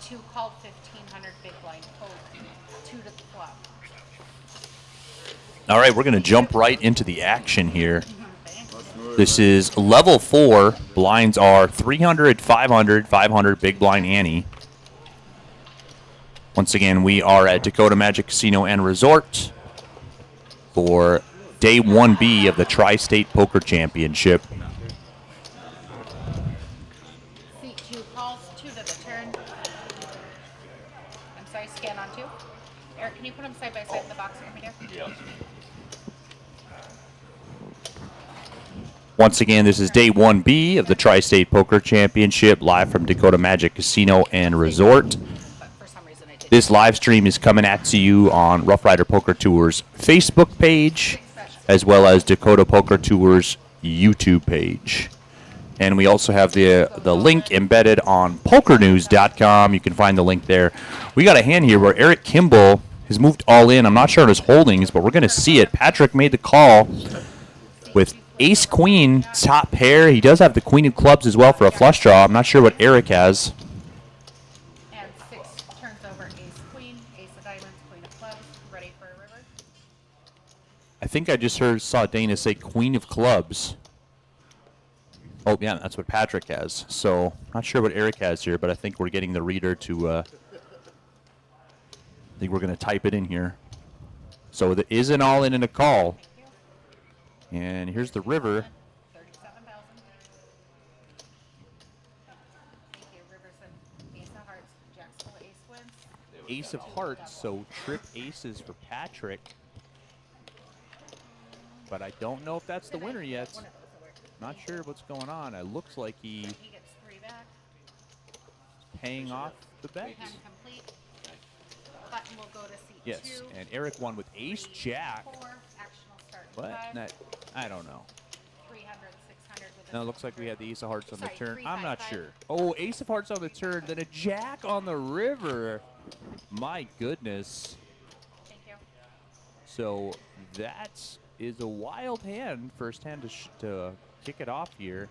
2 called 1500 big blind fold. 2 to the flop. All right, we're going to jump right into the action here. Thanks. This is level 4. Blinds are 300, 500, 500 big blind ante. Once again, we are at Dakota Magic Casino and Resort for Day 1B of the Tri-State Poker Championship. Seat 2 calls. 2 to the turn. I'm sorry, scan on 2. Eric, can you put them side by side in the box for me there? Yeah. Once again, this is Day 1B of the Tri-State Poker Championship, live from Dakota Magic Casino and Resort. But for some reason I didn't. This live stream is coming at you on Rough Rider Poker Tour's Facebook page, as well as Dakota Poker Tour's YouTube page. And we also have the link embedded on pokernews.com. You can find the link there. We got a hand here where Eric Kimball has moved all in. I'm not sure on his holdings, but we're going to see it. Patrick made the call with ace queen top pair. He does have the queen of clubs as well for a flush draw. I'm not sure what Eric has. And 6 turns over ace queen, ace of diamonds, queen of clubs. Ready for a river? I think I just saw Dana say queen of clubs. Oh, yeah, that's what Patrick has. So, not sure what Eric has here, but I think we're getting the reader to, I think we're going to type it in here. So, there is an all-in and a call. And here's the river. 37,000. Thank you. River said ace of hearts. Jack's full of ace wins. Ace of hearts, so trip aces for Patrick. But I don't know if that's the winner yet. Not sure what's going on. It looks like He gets 3 back. paying off the bet. 3 hand complete. Button will go to seat Yes, 2. and Eric won with ace jack. 4. Action will start in What? 5. That, I don't know. 300, 600 with a No, it looks like we had the ace of hearts on the Sorry, turn. 3, I'm 5, not 5. sure. Oh, ace of hearts on the turn, then a jack on the river. My goodness. Thank you. So that is a wild hand. First hand to kick it off here.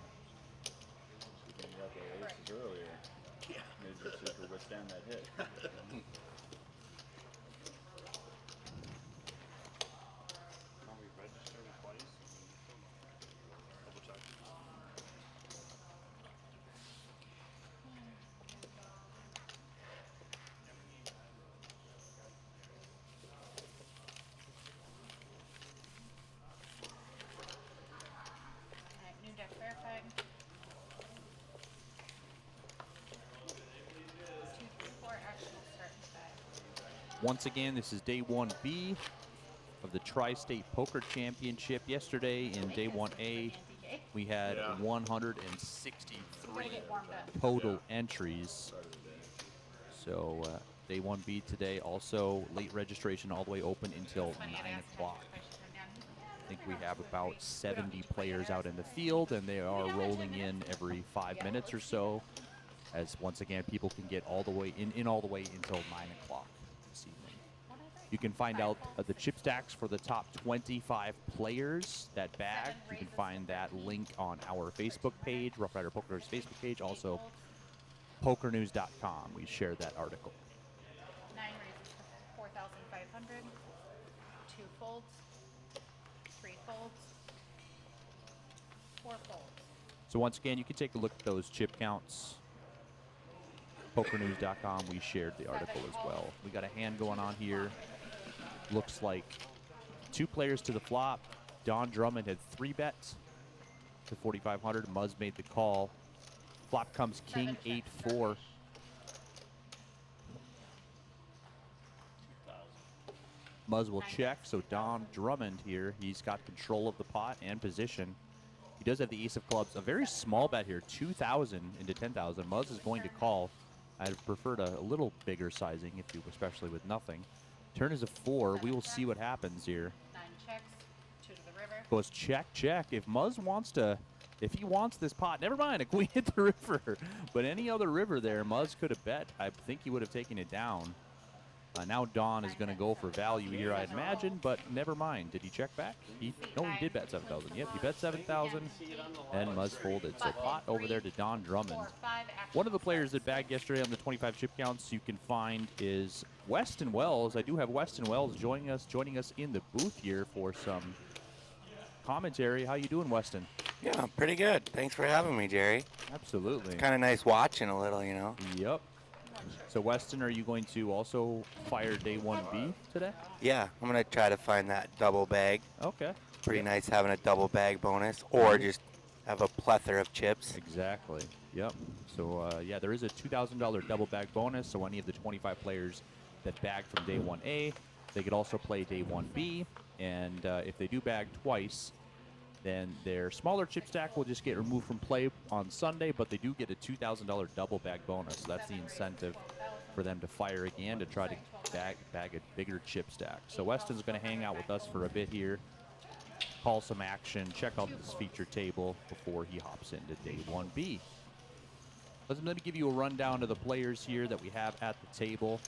You got the aces earlier. Yeah. Maybe just see if we withstand that hit. Alright, new deck verified. 2, 3, 4. Action will start in 5. Once again, this is day 1B of the Tri-State Poker Championship. Yesterday in day 1A, we had Yeah. 163 Get warmed up. total entries. So day 1B today, also late registration all the way open until 9 o'clock. I think we have about 70 players out in the field, and they are rolling in every 5 minutes or so, as once again people can get all the way in all the way until 9 o'clock this evening. You can find out the chip stacks for the top 25 players, that bag. You can find that link on our Facebook page, Rough Rider Poker's Facebook page, also pokernews.com. We shared that article. 9 raises to 4,500. 2 folds. 3 folds. 4 folds. So once again, you can take a look at those chip counts. Pokernews.com, we shared the article as well. We got a hand going on here. Looks like 2 players to the flop. Don Drummond had 3 bets to 4,500. Muzz made the call. Flop comes king 8-4. Muzz will check, so Don Drummond here, he's got control of the pot and position. He does have the ace of clubs, a very small bet here, 2,000 into 10,000. Muzz is going to call. I'd have preferred a little bigger sizing, if you, especially with nothing. Turn is a 4. We will see what happens here. 9 checks. 2 to the river. Goes check, check. If Muzz wants to, if he wants this pot, never mind, a queen hit the river. But any other river there, Muzz could have bet. I think he would have taken it down. Now Don is going to go for value here, I'd imagine, but never mind. Did he check back? No, he did bet 7,000. Yep, he bet 7,000, and Muzz folded. So pot over there to Don Drummond. One of the players that bagged yesterday on the 25 chip counts you can find is Weston Wells. I do have Weston Wells joining us in the booth here for some commentary. How you doing, Weston? Yeah, I'm pretty good. Thanks for having me, Jerry. Absolutely. Kind of nice watching a little, you know. Yep. So, Weston, are you going to also fire day 1B today? Yeah, I'm going to try to find that double bag. Okay. Pretty nice having a double bag bonus, or just have a plethora of chips. Exactly. Yep. So, yeah, there is a $2,000 double bag bonus. So, any of the 25 players that bag from day 1A, they could also play day 1B. And if they do bag twice, then their smaller chip stack will just get removed from play on Sunday, but they do get a $2,000 double bag bonus. So that's the incentive for them to fire again to try to bag a bigger chip stack. So Weston's going to hang out with us for a bit here, call some action, check out this feature table before he hops into day 1B. Let me give you a rundown of the players here that we have at the table.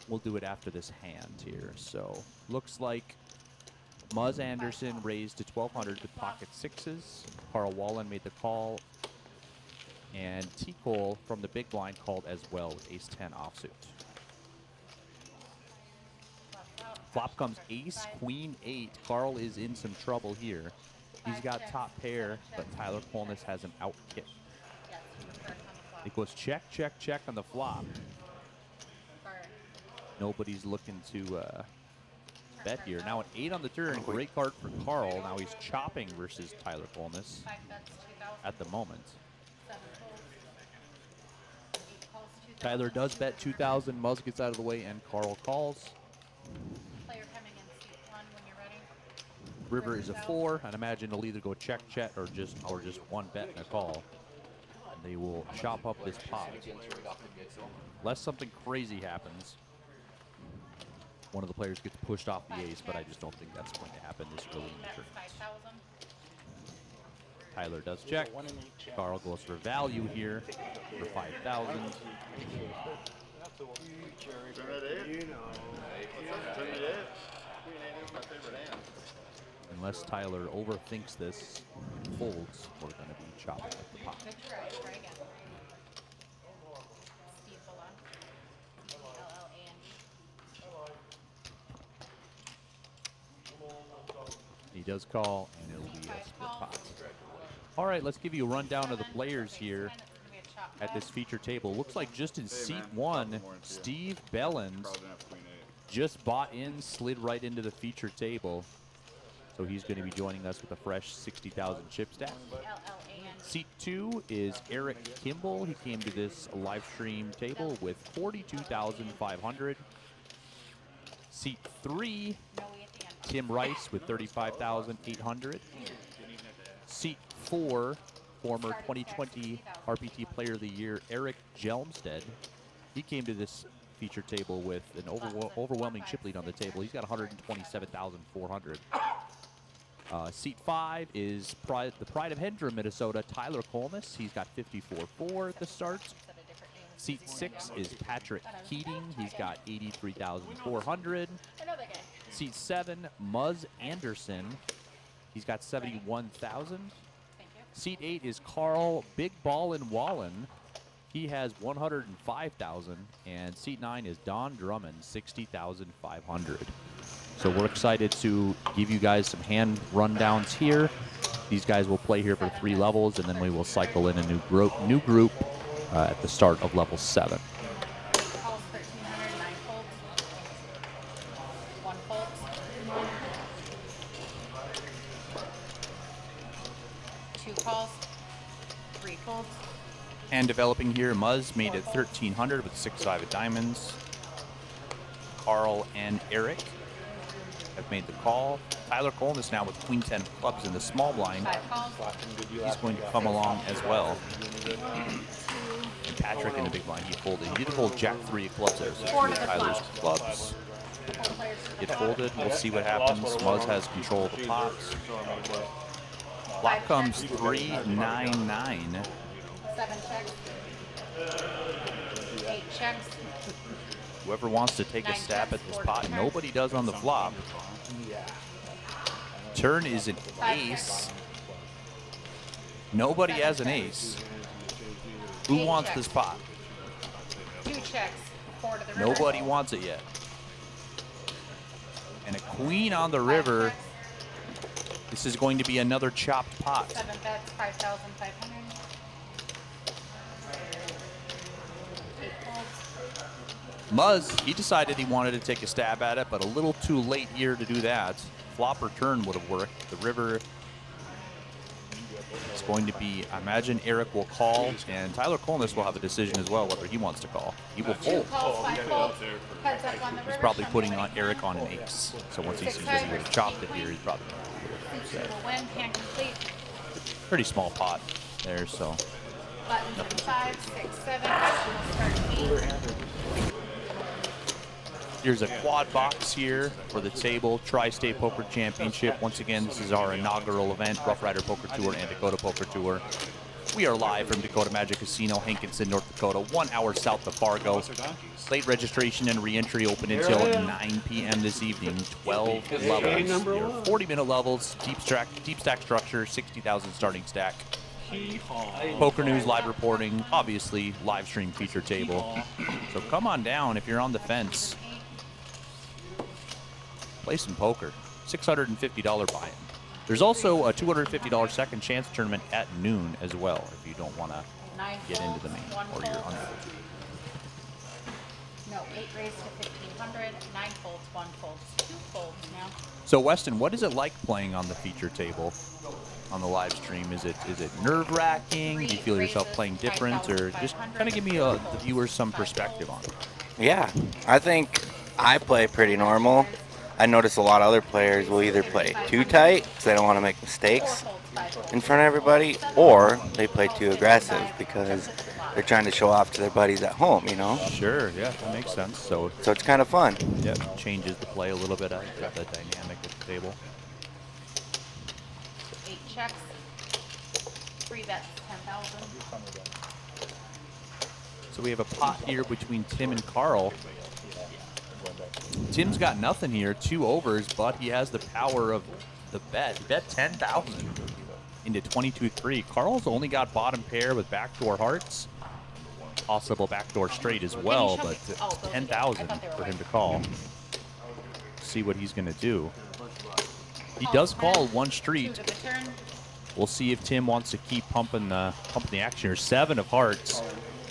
We'll do it after this hand here. So looks like Muzz Anderson raised to 1,200 with pocket sixes. Carl Wallen made the call. And T. Cole from the big blind called as well with ace-10 offsuit. Flop comes ace, queen, 8. Carl is in some trouble here. He's got top pair, but Tyler Kolness has him out kick. It goes check, check, check on the flop. Nobody's looking to bet here. Now an 8 on the turn. Great card for Carl. Now he's chopping versus Tyler Kolness at the moment. Tyler does bet 2,000. Muzz gets out of the way, and Carl calls. River is a 4. I'd imagine he'll either go check, check, or just one bet and a call. And they will chop up this pot. Unless something crazy happens, one of the players gets pushed off the ace, but I just don't think that's going to happen this early in the tournament. Tyler does check. Carl goes for value here for 5,000. Unless Tyler overthinks this, folds, we're going to be chopping up the pot. He does call, and it'll be a split pot. All right, let's give you a rundown of the players here at this feature table. Looks like just in seat 1, Steve Bellens just bought in, slid right into the feature table. So he's going to be joining us with a fresh 60,000 chip stack. Seat 2 is Eric Kimball. He came to this live stream table with 42,500. Seat 3, Tim Rice with 35,800. Seat 4, former 2020 RPT Player of the Year, Eric Jelmstead. He came to this feature table with an overwhelming chip lead on the table. He's got 127,400. Seat 5 is the Pride of Hendra, Minnesota, Tyler Kolness. He's got 54.4 at the start. Seat 6 is Patrick Keating. He's got 83,400. Seat 7, Muzz Anderson. He's got 71,000. Seat 8 is Carl Big Ballin' Wallen. He has 105,000. And seat 9 is Don Drummond, 60,500. So we're excited to give you guys some hand rundowns here. These guys will play here for 3 levels, and then we will cycle in a new group at the start of level 7. Calls 1,300, 9 folds. 1 fold. 2 calls. 3 folds. And developing here, Muzz made it 1,300 with 6-5 of diamonds. Carl and Eric have made the call. Tyler Kolness now with queen 10 clubs in the small blind. 5 calls. He's going to come along as well. And Patrick in the big blind, he folded. He did fold jack 3 of clubs there, so 2 of Tyler's clubs get folded. We'll see what happens. Muzz has control of the pots. Flop comes 3-9-9. 7 checks. 8 checks. Whoever wants to take a Nine stab checks, at this four pot, to turn. nobody does on the flop. Turn is an Five ace. checks. Nobody Seven has an checks. ace. Who Eight wants checks. this pot? 2 checks. 4 to the river. Nobody wants it yet. And a queen on the 5 river. checks, This is going to be another chopped pot. 7 bets, 5,500. 8 folds. Muzz, he decided he wanted to take a stab at it, but a little too late here to do that. Flop or turn would have worked. The river is going to be, I imagine Eric will call, and Tyler Colness will have a decision as well whether he wants to call. He will 2 fold. calls, 5 folds. Heads up on the river. He's probably show me putting what on he Eric can. on an ace. So once he Six sees that he high would have versus chopped king it here, queen. he's probably Suits will win. Hand complete. pretty small pot there, so. Buttons in 5, 6, 7. Action will start 8. Here's a quad box here for the table, Tri-State Poker Championship. Once again, this is our inaugural event, Rough Rider Poker Tour and Dakota Poker Tour. We are live from Dakota Magic Casino, Hankinson, North Dakota, 1 hour south of Fargo. Late registration and re-entry open until 9 p.m. this evening. 12 levels, your 40-minute levels, deep stack structure, 60,000 starting stack. Poker news, live reporting, obviously live stream feature table. So come on down if you're on the fence. Play some poker. $650 buy-in. There's also a $250 second chance tournament at noon as well if you don't want to 9 get into the folds, main 1 or you're fold. unable to. No, 8 raised to 1,500. 9 folds, 1 folds, 2 folds now. So Weston, what is it like playing on the feature table on the live stream? Is it nerve-wracking? Do you feel yourself playing different, or just kind of give me the viewers some perspective on it? Yeah, I think I play pretty normal. I notice a lot of other players will either play too tight because they don't want to make 4 mistakes folds, 5 folds. in front of everybody, or they play too aggressive because they're trying to show off to their buddies at home, you know? Sure, yeah, that makes sense. So, So it's kind of fun. yeah, changes the play a little bit, the dynamic at the table. 8 checks. 3 bets, 10,000. So we have a pot here between Tim and Carl. Tim's got nothing here, 2 overs, but he has the power of the bet. He bet 10,000 into 22-3. Carl's only got bottom pair with backdoor hearts. Possible backdoor straight as well, but 10,000 for him to call. See what he's going to do. He does call 1 2 street. to the turn. We'll see if Tim wants to keep pumping the action here. 7 of hearts.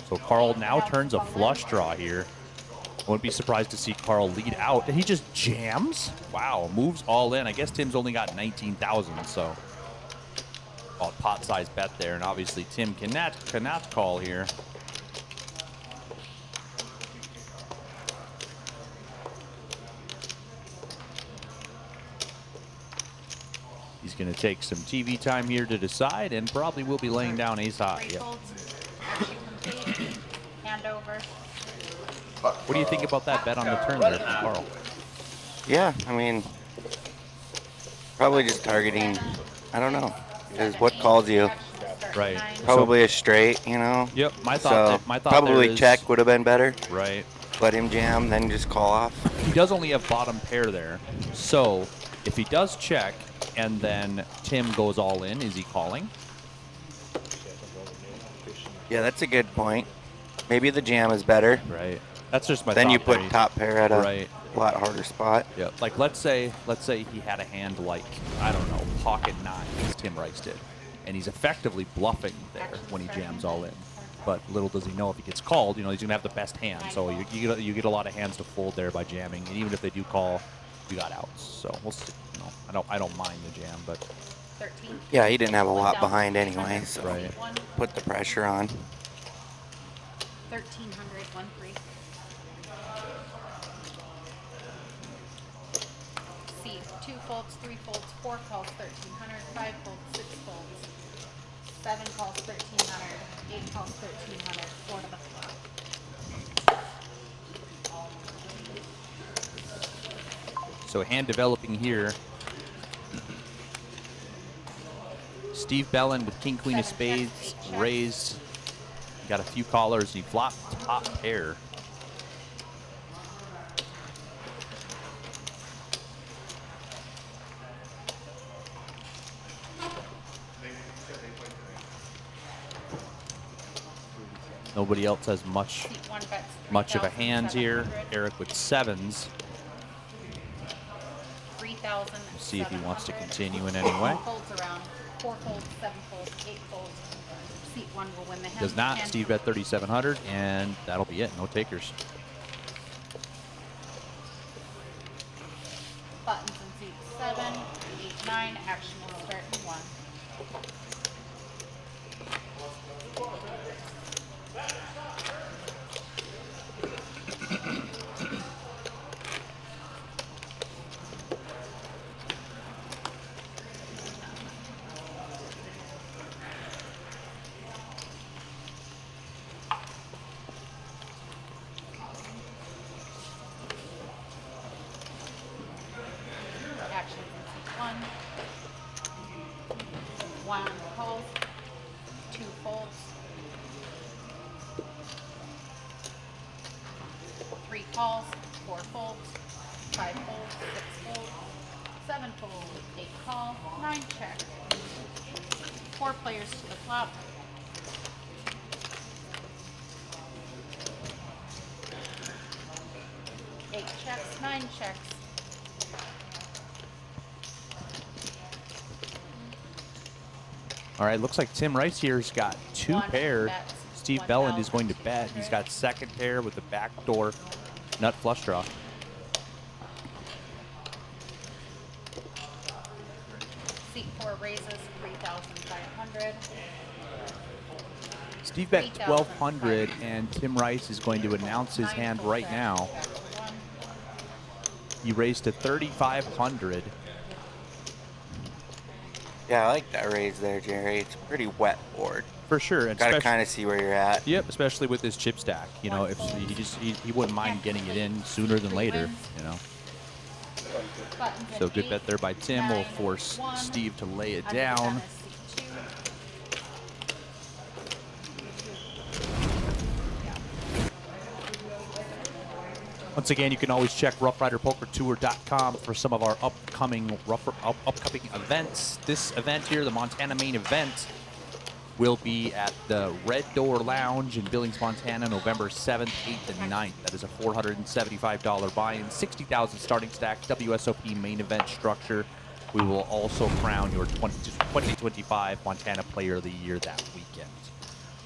So Carl now turns a flush draw here. I wouldn't be surprised to see Carl lead out. And he just jams? Wow, moves all in. I guess Tim's only got 19,000, so pot size bet there. And obviously Tim cannot call here. He's going to take some TV time here to decide, and probably will be laying down ace high. 3 Yep. folds. Action complete. Hand over. What do you think about that bet on the turn there from Carl? Yeah, I mean, probably just targeting, I don't know, is what calls you. Action will start Right. 9. Probably a straight, you know? Yep, my So thought. My thought probably there is, check would have been better. Right. Let him jam, then just call off. He does only have bottom pair there, so if he does check and then Tim goes all in, is he calling? Yeah, that's a good point. Maybe the jam is better. Right. That's just my Then thought. you put there. top pair at a Right. lot harder spot. Yeah. Like let's say he had a hand like, I don't know, pocket 9, as Tim Rice did, and he's effectively bluffing there when he jams all in. But little does he know if he gets called, he's gonna have the best hand. So you get a lot of hands to fold there by jamming, and even if they do call, you got outs. So we'll see. I don't mind the jam, but 13. Yeah, he didn't have a lot behind anyway, so Right. put the pressure on. 1,300, 1-3. C, 2 folds, 3 folds, 4 calls, 1,300, 5 folds, 6 folds, 7 calls, 1,300, 8 calls, 1,300, 4 to the flop. so hand developing here. Steve Bellin with king, queen of spades, raised. Got a few callers. He flopped top pair. Nobody else has much Seat 1 bets of a hand here. 3,700. Eric with sevens. 3,000. See if he wants to continue in any way. Folds around. 4 folds, 7 folds, 8 folds. Seat 1 will win the hand. Does not. hand. Steve bet 3,700, and that'll be it. No takers. Buttons in seat 7, 8, 9. Action will start in 1. Actions in seat 1. 1 calls, 2 folds, 3 calls, 4 folds, 5 folds, 6 folds, 7 folds, 8 call, 9 check. 4 players to the flop. Eight checks, 9 checks. All right, looks like Tim Rice here's got 2 One pairs. bets, Steve 1,000. Belland is going to bet. He's got second pair with the backdoor nut flush draw. Seat 4 raises 3,500. Steve bet 3,000. 1,200, and Tim Rice is going to announce his hand right now. He raised to 3,500. Yeah, I like that raise there, Jerry. It's a pretty wet board. For sure. And Got to especially- kind of see where you're at. Yep, especially with this chip stack. You know, if he wouldn't mind getting it in sooner than later, you know. So good bet there by Tim. Will force Steve to lay it down. Once again, you can always check RoughRiderPokerTour.com for some of our upcoming events. This event here, the Montana main event, will be at the Red Door Lounge in Billings, Montana, November 7th, 8th, and 9th. That is a $475 buy-in, 60,000 starting stack, WSOP main event structure. We will also crown your 2025 Montana Player of the Year that weekend.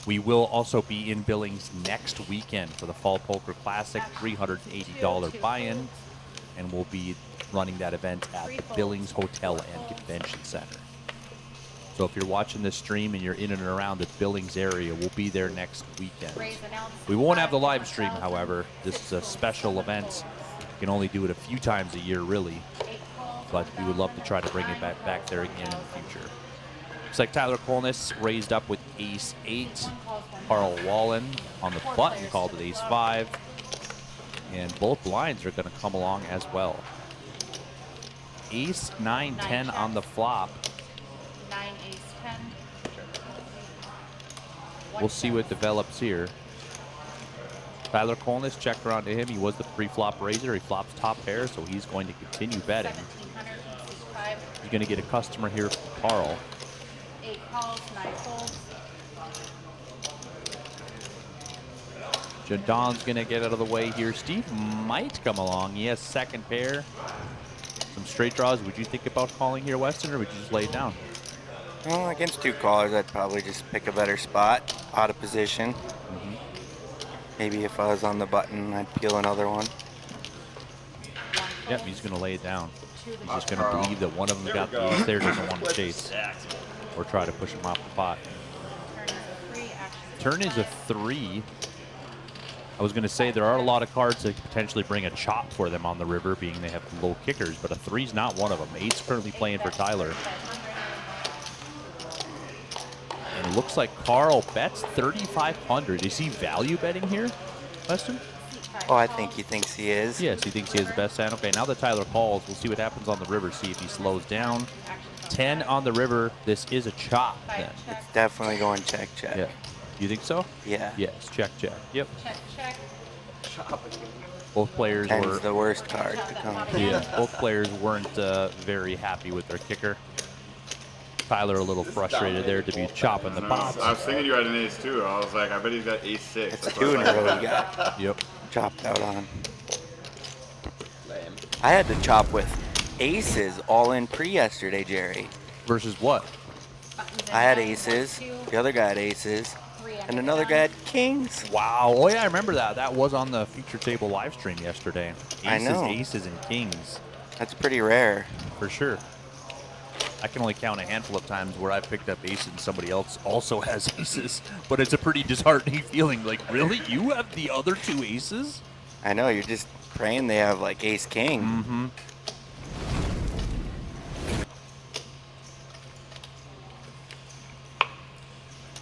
We will also be in Billings next weekend for the Fall Poker Classic, $380 buy-in, and we'll be running that event at the Billings Hotel and Convention Center. So if you're watching this stream and you're in and around the Billings area, we'll be there next weekend. We won't have the live stream, however. This is a special event. You can only do it a few times a year, really, but we would love to try to bring it back there again in the future. Looks like Tyler Kolnis raised up with ace-8. Carl Wallen on the button called it ace-5. And both blinds are going to come along as well. Ace-9-10 on the flop. 9, ace, 10. We'll see what develops here. Tyler Kolnis, check around to him. He was the pre-flop raiser. He flops top pair, so he's going to continue betting. 1,700 from seat 5. He's going to get a customer here from Carl. 8 calls, 9 folds. Jadon's going to get out of the way here. Steve might come along. He has second pair. Some straight draws. Would you think about calling here, Weston, or would you just lay it down? Well, against 2 callers, I'd probably just pick a better spot, out of position. Maybe if I was on the button, I'd peel another one. Yep, he's going to lay it down. He's just going to believe that one of them got the ace there, doesn't want to chase or try to push him off the pot. Turn is a 3, action. Turn is a 3. I was going to say there are a lot of cards that could potentially bring a chop for them on the river, being they have low kickers, but a 3's not one of them. 8's currently playing for Tyler. And it looks like Carl bets 3,500. Is he value betting here, Weston? Oh, I think he thinks he is. Yes, he thinks he has the best hand. Okay, now that Tyler calls, we'll see what happens on the river, see if he slows down. 10 on the river. This is a chop then. It's definitely going check, check. Yeah. You think so? Yeah. Yes, check, check. Yep. Check, check. Both players Ten's were. the worst card to come. Yeah, both players weren't very happy with their kicker. Tyler a little frustrated there to be chopping the pots. I was thinking you had an ace too. I was like, I bet he's got ace 6. It's 2 in a row he got Yep. chopped out on. I had to chop with aces all in pre yesterday, Jerry. Versus what? Buttons in I had 9, aces. 1, 2, The other guy had aces. 3 And under another the guy gun. had kings. Wow. Oh, yeah, I remember that. That was on the feature table live stream yesterday. I Aces, know. aces, and kings. That's pretty rare. For sure. I can only count a handful of times where I picked up aces and somebody else also has aces. But it's a pretty disheartening feeling. Like, really? You have the other 2 aces? I know, you're just praying they have like ace king. Mm-hmm.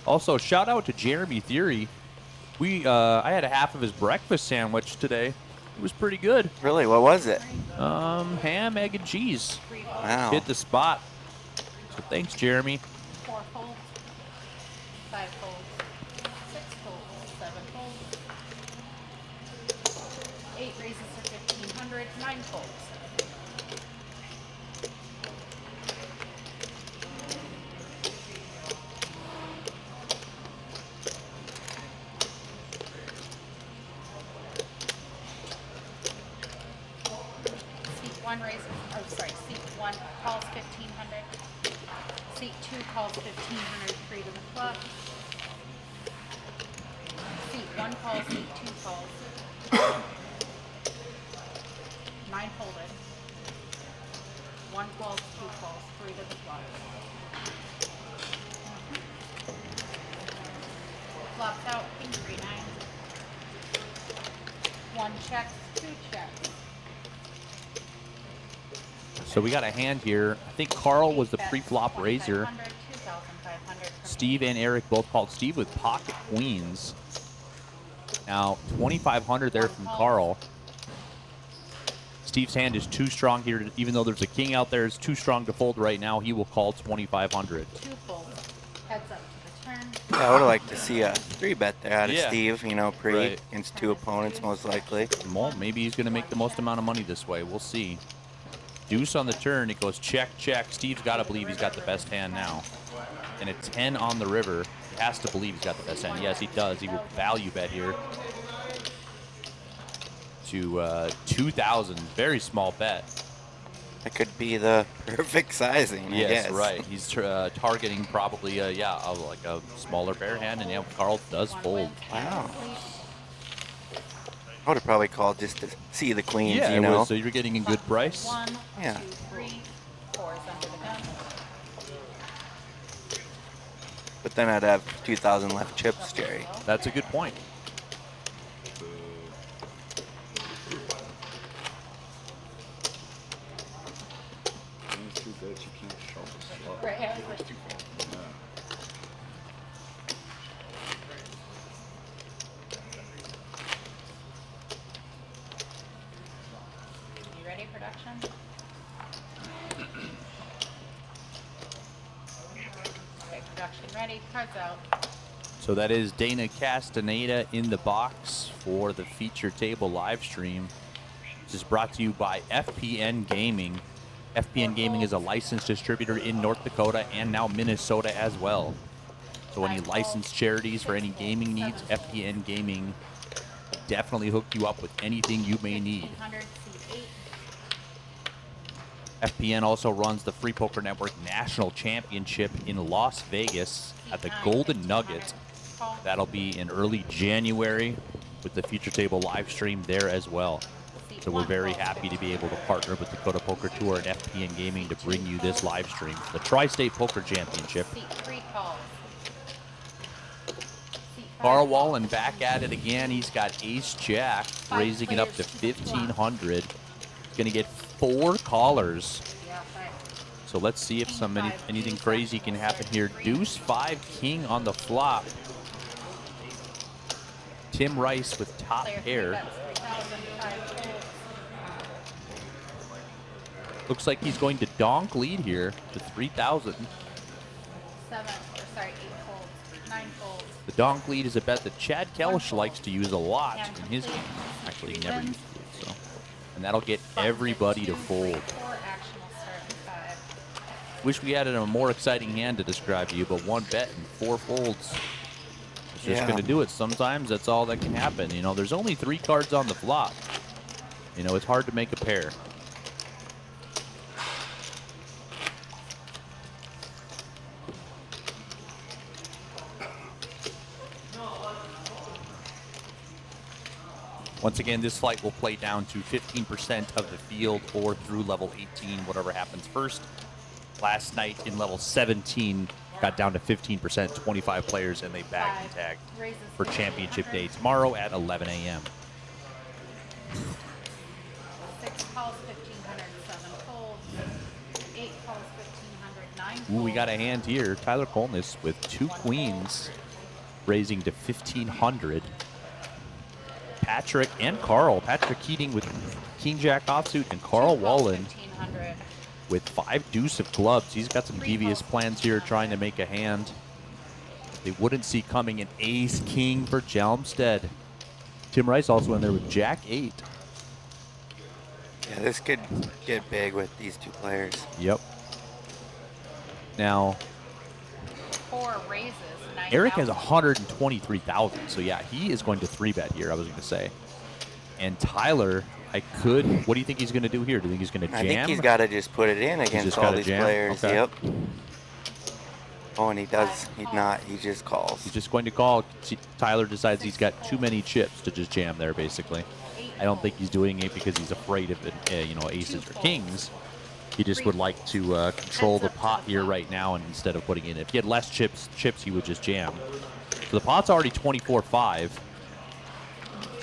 Also, shout out to Jeremy Theory. I had a half of his breakfast sandwich today. It was pretty good. Really, what was it? Ham, egg, and cheese. 3 Wow. Hit the spot. So thanks, Jeremy. 4 folds, 5 folds, 6 folds, 7 folds, 8 raises to 1500, 9 folds. Seat 1 raises, seat 1 calls 1500. Seat 2 calls 1500, 3 to the flop. Seat 1 calls, seat 2 calls. 9 folded. 1 calls, 2 calls, 3 to the flop. Flops out, king 3, 9. 1 checks, 2 checks. So we got a hand here. I think Carl was the pre-flop raiser. 2,500. Steve and Eric both called Steve with pocket queens. Now, 2,500 there from Carl. Steve's hand is too strong here. Even though there's a king out there, it's too strong to fold right now. He will call 2,500. 2 folds. Heads up to the turn. Yeah, I would have liked to see a 3-bet there out of Yeah. Steve, you know, pre Right. against 2 opponents most likely. Well, maybe he's going to make the most amount of money this way. We'll see. Deuce on the turn. It goes check, check. Steve's got to believe he's got the best hand now. And a 10 on the river. He has to believe he's got the best hand. Yes, he does. He will value bet here to 2,000. Very small bet. That could be the perfect sizing, I Yes, guess. right. He's targeting probably, like a smaller pair hand. And yeah, Carl does fold. Wow. I would have probably called just to see the queens, Yeah, you know. so you're getting a good price. 1, Yeah. 2, 3, 4 is under the gun. But then I'd have 2,000 left chips, Jerry. That's a good point. It's too good. You can't show the slot. Right, yeah, like, you ready, production? Okay, production ready. Cards out. So that is Dana Castaneda in the box for the feature table live stream. This is brought to you by FPN Gaming. FPN Gaming is a licensed distributor in North Dakota and now Minnesota as well. So any licensed charities for any gaming needs, FPN Gaming will definitely hook you up with anything you may need. 1500, seat FPN also runs the Free Poker Network National Championship in Las Vegas at the Golden Nugget. That'll be in early January with the Future Table live stream there as well. So we're very happy to be able to partner with Dakota Poker Tour and FPN Gaming to bring you this live stream for the Tri-State Poker Championship. Seat 3 calls. Seat 5 Carl calls. Wallen back at it again. He's got Ace-Jack, raising it up to 1,500. He's going to get 4 callers. Yeah, 5. So let's see if anything crazy can happen here. Deuce 5 King on the flop. Tim Rice with top Player 3 pair. bets 3,000, 5 folds. Looks like he's going to donk lead here to 3,000. 8 folds, 9 folds. The donk lead is a bet that Chad Kelsch likes to use a lot in his game. Actually, he never used it, so. And that'll get everybody to fold. 4 action will start at 5. wish we had a more exciting hand to describe to you, but 1 bet and 4 folds. It's just Yeah. going to do it. Sometimes that's all that can happen. You know, there's only 3 cards on the flop. You know, it's hard to make a pair. Once again, this flight will play down to 15% of the field or through level 18, whatever happens first. Last night in level 17, got down to 15%, 25 players, and they bagged and tagged for championship day tomorrow at 11 a.m. 6 calls, 1,500, 7 folds. 8 calls, 1,500, 9 folds. Ooh, we got a hand here. Tyler Kolness with 2 queens, raising to 1,500. Patrick and Carl. Patrick Keating with King Jack offsuit, and Carl 2 calls, Wallen 1,500. with 5 deuce of clubs. He's got some devious plans here, trying to make a hand they wouldn't see coming. An ace king for Jalmstead. Tim Rice also in there with Jack 8. Yeah, this could get big with these 2 players. Yep. Now 4 raises, 9,000. Eric has 123,000, so yeah, he is going to 3-bet here, I was going to say. And Tyler, what do you think he's going to do here? Do you think he's going to jam? I think he's got to just put it in just against all gotta these jam? players. Okay. Yep. Oh, and he does. He's not. He just calls. He's just going to call. Tyler decides he's got too many chips to just jam there, basically. I don't think he's doing it because he's afraid of aces or kings. He just would like to control the pot here right now, and instead of putting in, if he had less chips, he would just jam. So the pot's already 24-5.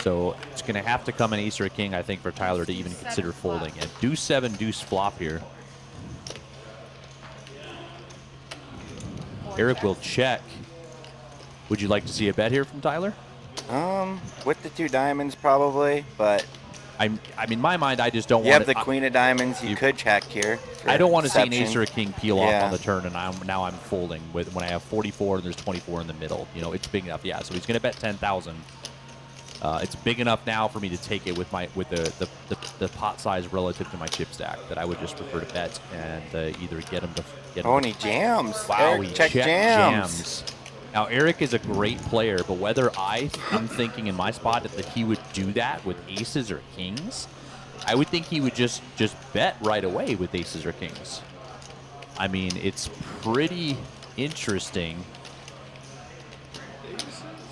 So it's going to have to come an ace or a king, I think, for Tyler to even consider folding. And deuce 7, deuce flop here. Eric will check. Would you like to see a bet here from Tyler? With the 2 diamonds probably, but I mean, in my mind, I just don't you want have the queen of diamonds. You could check here. I don't want to see an exception. ace or a king peel off Yeah. on the turn, and now I'm folding with when I have 44 and there's 24 in the middle. You know, it's big enough. Yeah, so he's going to bet 10,000. It's big enough now for me to take it with the pot size relative to my chip stack that I would just prefer to bet and either get him to get him. Oh, and he jams. Wow, Eric he check jams. Now Eric is a great player, but whether I'm thinking in my spot that he would do that with aces or kings, I would think he would just bet right away with aces or kings. I mean, it's pretty interesting.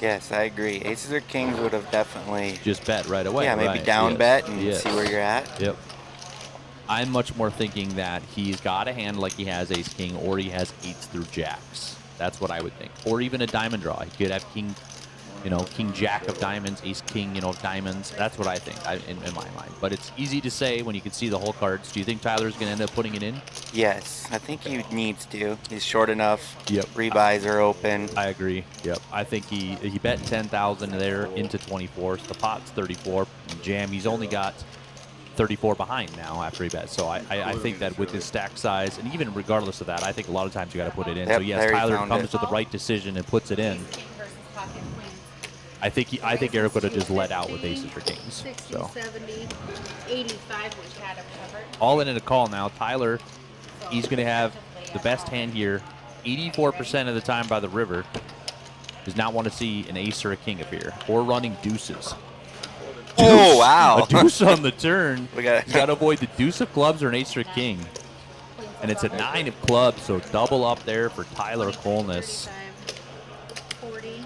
Yes, I agree. Aces or kings would have definitely. Just bet right away. Yeah, maybe right. down Yes. bet and Yes. see where you're at. Yep. I'm much more thinking that he's got a hand like he has ace king, or he has 8s through jacks. That's what I would think. Or even a diamond draw. He could have king, king jack of diamonds, ace king, of diamonds. That's what I think in my mind. But it's easy to say when you can see the whole cards. Do you think Tyler's going to end up putting it in? Yes, I think he needs to. He's short enough. Yep. Rebuys are open. I agree. Yep. I think he bet 10,000 there into 24. So the pot's 34. Jam. He's only got 34 behind now after he bet. So I think that with his stack size, and even regardless of that, I think a lot of times you got to put it in. Yep, So yes, there he Tyler found comes it. to the right decision and puts it in. Ace king versus pocket queens. I think Eric would have just let out with aces or kings. 60, So 70, 85, which had him covered. all in a call now. Tyler, he's going to have the best hand here 84% of the time by the river. Does not want to see an ace or a king appear, or running deuces. Oh, wow. A deuce on the turn. We got- You got to avoid the deuce of clubs or an ace or a king. And it's a 9 of clubs, so double up there for Tyler Kolness. 40,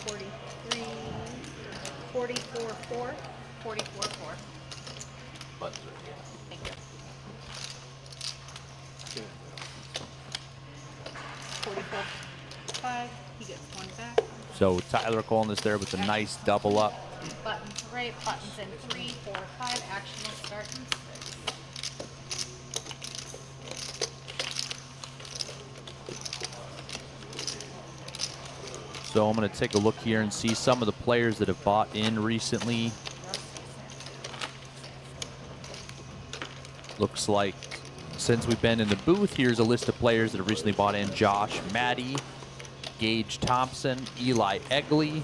43, 44, 4, 44, 4. Thank you. 44, 5. He gets 1 back. So Tyler Kolness there with a nice double up. Buttons right, buttons in 3, 4, 5. Action will start in 6. So I'm going to take a look here and see some of the players that have bought in recently. Looks like since we've been in the booth, here's a list of players that have recently bought in. Josh Maddie, Gage Thompson, Eli Egley,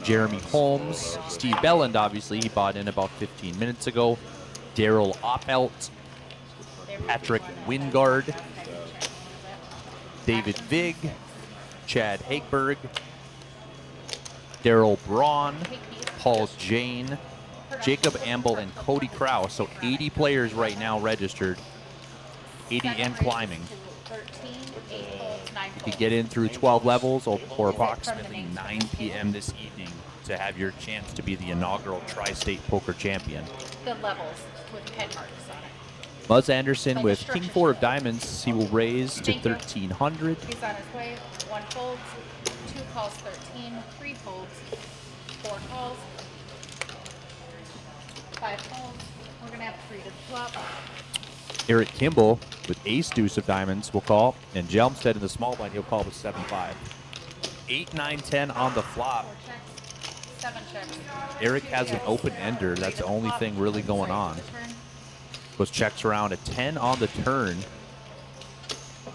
Jeremy Holmes, Steve Belland, obviously, he bought in about 15 minutes ago. Daryl Oppelt, Patrick Wingard, David Vig, Chad Hageberg, Daryl Braun, Paul Jane, Jacob Amble, and Cody Kraus. So 80 players right now registered, 80 and climbing. 13, 8 folds, 9 You folds. could get in through 12 levels or approximately 9 p.m. this evening to have your chance to be the inaugural Tri-State Poker Champion. The levels with pen marks on it. Buzz Anderson with King 4 of Diamonds. He will raise to 1,300. He's on his way. 1 folds, 2 calls 13, 3 folds, 4 calls, 5 folds. We're gonna have 3 to flop. Eric Kimball with Ace Deuce of Diamonds will call, and Jelmstead in the small blind, he'll call with 7-5. 8, 9, 10 on the flop. 4 checks, 7 checks. Eric has an open ender. That's the only thing really going on. Goes checks around a 10 on the turn.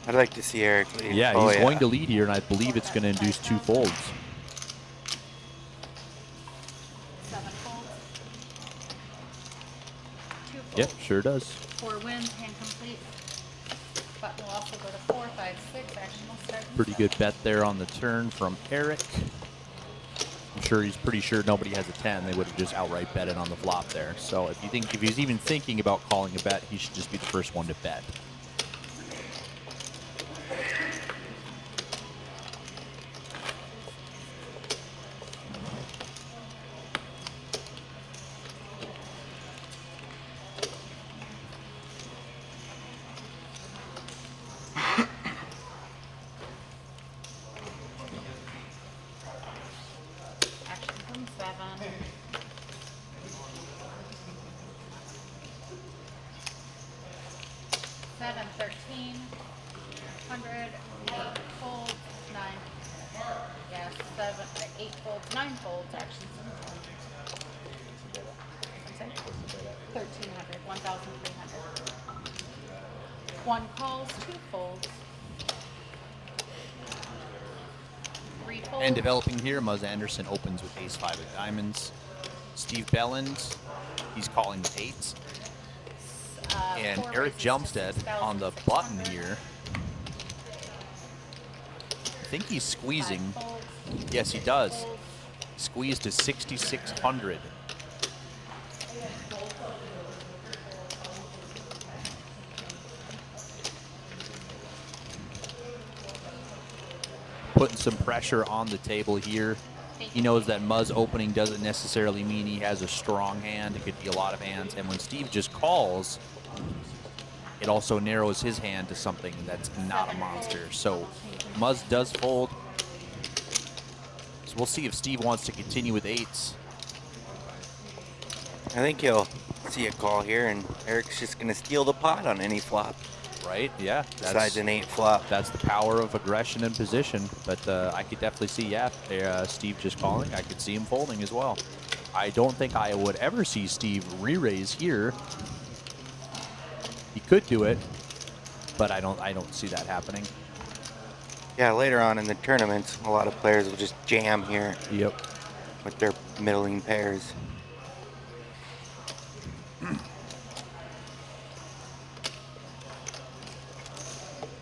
I'd like to see Eric lead. Yeah, Oh, he's going to lead here, and I believe it's going to induce 2 folds. 7 folds. 2 folds. Yep, sure does. 4 wins, hand complete. Button will also go to 4, 5, 6. Action will start. in Pretty 7. good bet there on the turn from Eric. I'm sure he's pretty sure nobody has a 10. They would have just outright bet it on the flop there. So if he's even thinking about calling a bet, he should just be the first one to bet. Action from 7. Seven, 13, 100, 8 folds, 9, yes, 7, 8 folds, 9 folds, action. I'm sorry? 1,300, 1,300. 1 calls, 2 folds. 3 folds. And developing here, Muzz Anderson opens with Ace 5 of Diamonds. Steve Belland, he's calling with 8s. And 4 Eric raises, Jelmstead on the 6,600. button here. I think he's squeezing. 5 folds, Yes, he does. folds. Squeezed to 6,600. Putting some pressure on the table here. He knows that Muzz opening doesn't necessarily mean he has a strong hand. It could be a lot of hands. And when Steve just calls, it also narrows his hand to something that's not a monster. So Muzz does fold. So we'll see if Steve wants to continue with 8s. I think he'll see a call here, and Eric's just going to steal the pot on any flop Right? Yeah. besides an 8 flop. That's the power of aggression and position. But I could definitely see, Steve just calling. I could see him folding as well. I don't think I would ever see Steve re-raise here. He could do it, but I don't see that happening. Yeah, later on in the tournaments, a lot of players will just jam here Yep. with their middling pairs.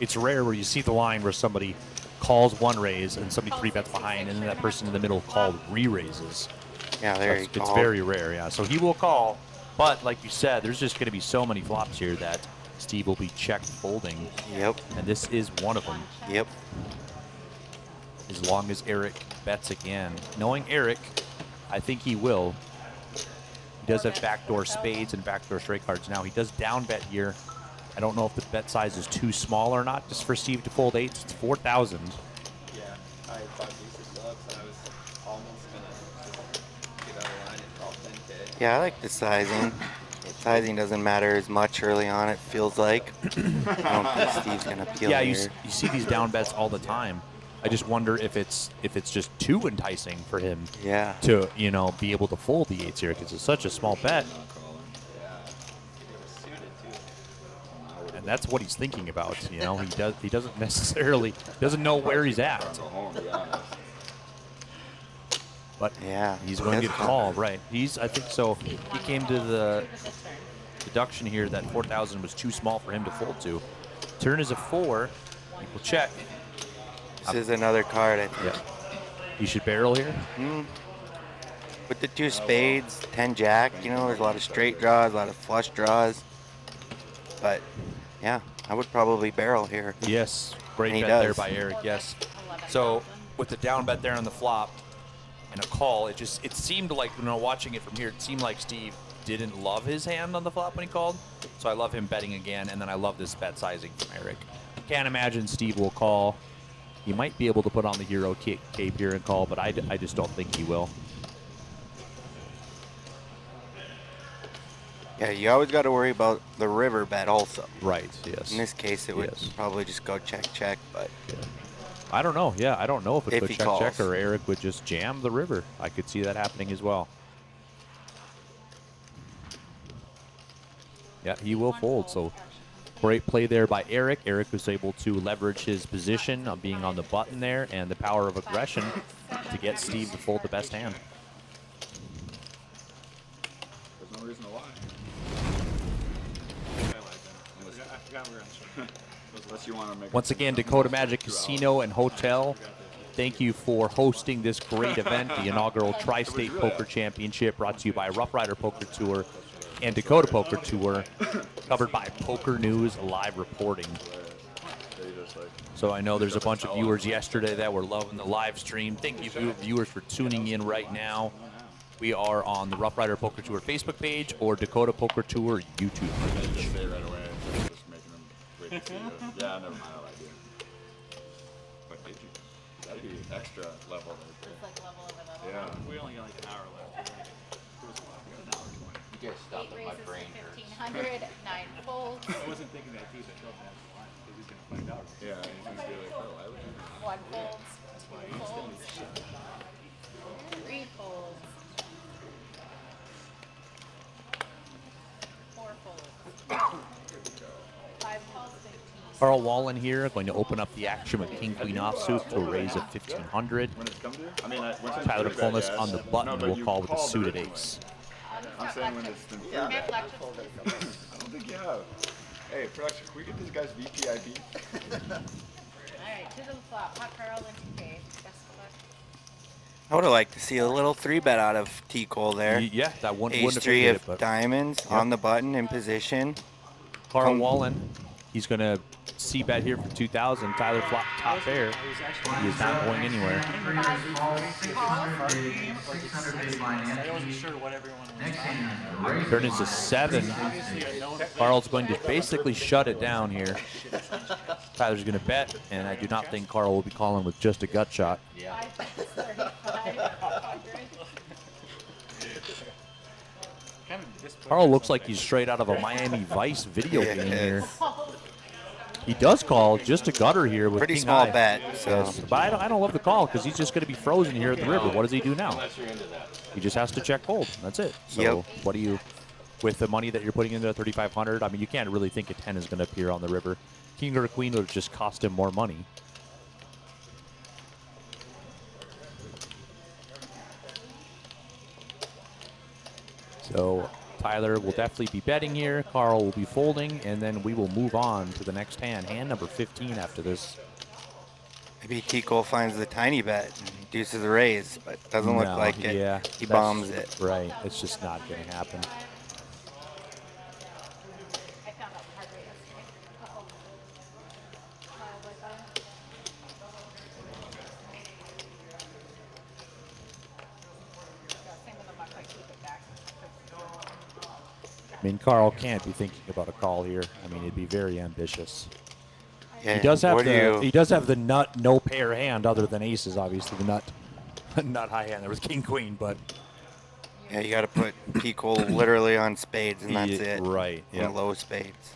It's rare where you see the line where somebody calls one raise and somebody 3-bets behind, and then that person in the middle called re-raises. Yeah, there It's you go. very rare, yeah. So he will call, but like you said, there's just going to be so many flops here that Steve will be checked folding, Yep, and this is one of them. yep. As long as Eric bets again. Knowing Eric, I think he will. He does have backdoor spades and backdoor straight cards now. He does down bet here. I don't know if the bet size is too small or not just for Steve to fold 8s. It's 4,000. Yeah, I thought these were gloves, and I was almost gonna get out of line and call 10K. Yeah, I like the sizing. Sizing doesn't matter as much early on, it feels like. I don't think Steve's going to peel Yeah, here. you see these down bets all the time. I just wonder if it's just too enticing for him Yeah. to be able to fold the 8s here because it's such a small bet, and that's what he's thinking about. He doesn't necessarily know where he's at, Go home, to be honest. but Yeah. he's going to get That's a call, right? I think so. He came to the deduction here that 4,000 was too small for him to fold to. Turn is a 4. We'll check. This is another card, I think. Yeah. He should barrel here. With the 2 spades, 10 jack, you know, there's a lot of straight draws, a lot of flush draws. But, yeah, I would probably barrel here. Yes. Great And he bet there does. by Eric, yes. So with the down bet there on the flop and a call, it seemed like, watching it from here, it seemed like Steve didn't love his hand on the flop when he called. So I love him betting again, and then I love this bet sizing from Eric. Can't imagine Steve will call. He might be able to put on the hero cape here and call, but I just don't think he will. Yeah, you always got to worry about the river bet also. Right, yes. In this case, it would Yes. probably just go check, check, but I don't know. Yeah, I don't know if it If could he check calls. or Eric would just jam the river. I could see that happening as well. Yeah, he will fold. So great play there by Eric. Eric was able to leverage his position of being on the button there and the power of aggression to get Steve to fold the best hand. There's no reason to lie. Unless you want to make. Once again, Dakota Magic Casino and Hotel, thank you for hosting this great event, the inaugural Tri-State Poker Championship, brought to you by Rough Rider Poker Tour and Dakota Poker Tour, covered by Poker News Live Reporting. So I know there's a bunch of viewers yesterday that were loving the live stream. Thank you, viewers, for tuning in right now. We are on the Rough Rider Poker Tour Facebook page or Dakota Poker Tour YouTube page. Say right away. Just making them wait to see you. Yeah, never mind. I like it. What did you? That'd be extra level. It's like level over level. Yeah. We only got like an hour left. It was a lot. We got an hour 20. you guys Eight raises to 1,500, 9 folds, I wasn't thinking that deep. I felt that's the line because he's gonna find out. Yeah, he's gonna be like, oh, I would. 1 folds, 2 folds, 3 folds, 4 folds, 5 calls, 15. Carl Wallen here, going to open up the action with King Queen offsuit to a raise of 1,500. When it's come to? I mean, once it's Tyler pretty bad, Fulness yes. on the button No, but will you call with a called the suited river. ace. I'm saying when it's been pretty May I bad. have collections, please? I don't think you have. Hey, production, can we get this guy's VPIP? Alright, to the flop, hot Carl into K. Best of luck. I would have liked to see a little 3-bet out of T. Cole there. Yeah, that one Ace wouldn't have 3 hit it, of but diamonds on the button in position. Carl Wallen, he's going to c-bet here for 2,000. Tyler flop top pair. He is not going anywhere. I wasn't sure what everyone was talking. Turn is a 7. Carl's going to basically shut it down here. Tyler's going to bet, and I do not think Carl will be calling with just a gut shot. 5 bets, 3,500. Kind of disappointed. Carl looks like he's straight out of a Miami Vice video Yeah, game it here. is. He does call just a gutter here with Pretty king small high. bet, so Yes, but I don't love the call because he's just going to be frozen here at the river. What does he do now? He just has to check fold. That's it. So Yep. what do you, with the money that you're putting into 3,500? I mean, you can't really think a 10 is going to appear on the river. King or queen would just cost him more money. So Tyler will definitely be betting here. Carl will be folding, and then we will move on to the next hand. Hand number 15 after this. maybe T. Cole finds the tiny bet and deuces a raise, but doesn't look No, like it. Yeah, He that's- bombs it. Right, it's just not going to happen. I found out the hard way yesterday. Uh-oh. File by file. Yeah, same with the buck, I keep it back. I mean, Carl can't be thinking about a call here. I mean, it'd be very ambitious. Yeah, He does have what do the you- he does have the nut no pair hand other than aces, obviously the nut nut high hand. There was king queen, but Yeah, you got to put T. Cole literally on spades, and that's it. Right. On Yeah. low spades.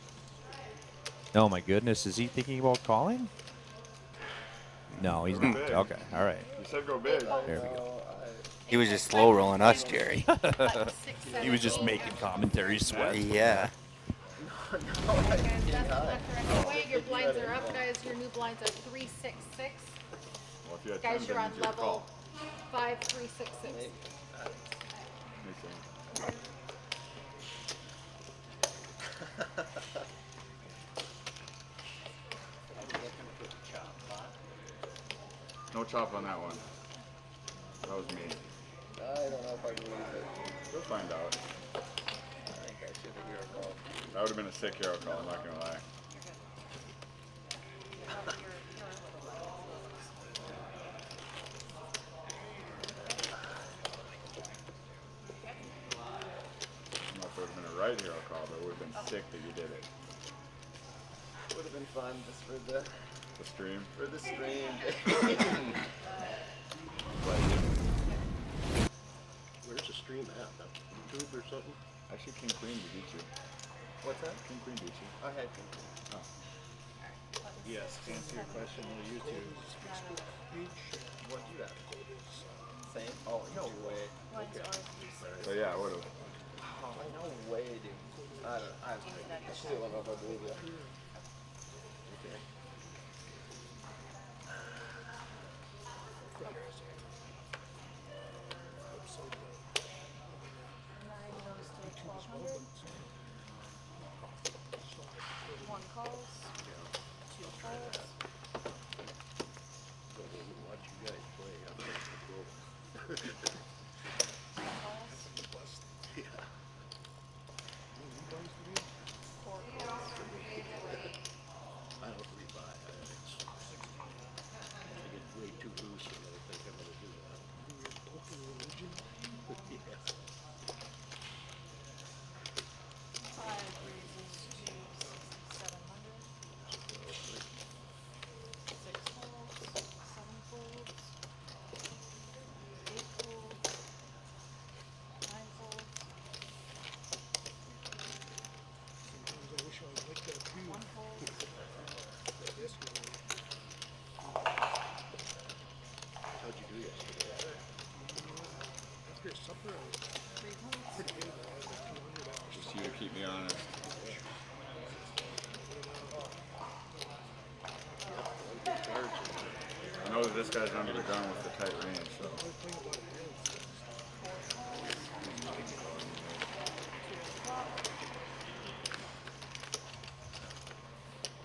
Oh my goodness, is he thinking about calling? No, he's not. Big. Okay, all right. You said go big. There we go. He was just slow rolling us, Jerry. He was just making commentary sweat. Yeah. Guys, that's the left right away. Your blinds are up, guys. Your new blinds are 366. Well, if you had Guys, 10, you're then on you just level call. 5366. Makes sense. No chop on that one. That was me. I don't know if I can use it. We'll find out. I think I should have hero call. That would have been a sick hero call, I'm not gonna lie. I don't know if it would have been a right hero call, but it would have been sick that you did it. Would have been fun just for the stream. stream. Where's the stream at? YouTube or something? Actually, King Queen beat you. What's that? King Queen beat you. I had Yes, to answer your question, on YouTube. what you got? Same? Oh, no way. So yeah, I would have. Oh, no way, dude. I still don't know if I believe you. Okay. One calls, two folds. Watch you guys play. I'm gonna go. Yeah. Four calls. I don't rebuy. I get way too loose and I think I'm gonna do that. Yeah. Five raises to 6,700. Six folds, seven folds, eight folds, nine folds. One fold. How'd you do yesterday? Three folds. Just you to keep me honest. I know that this guy's under the gun with the tight range, so.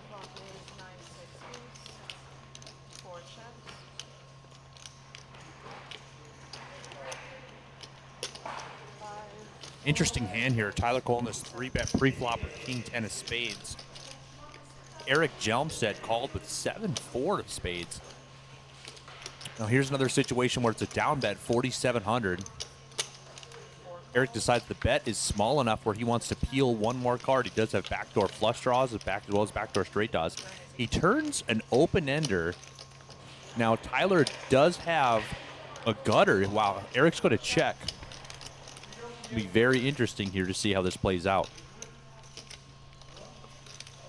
Clock is 9/6. Four checks. Five. Interesting hand here. Tyler calling this 3-bet pre-flop with King 10 of spades. Eric Jelmstead called with 7-4 of spades. Now here's another situation where it's a down bet, 4,700. Eric decides the bet is small enough where he wants to peel one more card. He does have backdoor flush draws as well as backdoor straight draws. He turns an open-ender. Now Tyler does have a gutter. Wow, Eric's going to check. It'll be very interesting here to see how this plays out.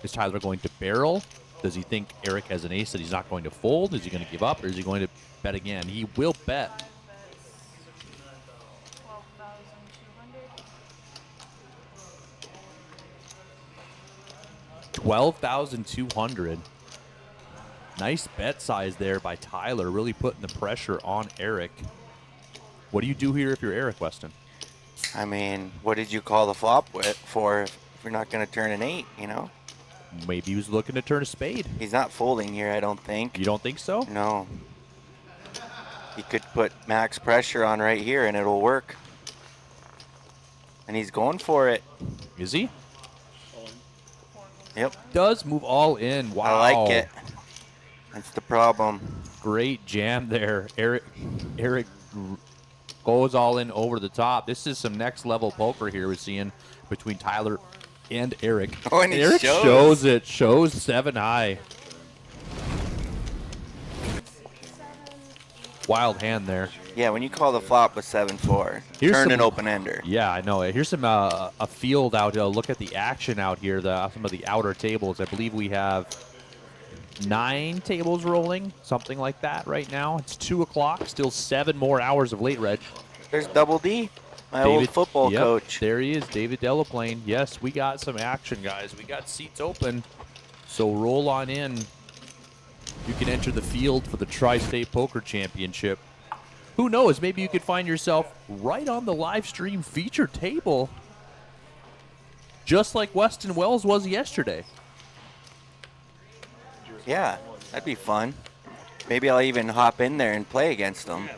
Is Tyler going to barrel? Does he think Eric has an ace that he's not going to fold? Is he going to give up, or is he going to bet again? He will bet. 12,200. Nice bet size there by Tyler, really putting the pressure on Eric. What do you do here if you're Eric, Weston? I mean, what did you call the flop for if you're not going to turn an 8, you know? Maybe he was looking to turn a spade. He's not folding here, I don't think. You don't think so? No. He could put max pressure on right here and it'll work. And he's going for it. Is he? Yep. Does move all in. Wow. I like it. That's the problem. Great jam there. Eric goes all in over the top. This is some next level poker here we're seeing between Tyler and Eric. Oh, and he Eric shows it. Shows 7 high. Wild hand there. Yeah, when you call the flop with 7-4, Here's turn some- an open ender. Yeah, I know. Here's some a field out. Look at the action out here. Some of the outer tables. I believe we have 9 tables rolling, something like that right now. It's 2 o'clock. Still 7 more hours of late, Reg. There's Double D, my old football Yep, coach. There he is, David Delaplane. Yes, we got some action, guys. We got seats open, so roll on in. You can enter the field for the Tri-State Poker Championship. Who knows? Maybe you could find yourself right on the live stream feature table, just like Weston Wells was yesterday. Yeah, that'd be fun. Maybe I'll even hop in there and play against them.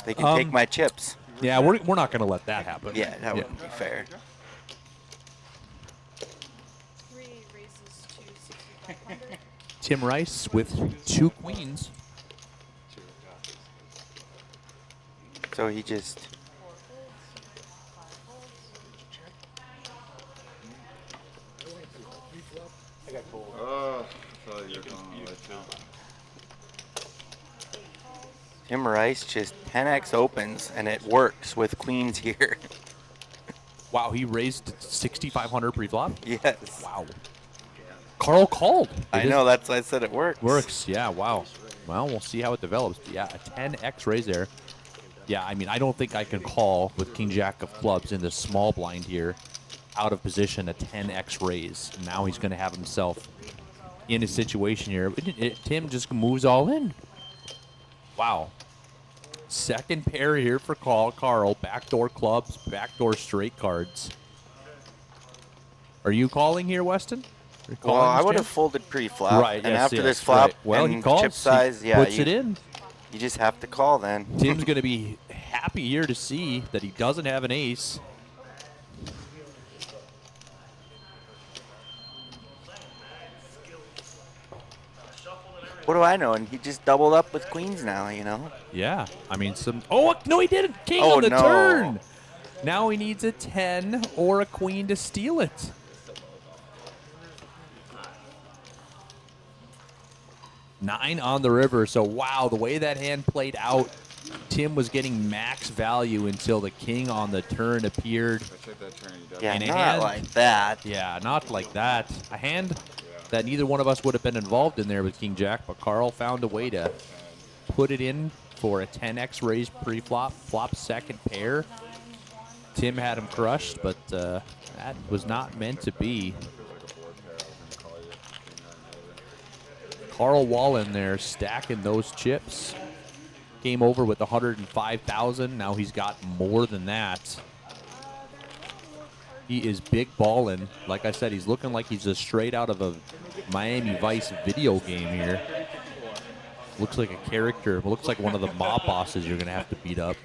They can take my chips. Yeah, we're not going to let that happen. Yeah, that wouldn't be fair. 3 raises to 6,500. Tim Rice with 2 queens. So he just 4 folds, 5 folds. Oh, I thought you were going all the way too. Tim Rice just 10x opens and it works with queens here. Wow, he raised 6,500 pre-flop. Yes. Wow. Carl called. I know, that's why I said it works. Works, yeah, wow. Well, we'll see how it develops. But yeah, a 10x raise there. Yeah, I mean, I don't think I can call with King Jack of clubs in the small blind here, out of position, a 10x raise. Now he's going to have himself in a situation here. Tim just moves all in. Wow. Second pair here for Carl. Backdoor clubs, backdoor straight cards. Are you calling here, Weston? Well, I would have folded pre-flop. Right, and yes, after yes, this flop right. Well, he and calls. chip size, He yeah, puts it in. You just have to call then. Tim's going to be happy here to see that he doesn't have an ace. What do I know? And he just doubled up with queens now, you know? Yeah, I mean some. Oh no, he didn't. King Oh, on the no. turn. Now he needs a 10 or a queen to steal it. Nine on the river. So wow, the way that hand played out, Tim was getting max value until the king on the turn appeared. If I check that turn, you definitely. Yeah, In a not hand. like that. Yeah, not like that. A hand that neither one of us would have been involved in there with King Jack, but Carl found a way to put it in for a 10x raise pre-flop, flop second pair. Tim had him crushed, but that was not meant to be. Carl Wallen there stacking those chips. Game over with 105,000. Now he's got more than that. He is big ballin'. Like I said, he's looking like he's just straight out of a Miami Vice video game here. Looks like a character. Looks like one of the mob bosses you're going to have to beat up.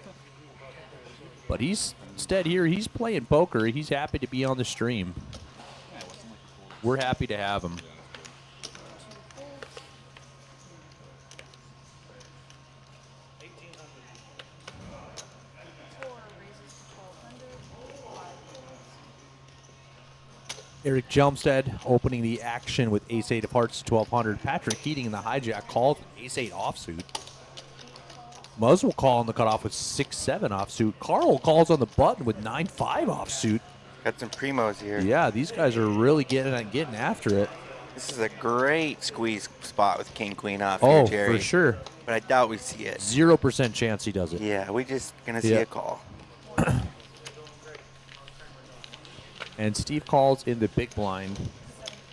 But he's instead here, he's playing poker. He's happy to be on the stream. We're happy to have him. Eric Jelmstead opening the action with ace-8 of hearts to 1,200. Patrick Keating in the hijack calls with ace-8 offsuit. Muzz will call on the cutoff with 6-7 offsuit. Carl calls on the button with 9-5 offsuit. Got some primos here. Yeah, these guys are really getting after it. This is a great squeeze spot with king, queen off Oh, here, Jerry. for sure. But I doubt we see it. 0% chance he does it. Yeah, we just going to see Yeah. a call. And Steve calls in the big blind.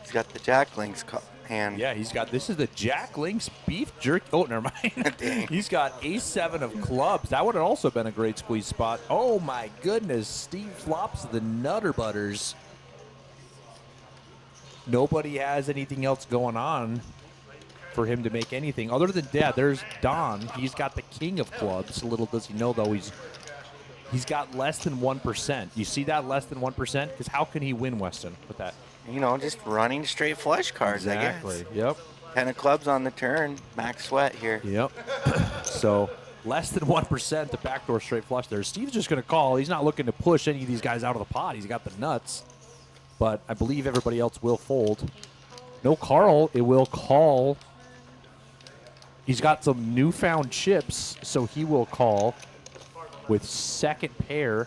He's got the Jack Links hand. Yeah, he's got, this is the Jack Links beef jerky. Oh, never mind. Dang. He's got ace-7 of clubs. That would have also been a great squeeze spot. Oh, my goodness. Steve flops the Nutter Butters. Nobody has anything else going on for him to make anything. Other than that, there's Don. He's got the king of clubs. Little does he know, though, he's got less than 1%. You see that less than 1%? Because how can he win, Weston, with that? You know, just running straight flush cards, I guess. Yep. 10 of clubs on the turn. Max sweat here. Yep. So less than 1% the backdoor straight flush there. Steve's just going to call. He's not looking to push any of these guys out of the pot. He's got the nuts. But I believe everybody else will fold. No Carl. It will call. He's got some newfound chips, so he will call with second pair.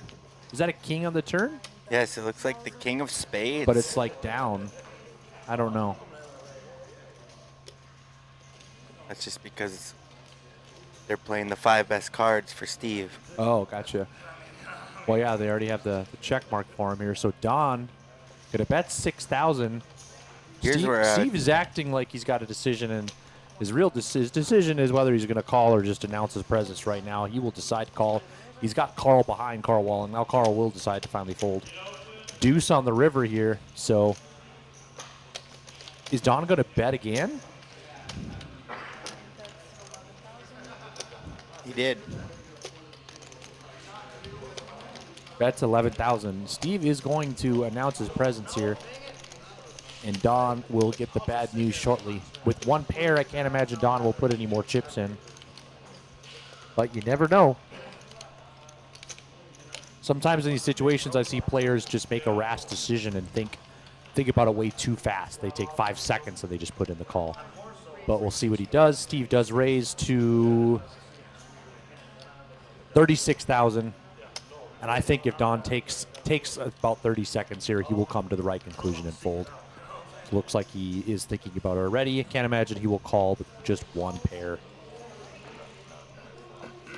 Is that a king on the turn? Yes, it looks like the king of spades. But it's like down. I don't know. That's just because they're playing the 5 best cards for Steve. Oh, gotcha. Well, yeah, they already have the check mark for him here. So Don could have bet 6,000. Here's where Steve is acting like he's got a decision, and his decision is whether he's going to call or just announce his presence right now. He will decide to call. He's got Carl behind Carl Wallen. Now Carl will decide to finally fold. Deuce on the river here. So is Don going to bet again? He did. That's 11,000. Steve is going to announce his presence here, and Don will get the bad news shortly. With one pair, I can't imagine Don will put any more chips in, but you never know. Sometimes in these situations, I see players just make a rash decision and think about it way too fast. They take 5 seconds and they just put in the call. But we'll see what he does. Steve does raise to 36,000. And I think if Don takes about 30 seconds here, he will come to the right conclusion and fold. Looks like he is thinking about it already. I can't imagine he will call with just one pair.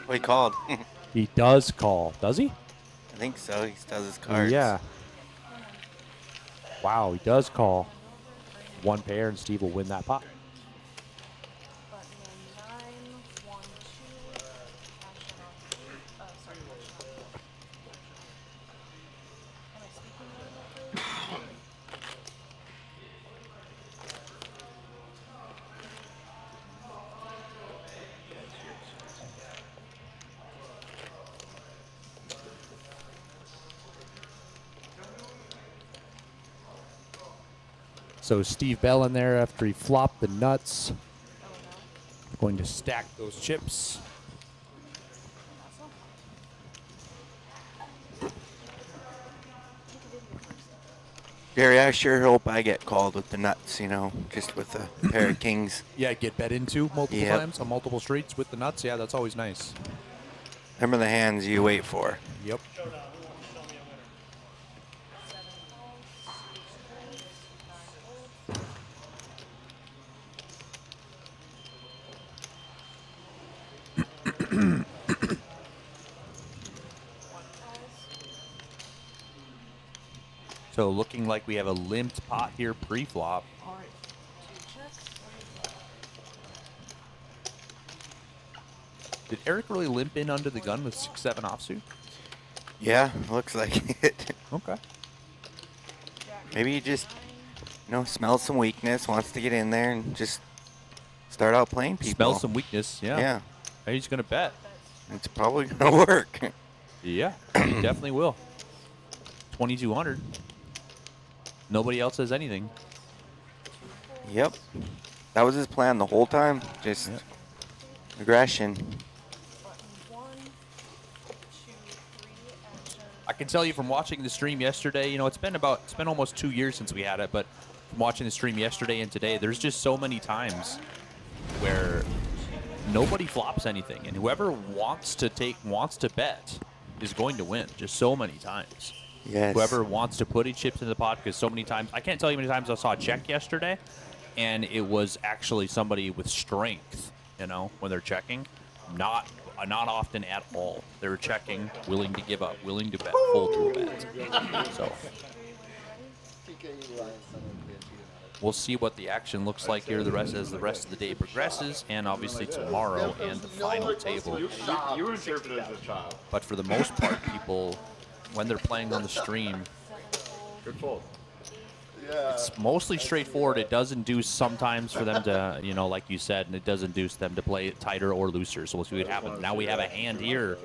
Well, he called. He does call. Does he? I think so. He does his cards. Yeah. Wow, he does call one pair, and Steve will win that pot. So Steve Bell in there after he flopped the nuts. Going to stack those chips. Gary, I sure hope I get called with the nuts, just with a pair of kings. Yeah, get bet into multiple Yep. times on multiple streets with the nuts. Yeah, that's always nice. Remember the hands you wait for. Yep. So looking like we have a limped pot here pre-flop. Did Eric really limp in under the gun with 6-7 offsuit? Yeah, looks like it. Okay. Maybe he just, smells some weakness, wants to get in there and just start out playing people. Smells some weakness, yeah. Yeah. And he's going to bet. It's probably going to work. Yeah, he definitely will. 2,200. Nobody else has anything. Yep. That was his plan the whole time. Just aggression. I can tell you from watching the stream yesterday, it's been almost 2 years since we had it, but from watching the stream yesterday and today, there's just so many times where nobody flops anything, and whoever wants to bet is going to win. Just so many times. Yes. Whoever wants to put chips into the pot, because so many times, I can't tell you how many times I saw a check yesterday, and it was actually somebody with strength, when they're checking. Not often at all. They're checking, willing to give up, willing to bet, fold to a bet. So we'll see what the action looks like here as the rest of the day progresses, and obviously tomorrow and the final table. You were interpreted as a child. But for the most part, people, when they're playing on the stream, Good fold. it's mostly straightforward. It does induce sometimes for them to, like you said, and it does induce them to play tighter or looser. So we'll see what happens. Now we have a hand here.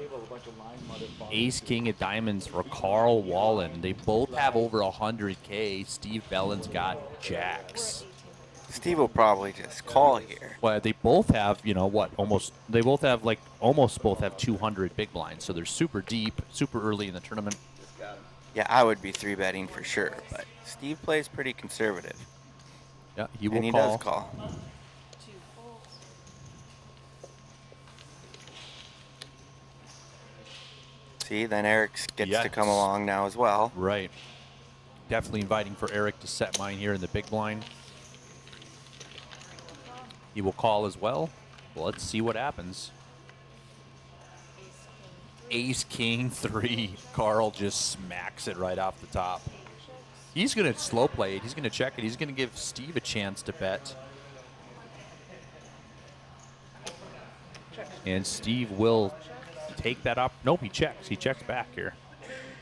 Ace King of Diamonds for Carl Wallen. They both have over 100K. Steve Bellin's got jacks. Steve will probably just call here. Well, they both have, they both have almost both have 200 big blinds. So they're super deep, super early in the tournament. Yeah, I would be 3-betting for sure, but Steve plays pretty conservative. Yeah, he will and he call. does call. See, then Eric gets to come along now as well. Right. Definitely inviting for Eric to set mine here in the big blind. He will call as well. Well, let's see what happens. Ace King 3. Carl just smacks it right off the top. He's going to slow play it. He's going to check it. He's going to give Steve a chance to bet. And Steve will take that up. Nope, he checks. He checks back here.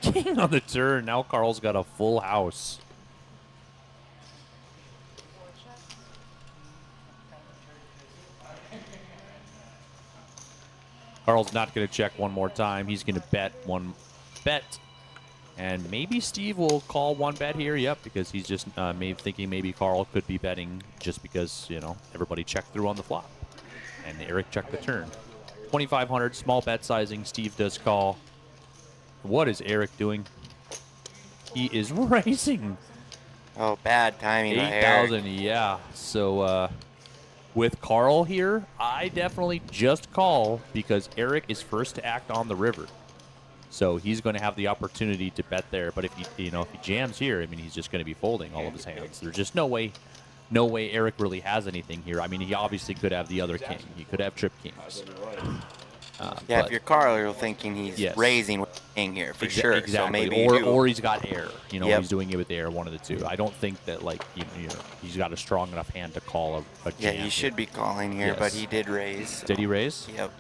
King on the turn. Now Carl's got a full house. Carl's not going to check one more time. He's going to bet one bet. And maybe Steve will call one bet here. Yep, because he's just thinking maybe Carl could be betting just because, you know, everybody checked through on the flop. And Eric checked the turn. 2,500, small bet sizing. Steve does call. What is Eric doing? He is racing. Oh, bad timing by Eric. 8,000, yeah. So with Carl here, I definitely just call because Eric is first to act on the river. So he's going to have the opportunity to bet there. But if he jams here, I mean, he's just going to be folding all of his hands. There's just no way Eric really has anything here. I mean, he obviously could have the other king. He could have trip kings. Yeah, if you're Carl, you're thinking he's raising with king here for sure. Exactly. So maybe or he's got air. You know, Yep. he's doing it with air, one of the two. I don't think that, like, he's got a strong enough hand to call a jam. Yeah, he should be calling here, but Yes. he did raise. Did he raise? Yep.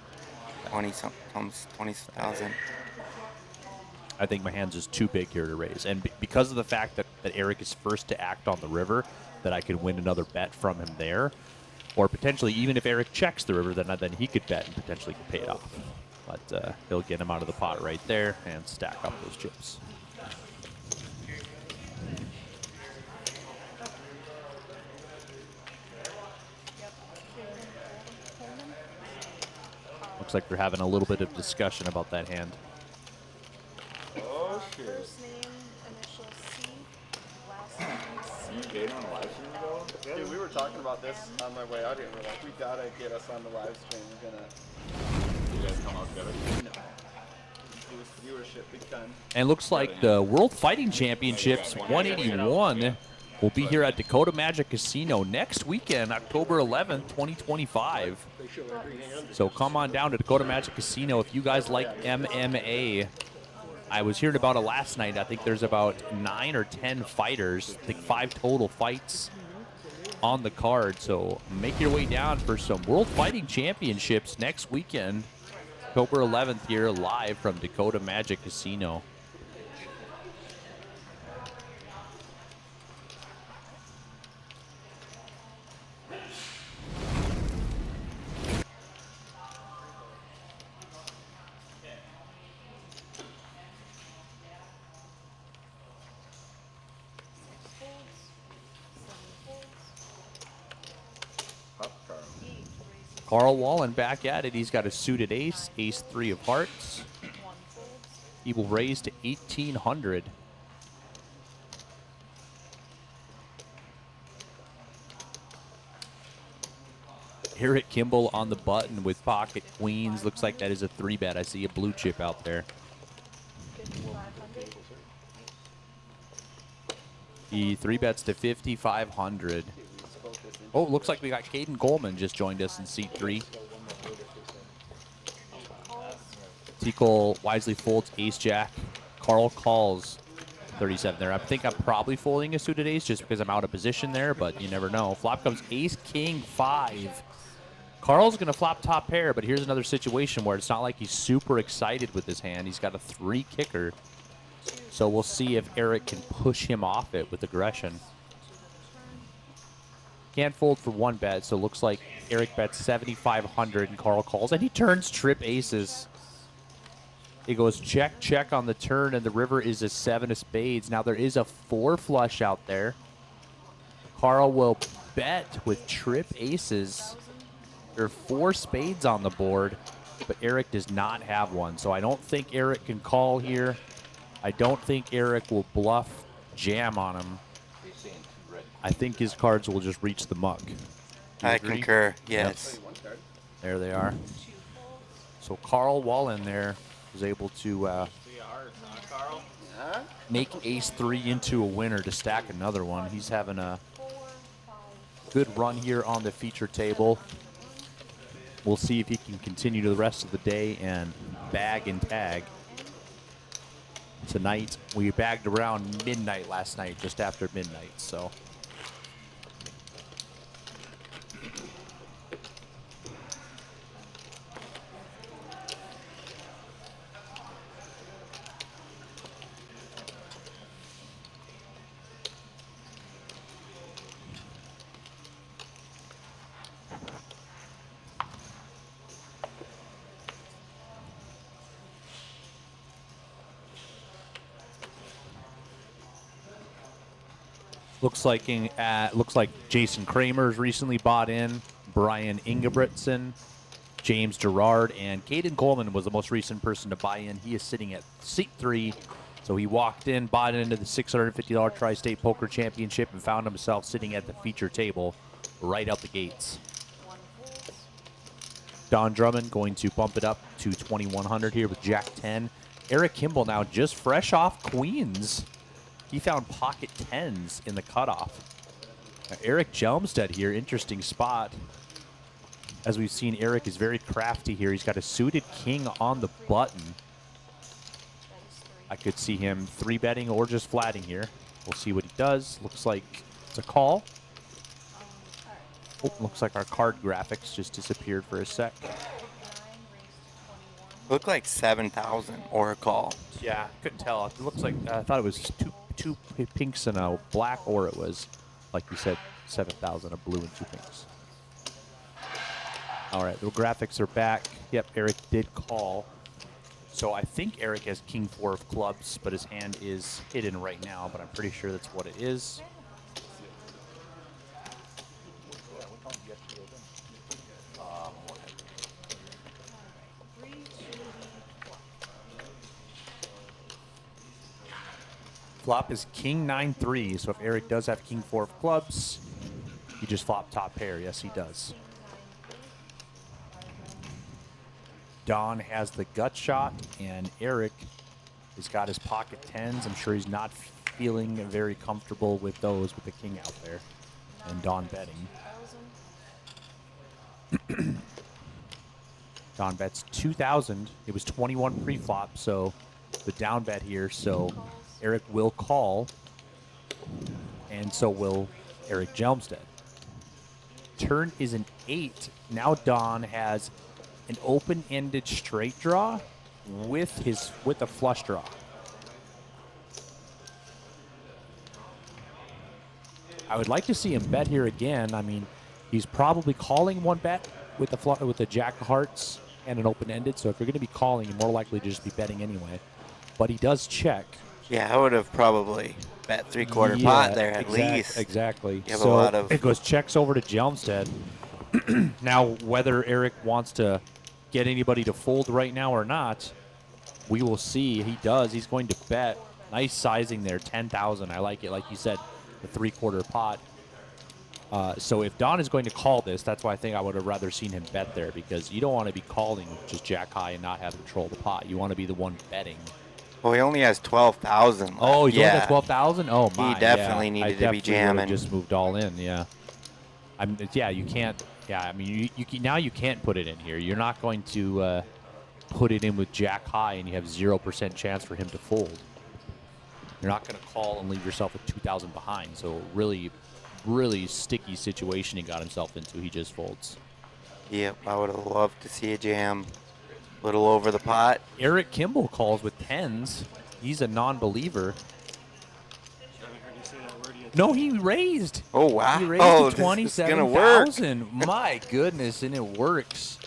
20,000. I think my hand's just too big here to raise. And because of the fact that Eric is first to act on the river, that I could win another bet from him there. Or potentially, even if Eric checks the river, then he could bet and potentially could pay it off. But he'll get him out of the pot right there and stack up those chips. Looks like they're having a little bit of discussion about that hand. Oh, shit. First name, initial C, last name C. Date on the live stream, though? Dude, we were talking about this on my way out here. We're like, we gotta get us on the live stream. We're gonna You guys come out together. do viewership big time. And looks like the World Fighting Championships 181 will be here at Dakota Magic Casino next weekend, October 11th, 2025. So come on down to Dakota Magic Casino if you guys like MMA. I was hearing about it last night. I think there's about 9 or 10 fighters. I think 5 total fights on the card. So make your way down for some World Fighting Championships next weekend, October 11th, here live from Dakota Magic Casino. Carl Wallen back at it. He's got a suited ace, ace-3 of hearts. He will raise to 1,800. Eric Kimball on the button with pocket queens. Looks like that is a 3-bet. I see a blue chip out there. He 3-bets to 5,500. Oh, looks like we got Caden Coleman just joined us in seat 3. T. Cole wisely folds ace-jack. Carl calls 37 there. I think I'm probably folding a suited ace just because I'm out of position there, but you never know. Flop comes ace-king 5. Carl's going to flop top pair, but here's another situation where it's not like he's super excited with his hand. He's got a 3 kicker. So we'll see if Eric can push him off it with aggression. Can't fold for 1 bet, so it looks like Eric bets 7,500 and Carl calls, and he turns trip aces. It goes check, check on the turn, and the river is a 7 of spades. Now there is a 4 flush out there. Carl will bet with trip aces. There are 4 spades on the board, but Eric does not have one, so I don't think Eric can call here. I don't think Eric will bluff jam on him. I think his cards will just reach the muck. I concur, yes. Yep. There they are. So Carl Wallen there was able to make ace-3 into a winner to stack another one. He's having a good run here on the feature table. We'll see if he can continue to the rest of the day and bag and tag. Tonight, we bagged around midnight last night, just after midnight, so. Looks like Jason Kramer's recently bought in. Brian Ingebrigtsen, James Gerard, and Caden Coleman was the most recent person to buy in. He is sitting at seat 3. So he walked in, bought into the $650 Tri-State Poker Championship, and found himself sitting at the feature table right out the gates. Don Drummond going to bump it up to 2,100 here with Jack 10. Eric Kimball now just fresh off queens. He found pocket 10s in the cutoff. Now Eric Jelmstead here, interesting spot. As we've seen, Eric is very crafty here. He's got a suited king on the button. I could see him 3-betting or just flatting here. We'll see what he does. Looks like it's a call. Oh, looks like our card graphics just disappeared for a sec. Looked like 7,000 or a call. Yeah, couldn't tell. It looks like I thought it was two pinks and a black, or it was, like you said, 7,000, a blue and 2 pinks. All right, the graphics are back. Yep, Eric did call. So I think Eric has king 4 of clubs, but his hand is hidden right now, but I'm pretty sure that's what it is. Flop is king 9-3, so if Eric does have king 4 of clubs, he just flop top pair. Yes, he does. Don has the gut shot, and Eric has got his pocket 10s. I'm sure he's not feeling very comfortable with those with the king out there. And Don betting. Don bets 2,000. It was 21 pre-flop, so the down bet here. So Eric will call, and so will Eric Jelmstead. Turn is an 8. Now Don has an open-ended straight draw with a flush draw. I would like to see him bet here again. I mean, he's probably calling one bet with the jack of hearts and an open-ended. So if you're going to be calling, you're more likely to just be betting anyway. But he does check. Yeah, I would have probably bet 3/4 pot there at least. Exactly. You have so a lot of. it goes checks over to Jelmstead. Now, whether Eric wants to get anybody to fold right now or not, we will see. He does. He's going to bet. Nice sizing there, 10,000. I like it. Like you said, the 3/4 pot. So if Don is going to call this, that's why I think I would have rather seen him bet there, because you don't want to be calling just jack high and not have control of the pot. You want to be the one betting. Well, he only has 12,000. Oh, he's yeah. only got 12,000? Oh, my. He definitely yeah. needed to be jamming. Just moved all in, yeah. Yeah, you can't. Yeah, I mean, now you can't put it in here. You're not going to put it in with jack high and you have 0% chance for him to fold. You're not going to call and leave yourself with 2,000 behind. So really, really sticky situation he got himself into. He just folds. Yep, I would have loved to see a jam. A little over the pot. Eric Kimball calls with 10s. He's a non-believer. No, he raised. Oh, wow. He raised Oh, to this is gonna work. 27,000. My goodness, and it works.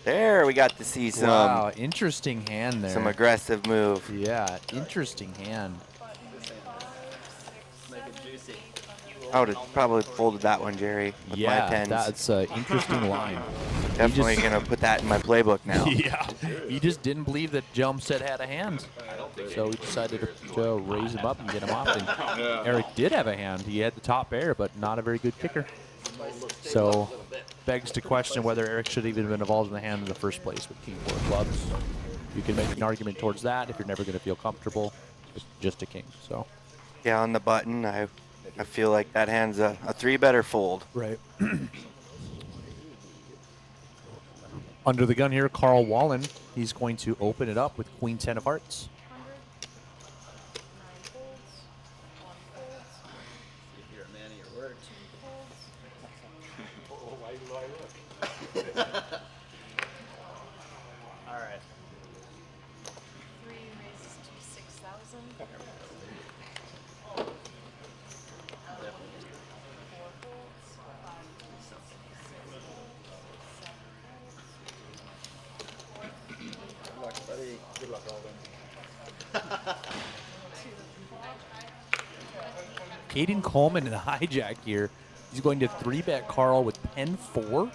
There, we got to see some. Wow, interesting hand there. Some aggressive move. Yeah, interesting hand. Make it juicy. I would have probably folded that one, Jerry, with my 10s. That's an interesting line. Definitely going to put that in my playbook now. Yeah, he just didn't believe that Jelmstead had a hand. So he decided to raise him up and get him off. And Eric did have a hand. He had the top pair, but not a very good kicker. So begs to question whether Eric should have even been involved in the hand in the first place with king 4 clubs. You can make an argument towards that if you're never going to feel comfortable with just a king. So Yeah, on the button, I feel like that hand's a 3-better fold. right. Under the gun here, Carl Wallen. He's going to open it up with queen 10 of hearts. 100, 9 folds, 1 folds, If you're a man of your word. 2 folds, All right. 3 raises to 6,000. 4 folds, 5 folds, 6 folds, 7 folds, Good luck, buddy. Good luck, Alden. Caden Coleman in the hijack here. He's going to 3-bet Carl with 10-4,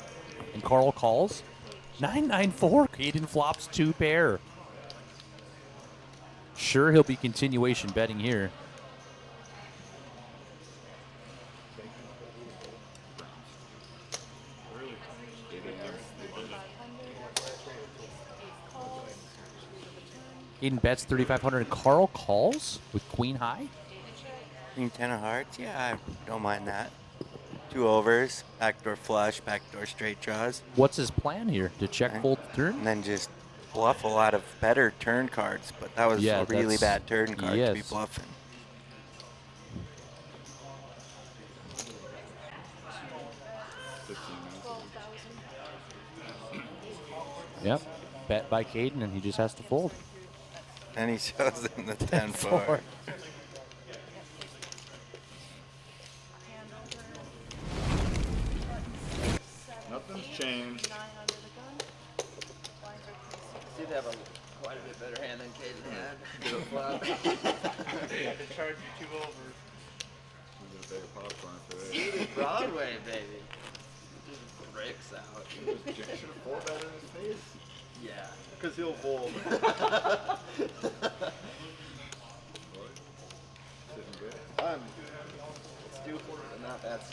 and Carl calls 9-9-4. Caden flops 2 pair. Sure, he'll be continuation betting here. Caden bets 3,500, and Carl calls with queen high. Queen 10 of hearts, yeah, I don't mind that. 2 overs, backdoor flush, backdoor straight draws, What's his plan here? To check Okay. fold and turn? then just bluff a lot of better turn cards. But that was Yeah, a really that's- bad turn card to be yes. bluffing. Yep. Bet by Caden, and he just has to fold. And he shows them the 10-4. 4. Nothing's changed. 9 under the gun. Blinds are closed. Did have quite a bit better hand than Caden had. Do a flop. To charge you 2 over. We're gonna take a popcorn for this. Broadway, baby. Just breaks out. Should have 4-bet in his face. Yeah. Because he'll fold. Sitting good. It's due for it, and that's.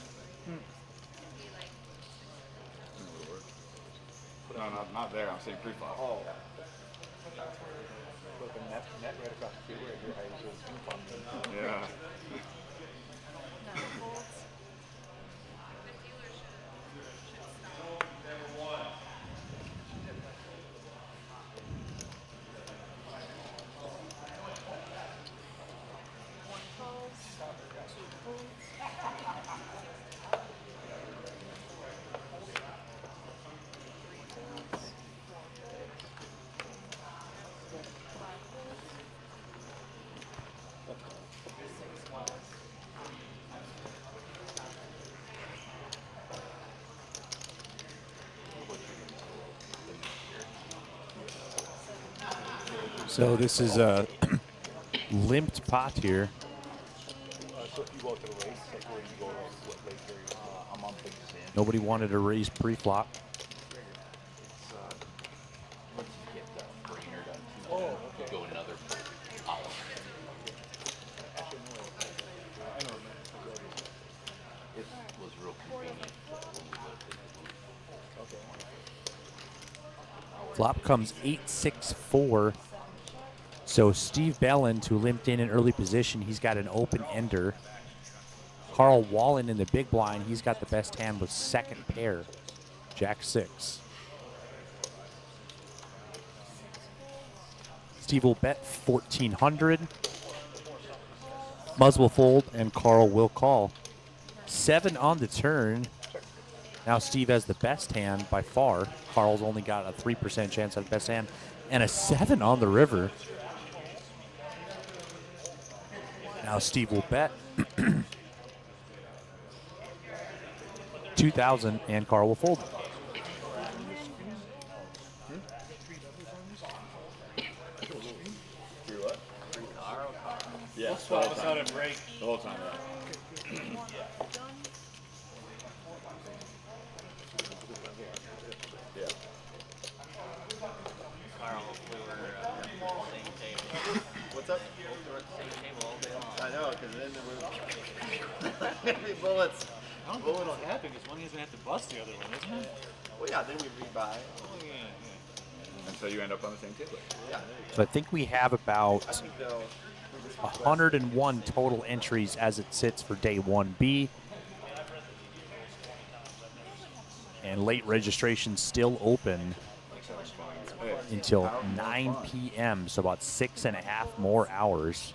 No, not there. I'm saying pre-flop. Oh. Yeah. 9 folds. One calls, 2 folds. 3 folds, 4 folds. 5 folds. 6 folds. So this is a limped pot here. Nobody wanted to raise pre-flop. Flop comes 8-6-4. So Steve Belland, who limped in early position, he's got an open ender. Carl Wallen in the big blind, he's got the best hand with second pair, Jack 6. Steve will bet 1,400. Muzz will fold, and Carl will call. 7 on the turn. Now Steve has the best hand by far. Carl's only got a 3% chance at the best hand. And a 7 on the river. Now Steve will bet 2,000, and Carl will fold. Yes. The whole time. The whole time. Yeah. Carl, we were at the same table. What's up? We were at the same table all day long. I know, because then we're bullets. I don't think what'll happen is one of you gonna have to bust the other one, isn't it? Well, yeah, then we rebuy. Oh, yeah. And so you end up on the same table. Yeah. So I think we have about I think they'll. 101 total entries as it sits for day 1B. And late registration still open until 9 p.m., so about 6.5 more hours.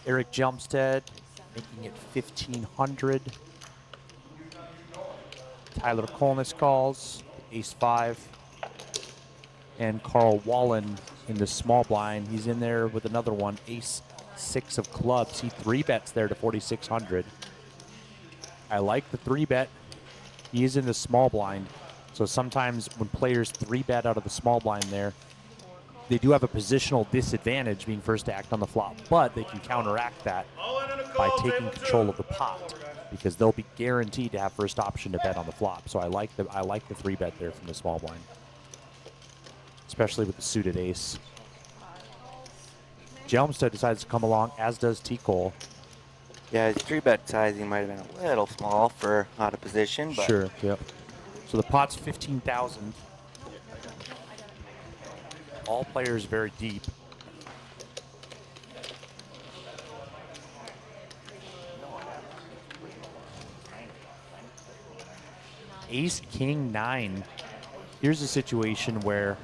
Eric Jumpstead making it 1,500. Tyler Kolnis calls, ace 5. And Carl Wallen in the small blind. He's in there with another one, ace 6 of clubs. He 3-bets there to 4,600. I like the 3-bet. He is in the small blind. So sometimes when players 3-bet out of the small blind there, they do have a positional disadvantage being first to act on the flop, but they can counteract that by taking control of the pot because they'll be guaranteed to have first option to bet on the flop. So I like the 3-bet there from the small blind, especially with the suited ace. Jelmstead decides to come along, as does T. Cole. Yeah, his 3-bet sizing might have been a little small for out of position, but Sure, yep. So the pot's 15,000. All players very deep. Ace, king, 9. Here's a situation where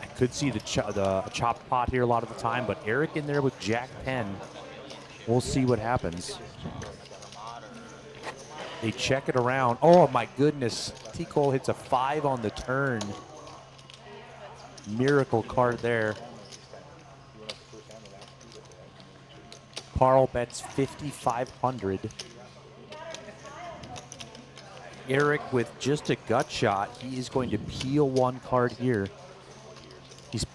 I could see the chopped pot here a lot of the time, but Eric in there with Jack 10. We'll see what happens. They check it around. Oh my goodness. T. Cole hits a 5 on the turn. Miracle card there. Carl bets 5,500. Eric with just a gut shot. He is going to peel one card here. He's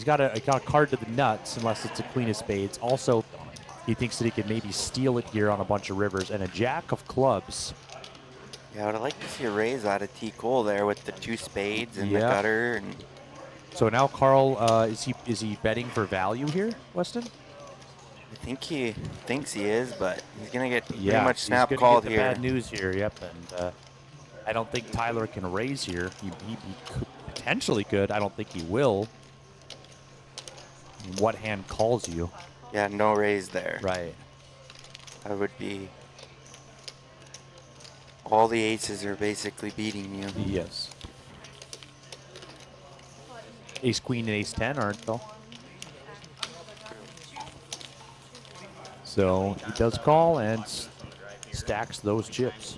got a card to the nuts unless it's a queen of spades. Also, he thinks that he could maybe steal it here on a bunch of rivers and a jack of clubs. yeah, I would like to see a raise out of T. Cole there with the 2 spades and the gutter. And So now Carl, is he betting for value here, Weston? I think he thinks he is, but he's gonna get pretty Yeah, much he's snap gonna called get the here. bad news here. Yep, and I don't think Tyler can raise here. He could, potentially could. I don't think he will. What hand calls you? Yeah, no raise there. Right. I would be. All the aces are basically beating you. Yes. Ace queen and ace 10 aren't though. So he does call and stacks those chips.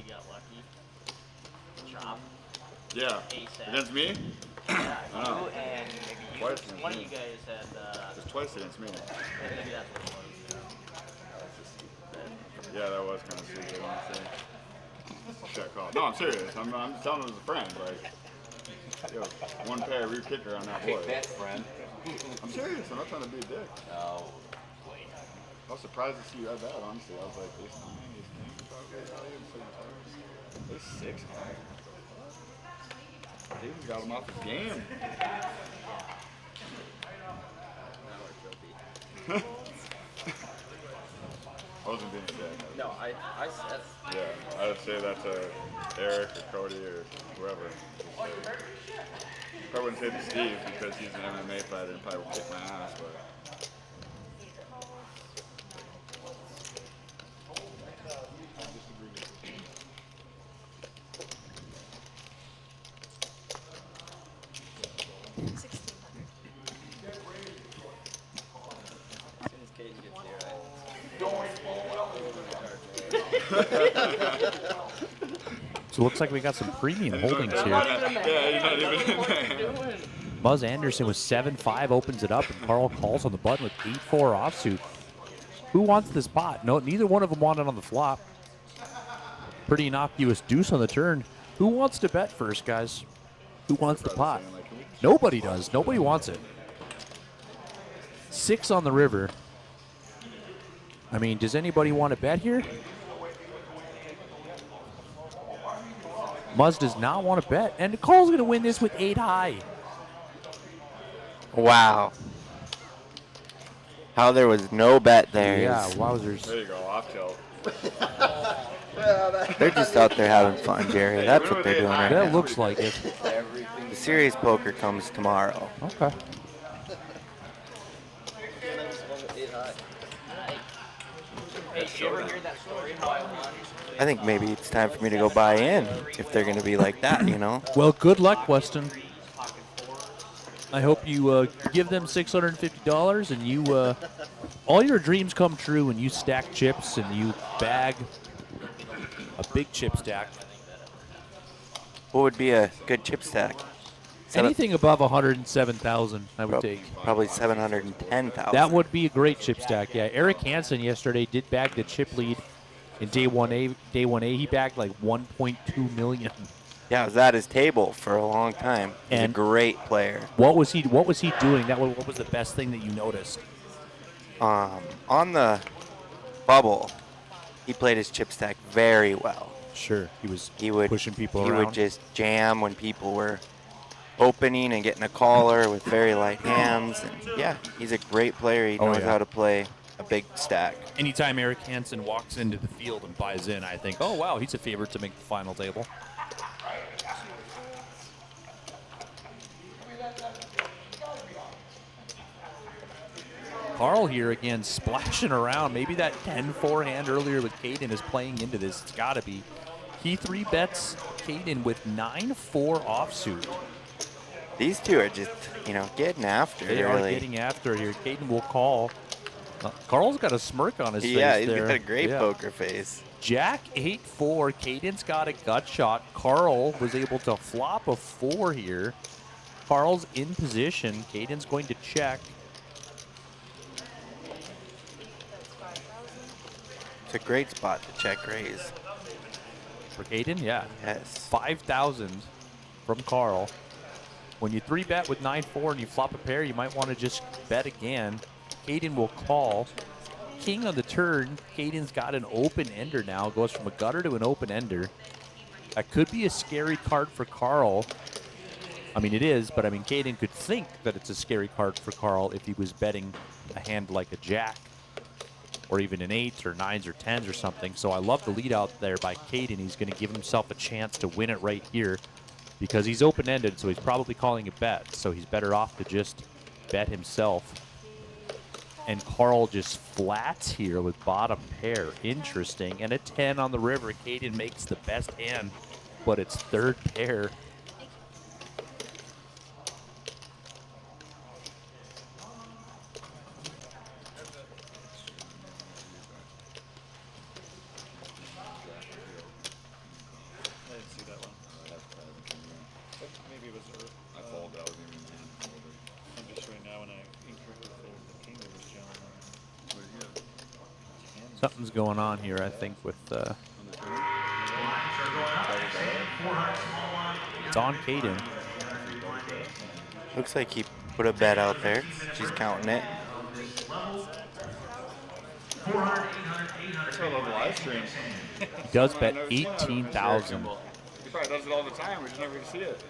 Yeah. Against me? I know. And maybe Twice against one of me. you guys had. Just twice against me. Maybe that's what it was. Yeah, that was kind of stupid, honestly. Shut call. No, I'm serious. I'm just telling him as a friend. Like, yo, one pair rear kicker on that board. friend. I'm serious. I'm not trying to be a dick. No. I was surprised to see you at that, honestly. I was like, ace 9, ace 10. Ace 6. Davis got him off his game. I wasn't being a dick. No, I said. Yeah, I would say that's Eric or Cody or whoever. Probably wouldn't say to Steve because he's an MMA fighter and probably will kick my ass, but. So it looks like we got some premium holdings here. Yeah, he's not even in there. Buzz Anderson with 7-5 opens it up, and Carl calls on the button with 8-4 offsuit. Who wants this pot? No, neither one of them want it on the flop. Pretty innocuous deuce on the turn. Who wants to bet first, guys? Who wants the pot? Nobody does. Nobody wants it. 6 on the river. I mean, does anybody want to bet here? Muzz does not want to bet, and Carl's going to win this with 8 high. Wow. How there was no bet there. Yeah, wowzers. There you go, off tilt. They're just out there having fun, Jerry. That's what they're doing right That now. looks like it. The serious poker comes tomorrow. Okay. Hey, you ever hear that story how I won? I think maybe it's time for me to go buy in if they're going to be like that, you know? Well, good luck, Weston. I hope you give them $650 and you all your dreams come true and you stack chips and you bag a big chip stack. What would be a good chip stack? Anything above 107,000, I would take. Probably 710,000. That would be a great chip stack. Yeah, Eric Hansen yesterday did bag the chip lead in day 1A. Day 1A, he bagged like 1.2 million. Yeah, I was at his table for a long time. He's a And- great player. What was he doing? What was the best thing that you noticed? On the bubble, he played his chip stack very well. Sure, he would He would pushing people He around. would just jam when people were opening and getting a caller with very light hands. And yeah, he's a great player. He Oh, knows yeah. how to play a big stack. Anytime Eric Hansen walks into the field and buys in, I think, oh wow, he's a favorite to make the final table. Carl here again splashing around. Maybe that 10-4 hand earlier with Caden is playing into this. It's got to be. He 3-bets Caden with 9-4 offsuit. These two are just, getting after it. They are really. getting after it here. Caden will call. Carl's got a smirk on his face Yeah, he's there. got a great Yeah. poker face. Jack 8-4. Caden's got a gut shot. Carl was able to flop a 4 here. Carl's in position. Caden's going to check. It's a great spot to check raise. For Caden, yeah. Yes. 5,000 from Carl. When you 3-bet with 9-4 and you flop a pair, you might want to just bet again. Caden will call. King on the turn. Caden's got an open ender now. Goes from a gutter to an open ender. That could be a scary card for Carl. I mean, it is, but I mean, Caden could think that it's a scary card for Carl if he was betting a hand like a jack, or even an 8s or 9s or 10s or something. So I love the lead out there by Caden. He's going to give himself a chance to win it right here because he's open-ended, so he's probably calling a bet. So he's better off to just bet himself. And Carl just flats here with bottom pair. Interesting. And a 10 on the river. Caden makes the best hand, but it's third pair. I didn't see that one. Maybe it was Earth. I folded. I wasn't even in. I'm just right now when I incorrectly folded the king that was gentleman. Something's going on here, I think, with... it's on Caden. Looks like he put a bet out there. She's counting it. That's why I love the live stream. He does I bet never saw that. 18,000. He probably does it all the time. We just never see it.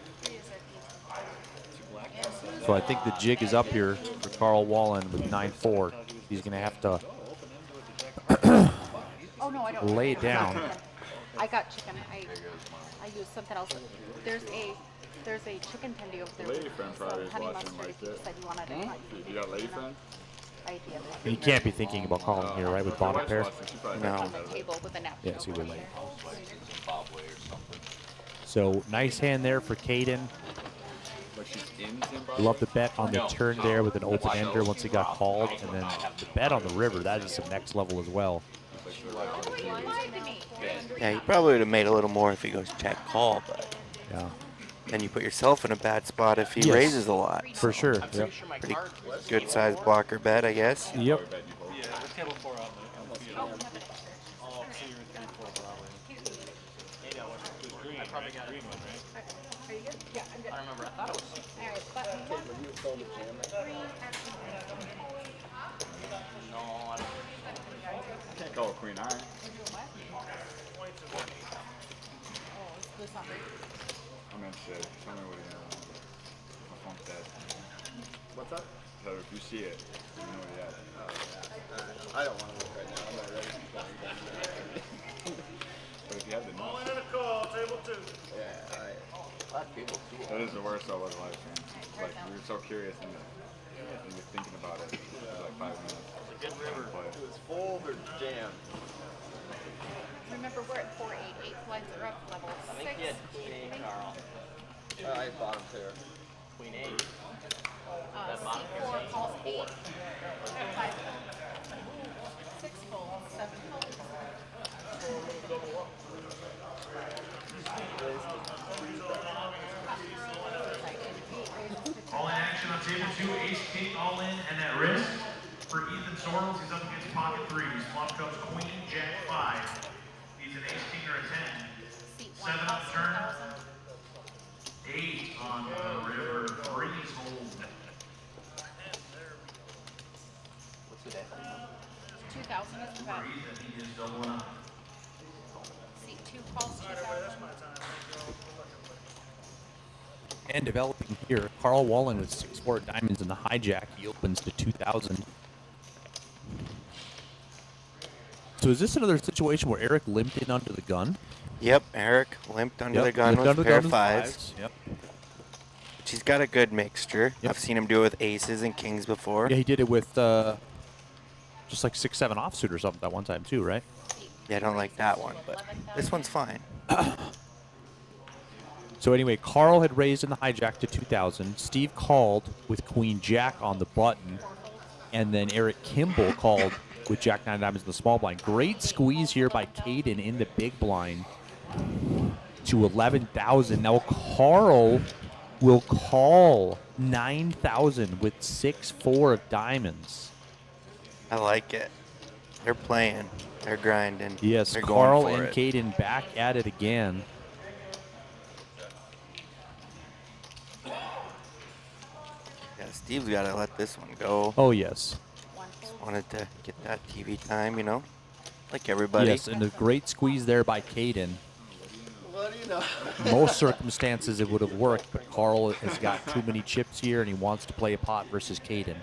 So I think the jig is up here for Carl Wallen with 9-4. He's going to have to Oh no, I don't. lay it down. I got chicken. I used something else. There's a chicken tendy over there. Lady with friend some probably is honey watching mustard. like You this. said you wanted it. You got a lady friend? I did. And you can't be thinking about calling here, right, with If your bottom wife's pair? watching, she probably No. knows On better the than table with a napkin. Yeah, see, we're late. So nice hand there for Caden. Like she's in Zimbabwe. Love the bet on the turn there with an open ender once he got called. And then the bet on the river, that is some next level as well. You lied to me. Yeah, he probably would have made a little more if he goes check call, but Yeah, then you put yourself in a bad spot if he Yes. raises a lot. for sure. Yep. Pretty good sized blocker bet, I guess. Yep. Table 4 out there. Oh, so you're in 3-4 probably. Maybe I wasn't. It was green. I probably got green one, right? Are you good? Yeah, I'm good. I remember. I thought it was. All right, button one. Green, action. No, I don't. Can't call a queen eye. Oh, it's this one. I meant shit. Tell me what my phone said. What's up? So if you see it, you know what he has. I don't want to look right now. I'm not ready. But if you have the note, Yeah, a lot of people do. that is the worst though about the live stream. Like we were so curious and you're thinking about it for like 5 minutes. Good river. It was full or jammed. Remember, we're at 488. Blinds are up level 6. I think he had Queen 8, Carl. I bottom pair. Queen 8. C4 calls 8. 5 folds. 6 folds. 7 folds. For Ethan Sorrells, he's up against pocket threes. Flop comes queen, jack, 5. He's an ace, king, or a 10. Seat 7 1 on costs the turn. 2,000. 8 on the river. Freeze hold. What's the day? 2,000 is the bet. For Ethan, he is doubling up. Seat 2 costs 2,000. And developing here, Carl Wallen with 6-4 diamonds in the hijack. He opens to 2,000. So is this another situation where Eric limped in under the gun? Yep, Eric limped under the gun limped with under a the pair gun of with 5s. Yep. She's got a good mixture. Yep. I've seen him do it with aces and kings before. Yeah, he did it with just like 6-7 offsuit or something that one time too, right? Yeah, I don't like that one, but this one's fine. So anyway, Carl had raised in the hijack to 2,000. Steve called with Queen Jack on the button, and then Eric Kimball called with Jack 9 diamonds in the small blind. Great squeeze here by Caden in the big blind to 11,000. Now Carl will call 9,000 with 6-4 of diamonds. I like it. They're playing. They're grinding. Yes, They're Carl going for and it. Caden back at it again. Yeah, Steve's got to let this one go. Oh, yes. Wanted to get that TV time, you know, like everybody. Yes, and a great squeeze there by Caden. What do you know? Most circumstances it would have worked, but Carl has got too many chips here, and he wants to play a pot versus Caden.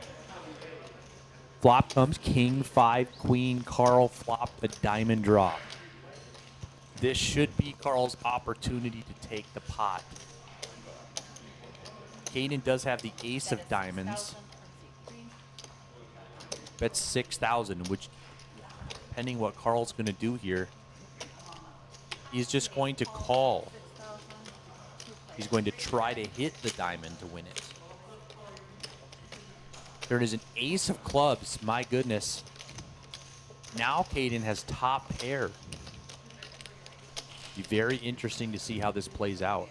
Flop comes king, 5, queen. Carl flopped a diamond drop. This should be Carl's opportunity to take the pot. Caden does have the ace of diamonds. Bets 6,000, which, depending what Carl's going to do here, he's just going to call. He's going to try to hit the diamond to win it. There is an ace of clubs. My goodness. Now Caden has top pair. Be very interesting to see how this plays out.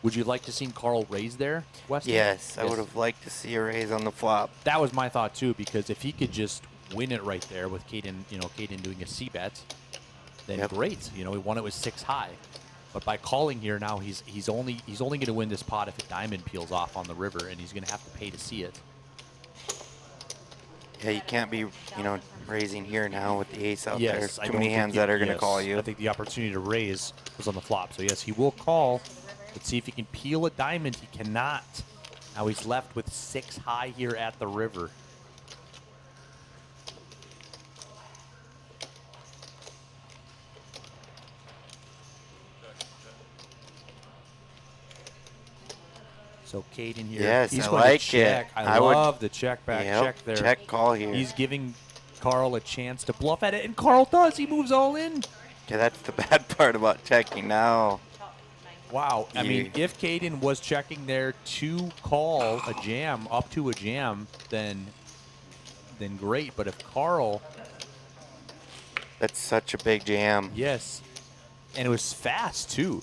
Would you like to see Carl raise there, Weston? Yes, I would have liked to see a raise on the flop. That was my thought too, because if he could just win it right there with Caden, Caden doing a c-bet, then Yep. great. He won it with 6 high. But by calling here now, he's only going to win this pot if a diamond peels off on the river, and he's going to have to pay to see it. Yeah, you can't be, raising here now with the ace out there. Yes, I Too don't many think hands he- that are going to yes, call you. I think the opportunity to raise was on the flop. So yes, he will call. Let's see if he can peel a diamond. He cannot. Now he's left with 6 high here at the river. So Caden here. Yes, he's I going like to check. it. I would- love the check back Yep, check there. check call here. He's giving Carl a chance to bluff at it, and Carl does. He moves all in. Yeah, that's the bad part about checking now. Wow. I mean, Yeah. if Caden was checking there to call a jam, up to a jam, then great. But if Carl, That's such a big jam. yes, and it was fast too.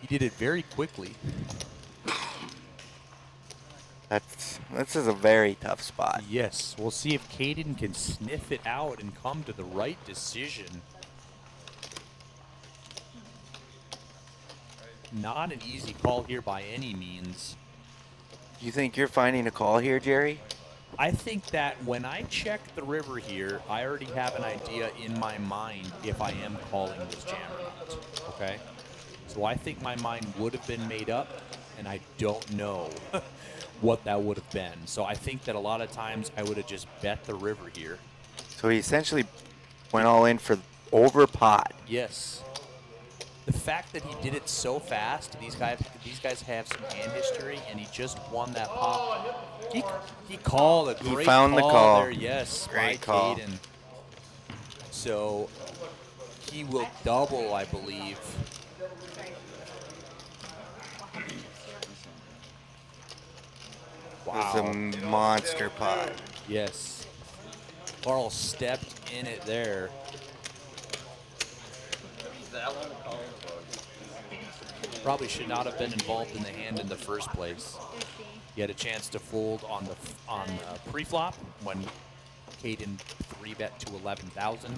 He did it very quickly. This is a very tough spot. Yes. We'll see if Caden can sniff it out and come to the right decision. Not an easy call here by any means. You think you're finding a call here, Jerry? I think that when I check the river here, I already have an idea in my mind if I am calling this jam or not. Okay? So I think my mind would have been made up, and I don't know what that would have been. So I think that a lot of times I would have just bet the river here. So he essentially went all in for over pot. Yes. The fact that he did it so fast, these guys have some hand history, and he just won that pot. He called a He great found the call. there, yes, Great by call. Caden. So he will double, I believe. It's a monster pot. Yes. Carl stepped in it there. That one call. Probably should not have been involved in the hand in the first place. He had a chance to fold on the pre-flop when Caden 3-bet to 11,000.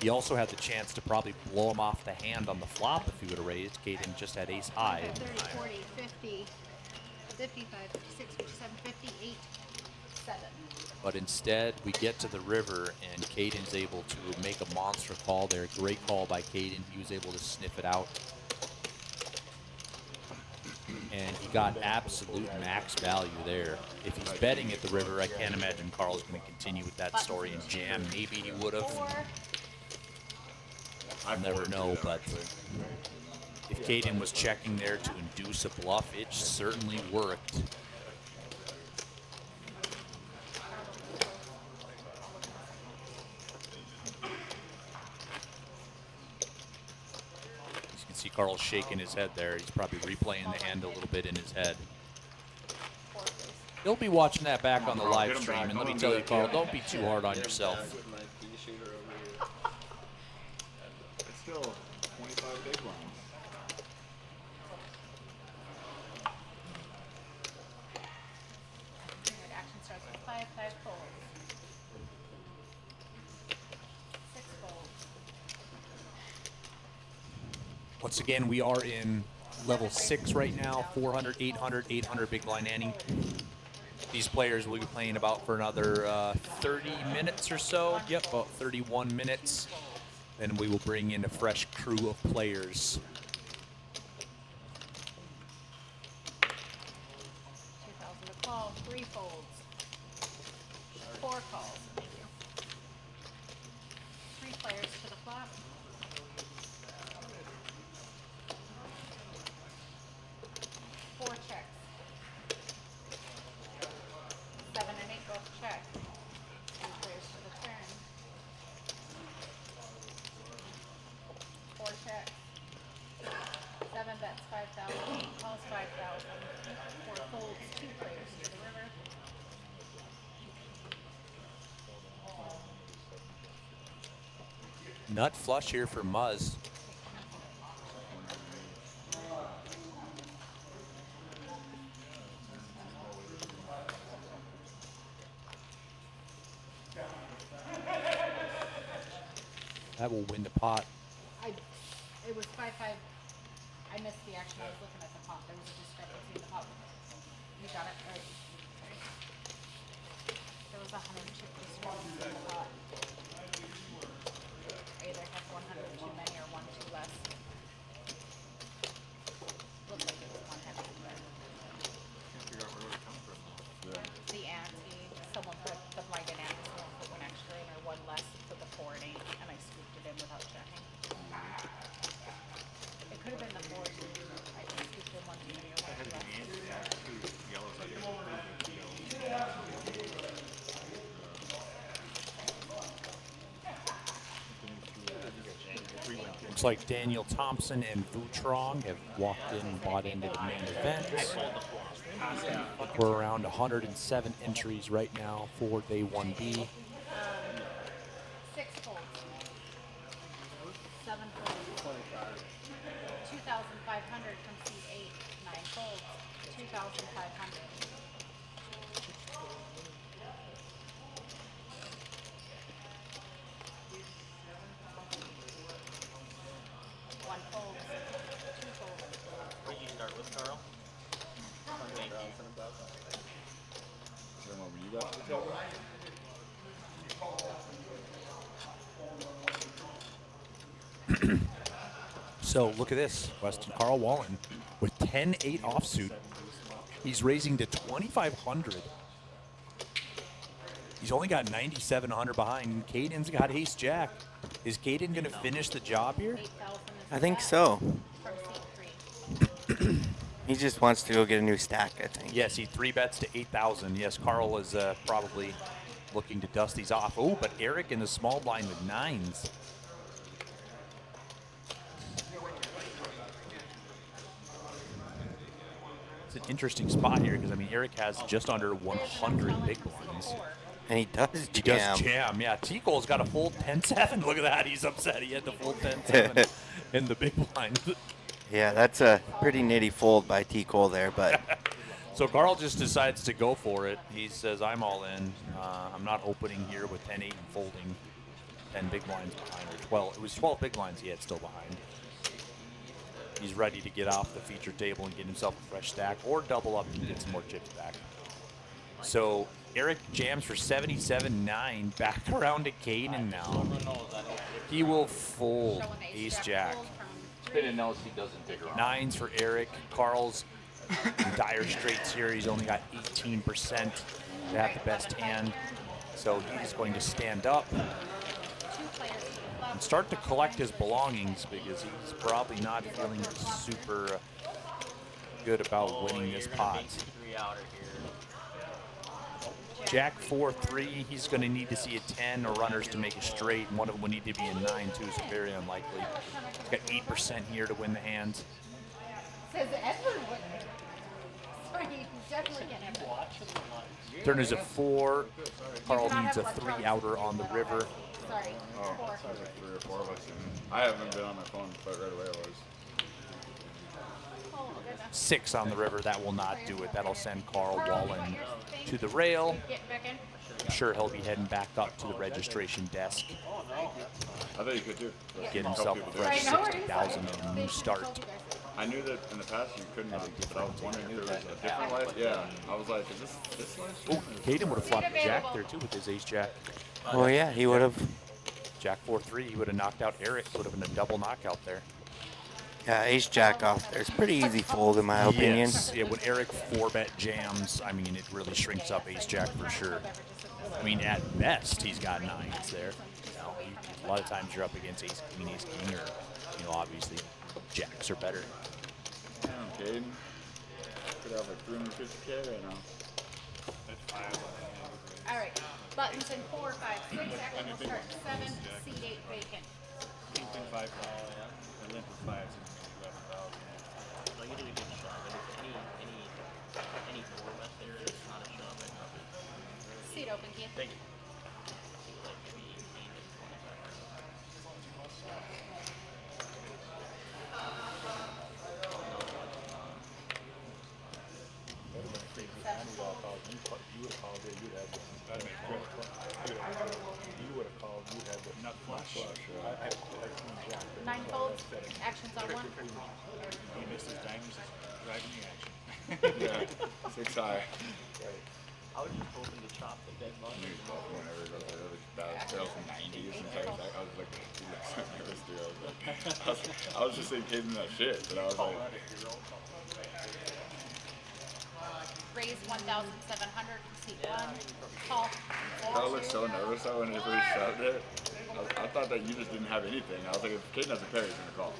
He also had the chance to probably blow him off the hand on the flop if he would have raised. Caden just had ace high. 30, 40, 50, 55, 56, 57, 58, 7. But instead, we get to the river, and Caden's able to make a monster call there. Great call by Caden. He was able to sniff it out. And he got absolute max value there. If he's betting at the river, I can't imagine Carl's going to continue with that story and jam. Maybe he would have. I'll never know, but if Caden was checking there to induce a bluff, it certainly worked. You can see Carl shaking his head there. He's probably replaying the hand a little bit in his head. He'll be watching that back on the live stream, and let me tell you, Carl, don't be too hard on yourself. It's still 25 big ones. Action starts with 5, 5 folds. 6 folds. Once again, we are in level 6 right now, 400, 800, 800 big blind ante. These players will be playing about for another 30 minutes or so. Yep, about 31 minutes. Then we will bring in a fresh crew of players. 2,000 to call, 3 folds. 4 calls, thank you. 3 players to the flop. 4 checks. 7 and 8 both check. 2 players to the turn. 4 checks. 7 bets 5,000. 8 calls 5,000. 4 folds. 2 players to the river. Nut flush here for Muzz. That will win the pot. It was 5-5. I missed the action. I was looking at the pot. There was a discrepancy in the pot. You got it right. Sorry. There was 100 chip discrepancy in the pot. I either had 100 too many or 1 too less. Looked like it was 1 heavy. Can't figure out where it would come from though. The ante, someone put the blind in ante, someone put 1 extra in or 1 less, put the 4 and 8, and I scooped it in without checking. It could have been the 4 too. I just scooped in 1 too many or 1 too less. Yellow's like Looks like Daniel Thompson and Vu Trong have walked in and bought into the main event. We're around 107 entries right now for day 1B. 6 folds. 7 folds. 2,500 from C8. 9 folds. 2,500. One fold. 2 folds. What did you start with, Carl? What were you got to the table? So look at this, Weston Carl Wallen with 10-8 offsuit. He's raising to 2,500. He's only got 9,700 behind. Caden's got ace jack. Is Caden going to finish the job here? 8,000 is I think the so. bet from C3. He just wants to go get a new stack, I think. Yes, he 3-bets to 8,000. Yes, Carl is probably looking to dust these off. Oh, but Eric in the small blind with 9s. It's an interesting spot here because, I mean, Eric has just under 100 big blinds. And he does He jam. does jam, yeah. T-Cole's got a full 10-7. Look at that. He's upset. He had the full 10-7 in the big blind. Yeah, that's a pretty nitty fold by T. Cole there, but So Carl just decides to go for it. He says, I'm all in. I'm not opening here with 10-8 and folding 10 big blinds behind, or 12. It was 12 big blinds he had still behind. He's ready to get off the feature table and get himself a fresh stack or double up and get some more chips back. So Eric jams for 77.9. Back around to Caden now. He will fold ace-jack. Spin and knows he doesn't dig around. Nines for Eric. Carl's in dire straits here. He's only got 18% to have the best hand. So he's going to stand up and start to collect his belongings because he's probably not feeling super good about winning this pot. Jack 4-3, he's going to need to see a 10 or runners to make a straight, and one of them will need to be a 9 too, so very unlikely. He's got 8% here to win the hand. Says Edward would. Sorry, he's definitely getting it. Turn is a 4. Carl needs a 3 outer on the river. Sorry. Oh, Four. there's like 3 or 4 of us. I haven't been on my phone, but right away I was. 6 on the river, that will not do it. That'll send Carl Wallen to the rail. Get back in. I'm sure he'll be heading back up to the registration desk. I thought you could too. Get himself a fresh 60,000 and a new start. I knew that in the past you couldn't, but I was wondering if there was a different life. Yeah, I was like, is this life? Oh, Caden would have flopped a jack there too with his ace-jack. Oh yeah, he would have. Jack 4-3, he would have knocked out Eric. Would have been a double knockout there. Yeah, ace jack off there. It's pretty easy fold in my opinion. Yes. Yeah, when Eric 4-bet jams, I mean, it really shrinks up ace-jack for sure. I mean, at best, he's got 9s there. You know, a lot of times you're up against ace-queen, ace-king, or, you know, obviously, jacks are better. Damn, Caden. Could have like 350K right now. All right. Buttons in 4, 5, 6. Action will start 7. C8 vacant. Seat open, Keith. Thank you. Nine folds. Actions on 1. He missed his diamonds, driving the action. Yeah, 6 high. I was just hoping to chop the dead money. Whenever it goes like that was 90s and stuff. I was like, dude, I'm so nervous, dude. I was just saying Caden that shit, but I was like, Raise 1,700. Seat 1. Call. I looked so nervous though when he first shoved it. I thought that you just didn't have anything. I was like, if Caden has a pair, he's gonna call.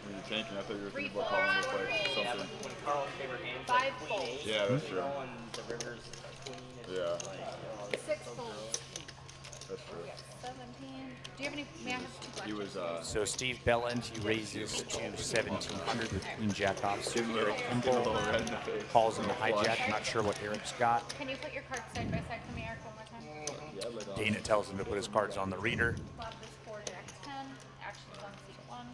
When you're tanking, I thought you were thinking about calling with like something. When Carl's favorite hand's 5 like queen folds. ace, Yeah, that's true. and the river's a queen. It's Yeah. like, 6 folds. That's true. 17. Do you have any? May I have 2 He was So Steve Belland, he raises to 1,700 with queen jack off. So getting a Eric little Kimball red in the face. calls him the hijack. I'm not sure what Eric's got. Can you put your cards side by side for me, Eric, one more time? Dana tells him to put his cards on the reader. Flop is 4, Jack 10. Actions on seat 1.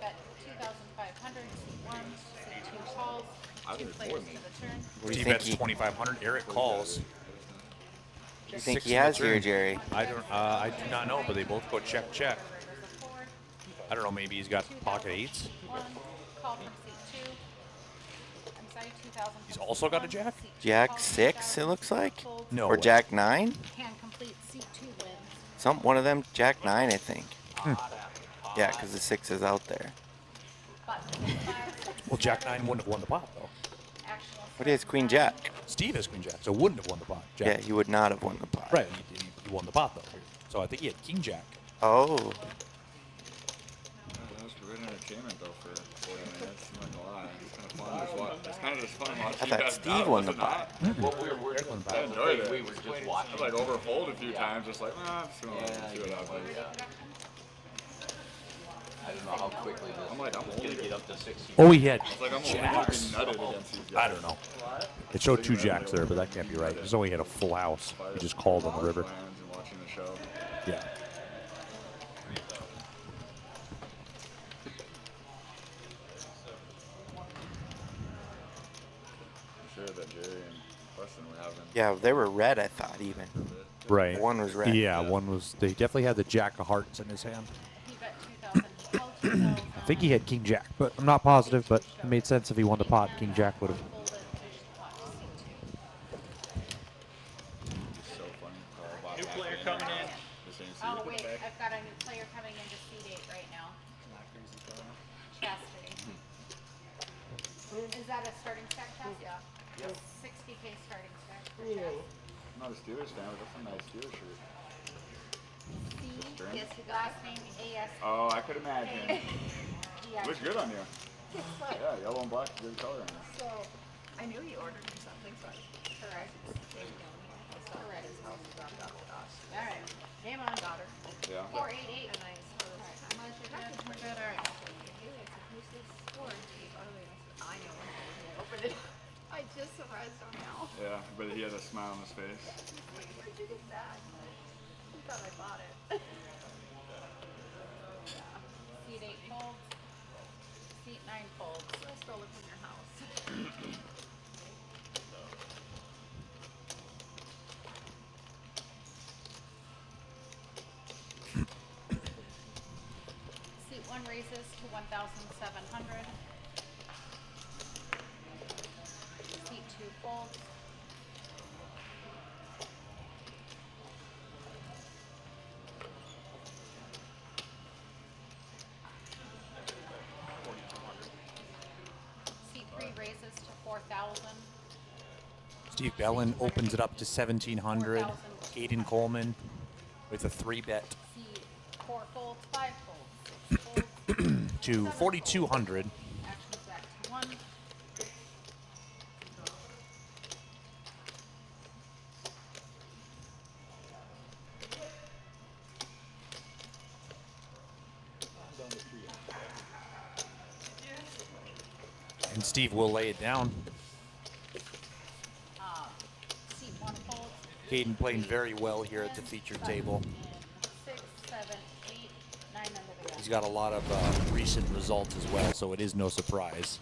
Bet 2,500. Seat 1. Seat 2 calls. I 2 think players more to than the turn. What do you Steve think bets he, 2,500. Eric calls. you think 6 he in the has here, turn. Jerry? I don't. I do not know, but they both go check, check. There's a 4. I don't know. Maybe he's got pocket 8s. 1. Call from seat 2. I'm sorry, 2,000. He's also got a jack? Seat 2 Jack calls, 6, it looks like? folds. No Or way. Jack 9? Hand complete. Seat 2 wins. One of them, Jack 9, I think. Yeah, because the 6 is out there. Button 5. Well, Jack 9 wouldn't have won the pot though. Action will What is Queen Jack? Steve has queen jack, so wouldn't have won the pot. Jack. Yeah, he would not have won the pot. Right. He won the pot though. So I think he had king jack. Oh, That was good entertainment though for 40 minutes. I'm not gonna lie. It's kind of just fun watching I you thought guys Steve battle, won the was it not? Well, we're I enjoyed it. we were just watching. I like overfold a few times, just like, I'm just gonna see what happens. I don't know how quickly this I'm like, I'm is only gonna get up to 16. Oh, he had It's like I'm only jacks. getting nutted against these guys. I don't know. It showed 2 jacks there, but that can't be right. He's only had a full house. He just called on the river. Plans and watching the show. Yeah. sure that Jerry and Preston were having. Yeah, they were red, I thought, even. Right. One was red. Yeah, one was. They definitely had the Jack of Hearts in his hand. He bet 2,000. He called 2,000. I think he had King Jack, but I'm not positive. But it made sense if he won the pot. King Jack would have. Folded, pushed the pot to C2. It's so funny. Carl bought New back player in coming there. in. The same seat. Oh wait, I've got a new player coming into C8 right now. Chastity. Is that a starting stack, Chastity? Yeah. Yep. 60K starting stack for Chastity. I'm not a Steelers fan, but that's a nice Steelers shirt. C, yes, last name A-S. Oh, I could imagine. Yeah. Looks good on you. Yeah, yellow and black, good color on you. So, I knew he ordered me something, so I Correct. correct his house dropped off. Gosh. All right. Name on. Daughter. Yeah. 488. And I All right. How much is that? We're good. All right. who's this for? I know. Opened it. I just surprised him now. Yeah, but he had a smile on his face. Where'd you get that? He thought I bought it. Seat 8 folds. Seat 9 folds. I stole it from your house. Seat 1 raises to 1,700. Seat 2 folds. Seat 3 raises to 4,000. Steve Bellin opens it up to 1,700. Aiden Coleman with a 3-bet Seat 4 folds, 5 folds, 6 folds. to 4,200. Action stack 1. And Steve will lay it down. Seat 1 folds. Caden playing very well here at the feature table. 6, 7, 8, 9 under the gun. He's got a lot of recent results as well, so it is no surprise.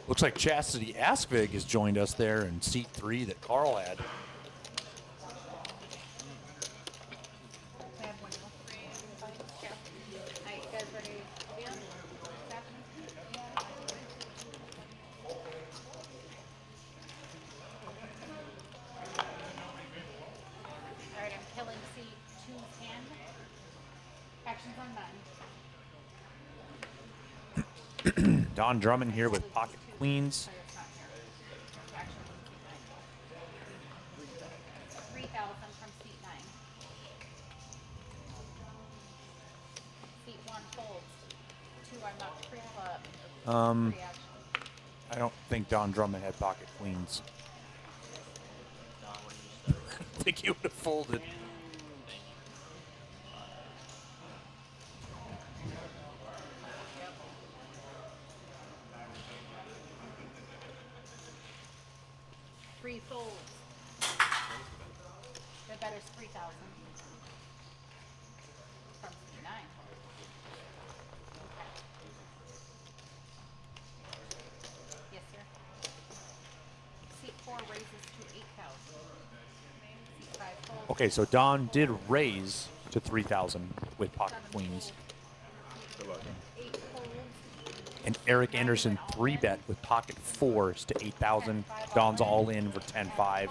Looks like Chastity Askvig has joined us there in seat 3 that Carl had. Alright, you guys ready to begin? Alright, I'm killing seat 2's hand. Actions on 9. Don Drummond here with pocket queens. Player's not here. Action on seat 9. 3,000 from seat 9. Seat 1 folds. 2 I'm not pre-flop. Pre-action. I don't think Don Drummond had pocket queens. I think he would have folded. Three folds. The better's 3,000. From seat 9. Okay. Yes, sir. Seat 4 raises to 8,000. Seat 5 folds. Okay, so Don did raise to 3,000 with pocket queens. Good luck. 8 folds. And Eric Anderson 3-bet with pocket 4s to 8,000. Don's all in for 10-5.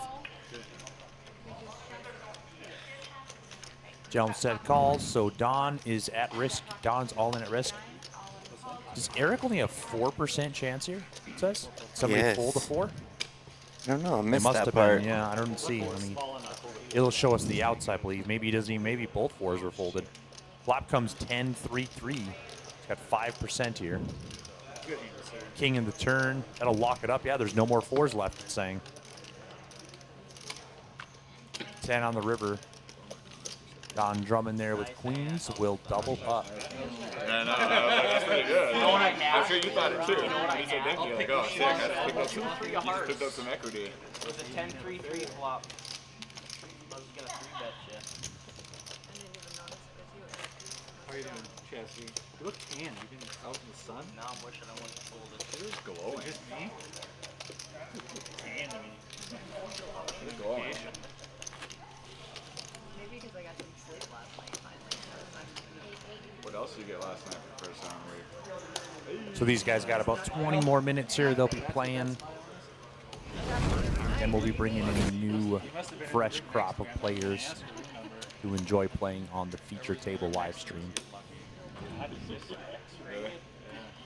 Jones said calls, so Don is at risk. Don's all in at risk. Does Eric only have 4% chance here? It says somebody Yes. fold a 4. I don't know. I It missed must that have part. been. Yeah, I don't see. I mean, it'll show us the outs, I believe. Maybe he doesn't even. Maybe both 4s were folded. Flop comes 10-3-3. He's got 5% here. Good hand, sir. King in the turn. That'll lock it up. Yeah, there's no more 4s left, it's saying. 10 on the river. Don Drummond there with queens will double up. Yeah, no, that's pretty good. I'm sure you thought it too. You said thank you. Like, oh, sick. I just picked up some, you just picked up some equity. With a 10-3-3 flop. I was gonna 3-bet you. are you doing, Chelsea? You look tan. You been out in the sun? Now I'm wishing I wouldn't have pulled it. It is glowing. Just me? Tan to me. It's glowing. Maybe because I got some sleep last night finally. What else did you get last night for the first time week? So these guys got about 20 more minutes here. They'll be playing. And we'll be bringing in a new, fresh crop of players who enjoy playing on the feature table live stream.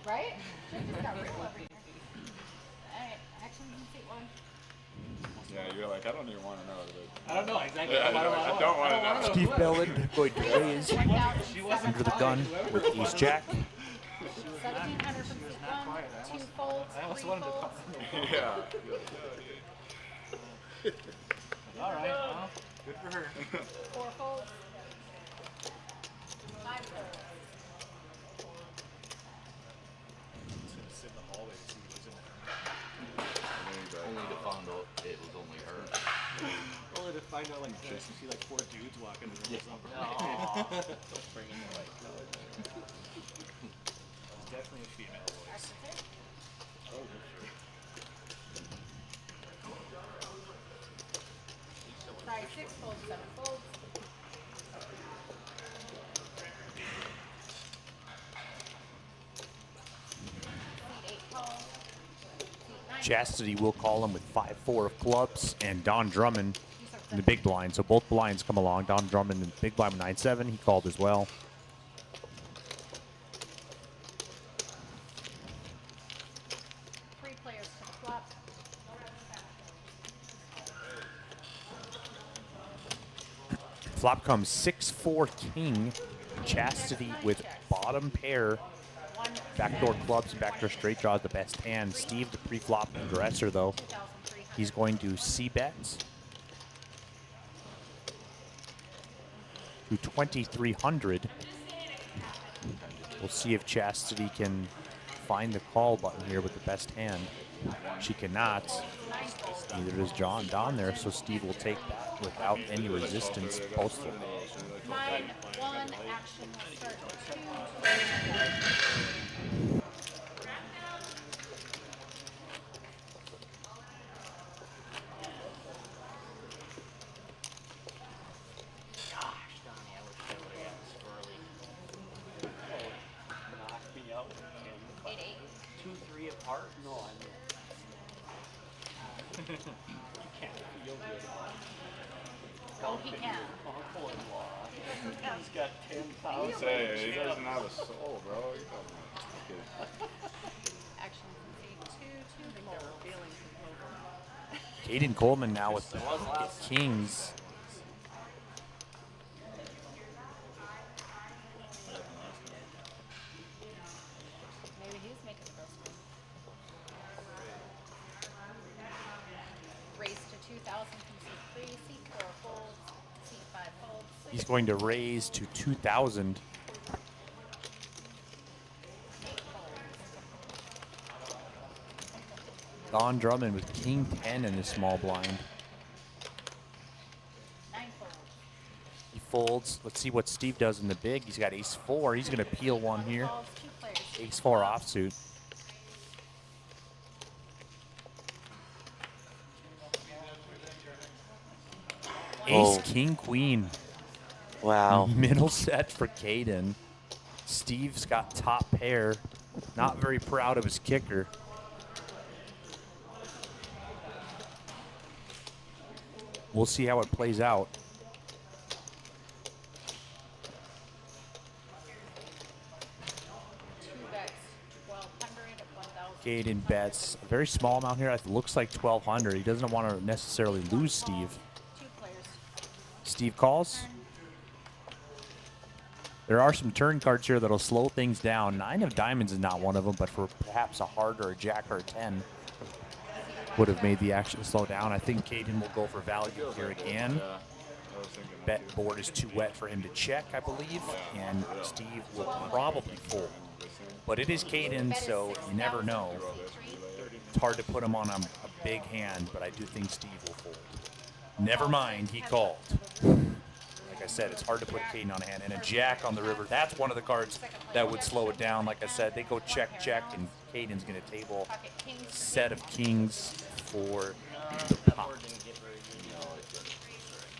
Right? She just got real over here. Alright, action complete one. Yeah, you're like, I don't even want to know. But I don't know exactly. yeah, I don't want to know. Steve Belland going to raise under the gun with ace jack. 1700 from seat one, 2 folds, 3 folds, Yeah. All right. Well, good for her. 4 folds, 5 folds. Sit in the hallway to see who's in there. Only to find out it was only her. Only to find out like this and see like 4 dudes walking in the room. Don't bring in the white color. It's definitely a female voice. Sorry, 6 folds, 7 folds. Seat 8 tall. Seat 9. Chastity will call him with 5-4 of clubs, and Don Drummond in the big blind. So both blinds come along. Don Drummond in the big blind with 9-7. He called as well. 3 players to the flop. Flop comes 6-4 king. Chastity with bottom pair. Backdoor clubs and backdoor straight draws the best hand. Steve, the pre-flop aggressor, though. He's going to c-bet to 2,300. We'll see if Chastity can find the call button here with the best hand. She cannot. Neither does Don there, so Steve will take that without any resistance posted. 9-1 action will start with 2. Gosh, Donnie, I wish I would have gotten squirrely. Knock me out. 2-3 apart? No, I mean. You can't feel good. Oh, he can. Uncle-in-law. He's got 10,000. Say, he doesn't have a soul, bro. You're talking about Action complete 2 folds. Caden Coleman now with the kings. Maybe he's making the first one. Race to 2,000 from seat 3, seat 4 folds, seat 5 folds. He's going to raise to 2,000. 8 folds. Don Drummond with king 10 in his small blind. 9 folds. He folds. Let's see what Steve does in the big. He's got ace 4. He's going to peel one here. Calls 2 players. Ace 4 offsuit. Ace, Oh. king, queen. Wow. Middle set for Caden. Steve's got top pair. Not very proud of his kicker. We'll see how it plays out. 2 bets, 1,200 of 1,000. Caden bets a very small amount here. It looks like 1,200. He doesn't want to necessarily lose Steve. 2 players. Steve calls. There are some turn cards here that'll slow things down. 9 of diamonds is not one of them, but for perhaps a heart or a jack or a 10 would have made the action slow down. I think Caden will go for value here again. Yeah, I was thinking that Bet too. board is too wet for him to check, I believe, and Steve will probably fold. But it is Caden, so you never know. It's hard to put him on a big hand, but I do think Steve will fold. Never mind, he called. Like I said, it's hard to put Caden on a hand. And a jack on the river, that's one of the cards that would slow it down. Like I said, they go check, and Caden's going to table Pocket kings. set of kings for the pot.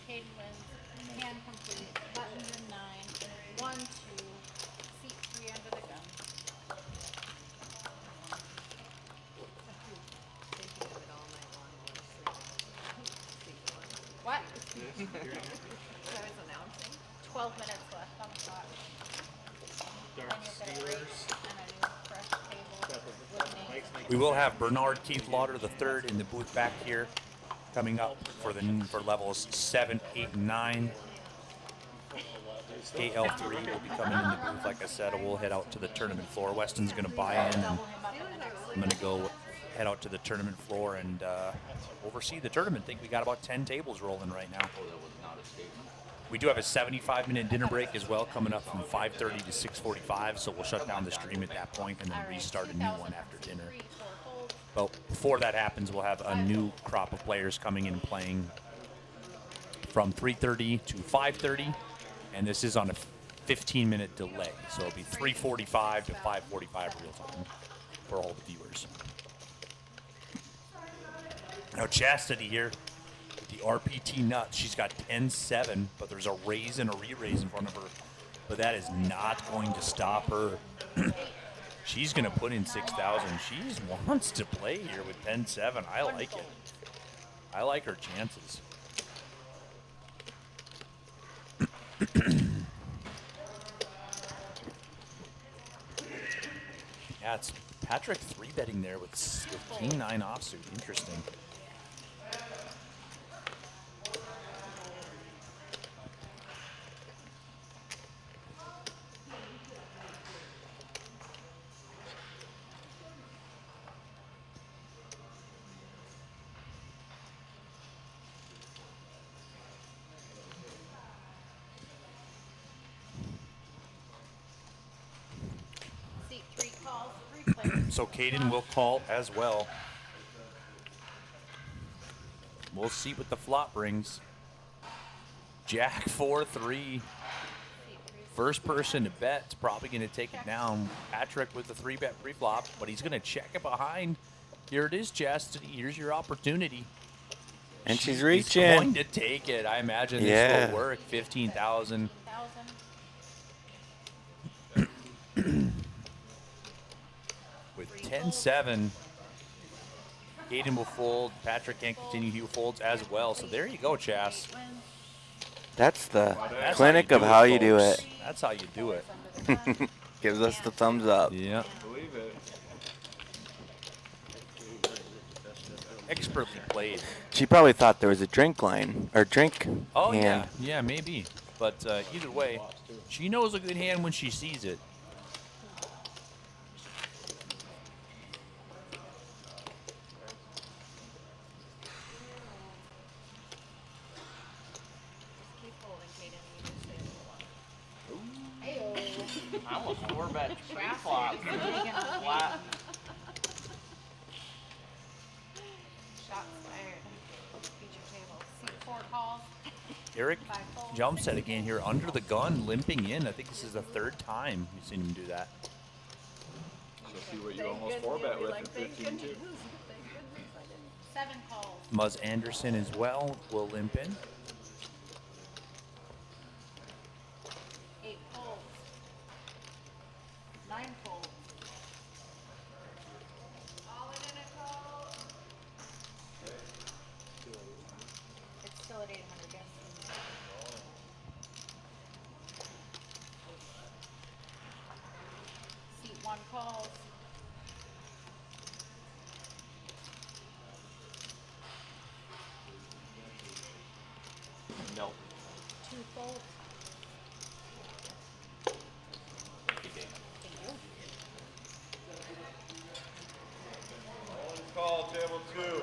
Caden wins. Hand complete. Button in 9. 1, 2. Seat 3 under the gun. What? I was announcing. 12 minutes left on the clock. Dark Then you'll get a break Steelers. and a new fresh table with names. We will have Bernard Keith Lauder III in the booth back here coming up for levels 7, 8, and 9. AL3 will be coming in the booth. Like I said, we'll head out to the tournament floor. Weston's going to buy in, and I'm going to go head out to the tournament floor and oversee the tournament. I think we got about 10 tables rolling right now. We do have a 75-minute dinner break as well coming up from 5:30 to 6:45, so we'll shut down the stream at that point and then restart a new one after dinner. But before that happens, we'll have a new crop of players coming in and playing from 3:30 to 5:30, and this is on a 15-minute delay, so it'll be 3:45 to 5:45 real time for all the viewers. Now Chastity here with the RPT nuts. She's got 10-7, but there's a raise and a re-raise in front of her. But that is not going to stop her. She's going to put in 6,000. She wants to play here with 10-7. I like it. I like her chances. Yeah, it's Patrick 3-betting there with King 9 offsuit. Interesting. Seat 3 calls. 3 players. So Caden will call as well. We'll see what the flop brings. Jack 4-3. First person to bet is probably going to take it down. Patrick with the 3-bet pre-flop, but he's going to check it behind. Here it is, Chastity. Here's your opportunity. And she's She's reaching. going to take it. I imagine this Yeah. will work. 15,000. 1,000. With 10-7, Caden will fold. Patrick can't continue. He folds as well. So there you go, Chas. Wins. That's the That's clinic how of you how you do folks. it. That's how you do it. Gives us the thumbs up. Yeah. Believe it. Expertly played. She probably thought there was a drink line or drink Oh, hand. yeah. Yeah, maybe. But either way, she knows a good hand when she sees it. Keep holding, Kaden. You just say Ayo. I almost 4-bet pre-flop. Flat. Shots fired. Feature table. Seat 4 calls. Eric jumps at again here under the gun, limping in. I think this is the third time you've seen him do that. So see what you almost 4-bet with in 15 too. 7 calls. Muzz Anderson as well will limp in. 8 folds. 9 folds. All in a call. It's still at 800, yes. Seat 1 calls. Nope. 2 folds. Call table 2.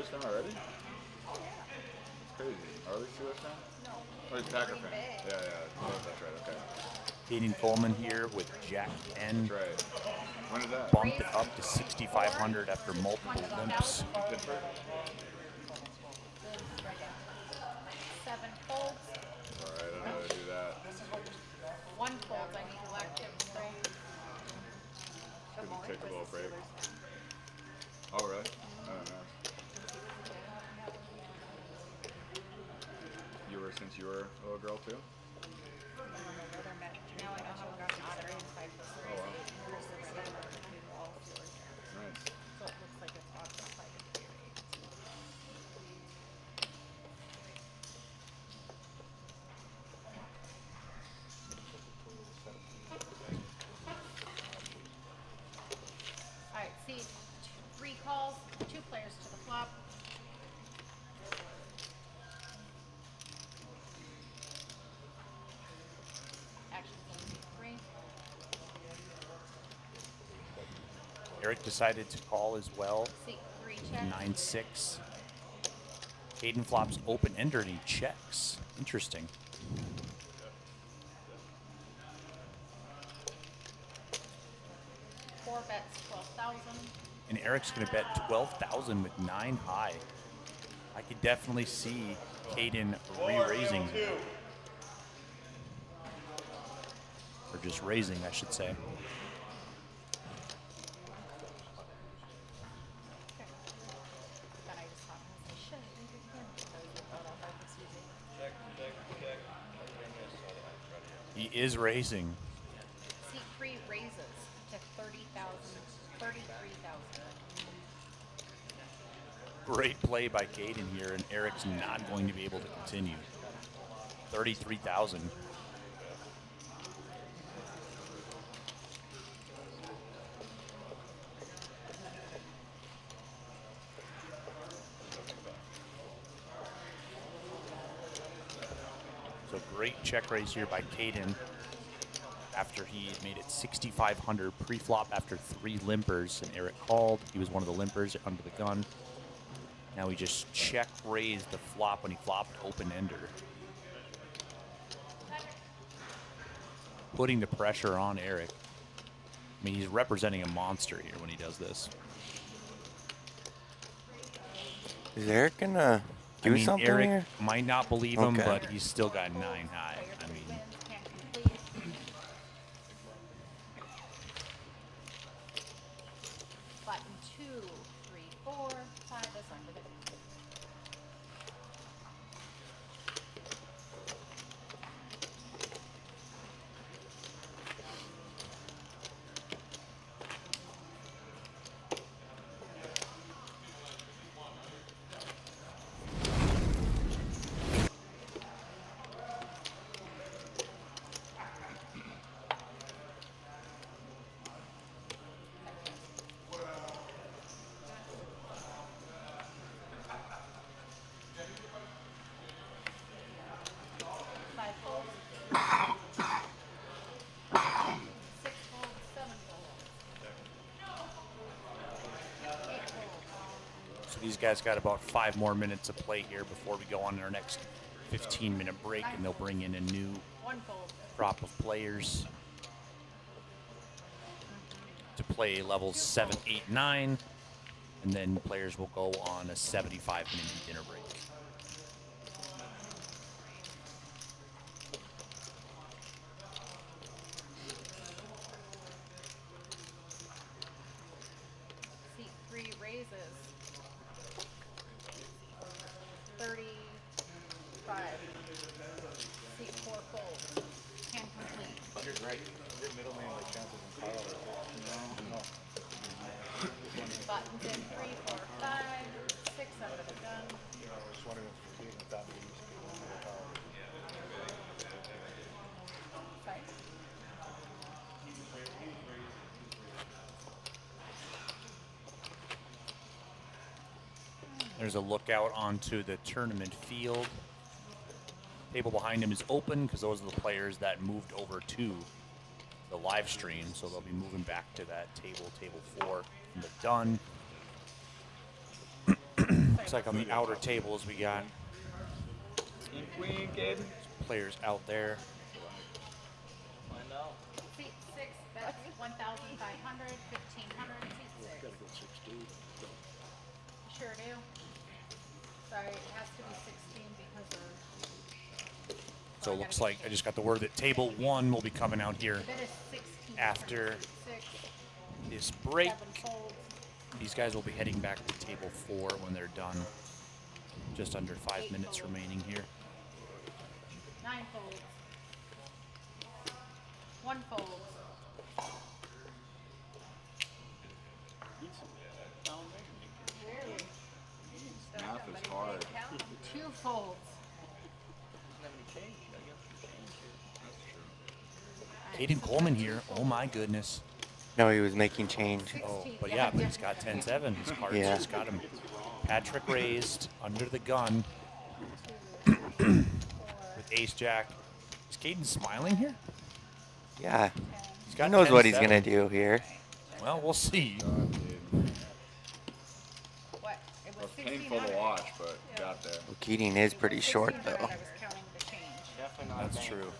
Steelers fan already? It's crazy. Are they Steelers fan? No. Oh, he's Packer Green fan. Bay. Yeah, yeah. Oh, that's right. Okay. Caden Coleman here with Jack Penn. That's right. When is that? Bumped it up to 6,500 after multiple limps. Pittsburgh? 7 folds, All right, I don't know how to do that. 1 fold. I need elective spray. Could you take a little break? Oh, really? I don't know. Since you were a little girl too? Now I know how it got an Oh, wow. Nice. So it looks like it's autocyted. Alright, see, 3 calls, 2 players to the flop. Action's gonna be 3. Eric decided to call as well. See, 3 check. 9-6. Caden flops open ender and he checks. Interesting. Four bets, 12,000. And Eric's going to bet 12,000 with 9 high. I could definitely see Caden re-raising here. Or just raising, I should say. Then I just thought, I was like, shit, I think we can. Because I thought I was using. He is raising. C3 raises to 30,000, 33,000. Great play by Caden here, and Eric's not going to be able to continue. 33,000. So great check raise here by Caden after he made it 6,500 pre-flop after 3 limpers, and Eric called. He was one of the limpers under the gun. Now he just check raised the flop when he flopped open ender. Putting the pressure on Eric. I mean, he's representing a monster here when he does this. Is Eric gonna do something Eric here? might not believe him, Okay. but he's still got 9 high. I mean, Wins, can't complete. Button 2, 3, 4, 5 is under the gun. Five folds. 6 folds, 7 folds. 8 folds. so these guys got about 5 more minutes of play here before we go on our next 15-minute break, and they'll bring in a new 1 fold. crop of players to play levels 7, 8, 9, and then players will go on a 75-minute dinner break. C3 raises. 35. C4 folds. Can complete. You're right. Your middle name like chances in Carl or no. Buttons in 3, 4, 5, 6 under the gun. I was just wondering if Caden thought maybe you used to be one of the Carl. Sorry. There's a lookout onto the tournament field. Table behind him is open because those are the players that moved over to the live stream, so they'll be moving back to that table 4 from the done. Looks like on the outer tables we got King queen, Caden. players out there. Find out. Seat 6 bets 1,500, 1,500, seat 6. Gotta go 16. Sure do. Sorry, it has to be 16 because of. So it looks like I just got the word that table 1 will be coming out here The bet is 16. after 6, this break. 7 folds. These guys will be heading back to table 4 when they're done. Just under 5 minutes remaining here. 9 folds. 1 fold. Math is hard. 2 folds. Caden Coleman here. Oh my goodness. No, he was making change. Oh, but yeah, but he's got 10-7. His cards Yeah. just got him. Patrick raised under the gun with ace jack. Is Caden smiling here? Yeah. He's He got knows what he's 10-7. gonna do here. Well, we'll see. What? It It was was painful to 1,600. watch, but got there. Well, Keating is pretty short 1,600, though. I was counting the change. Definitely not That's a bank. true.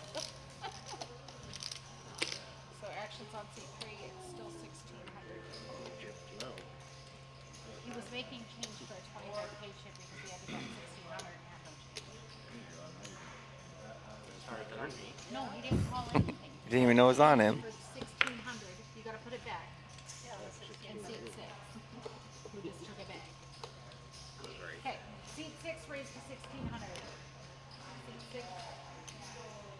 So actions on seat 3, it's still 1,600. No. He was making change for a 25 paycheck because he had to get 1,600 and had no change. No, he didn't call anything. He didn't even know it was on him. For 1,600, you gotta put it back. In seat 6. We just took it back. Okay, seat 6 raised to 1,600. Seat 6.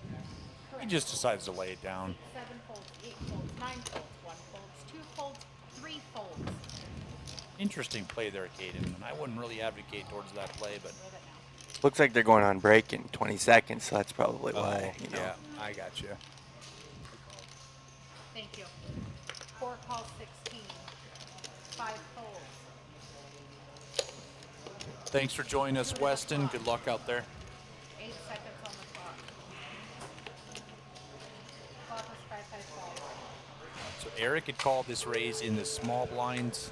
He Correct. just decides to lay it down. 7 folds, 8 folds, 9 folds, 1 folds, 2 folds, 3 folds. Interesting play there, Caden. And I wouldn't really advocate towards that play, but Move it now. Looks like they're going on break in 20 seconds, so that's probably why. You know. yeah, I got you. Thank you. 4 calls 16. 5 folds. Thanks for joining us, Weston. Good luck out there. 8 seconds on the clock. Clock was 555. So Eric had called this raise in the small blinds,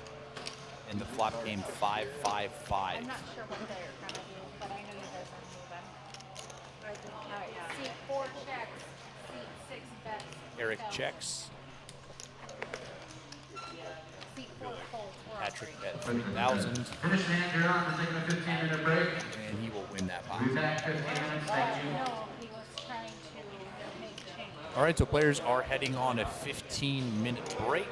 and the flop came 5-5-5. I'm not sure what they're gonna do, but I know you guys are moving. Alright, seat 4 checks. Seat 6 bets. Eric 1,000. checks. Seat 4 folds. We're on Patrick break. bet 3,000, Finish the hand here on, we're taking a 15-minute break. and he will win that We'll be pot. back 15 minutes, thank you. No, he was trying to make change. All right, so players are heading on a 15-minute break.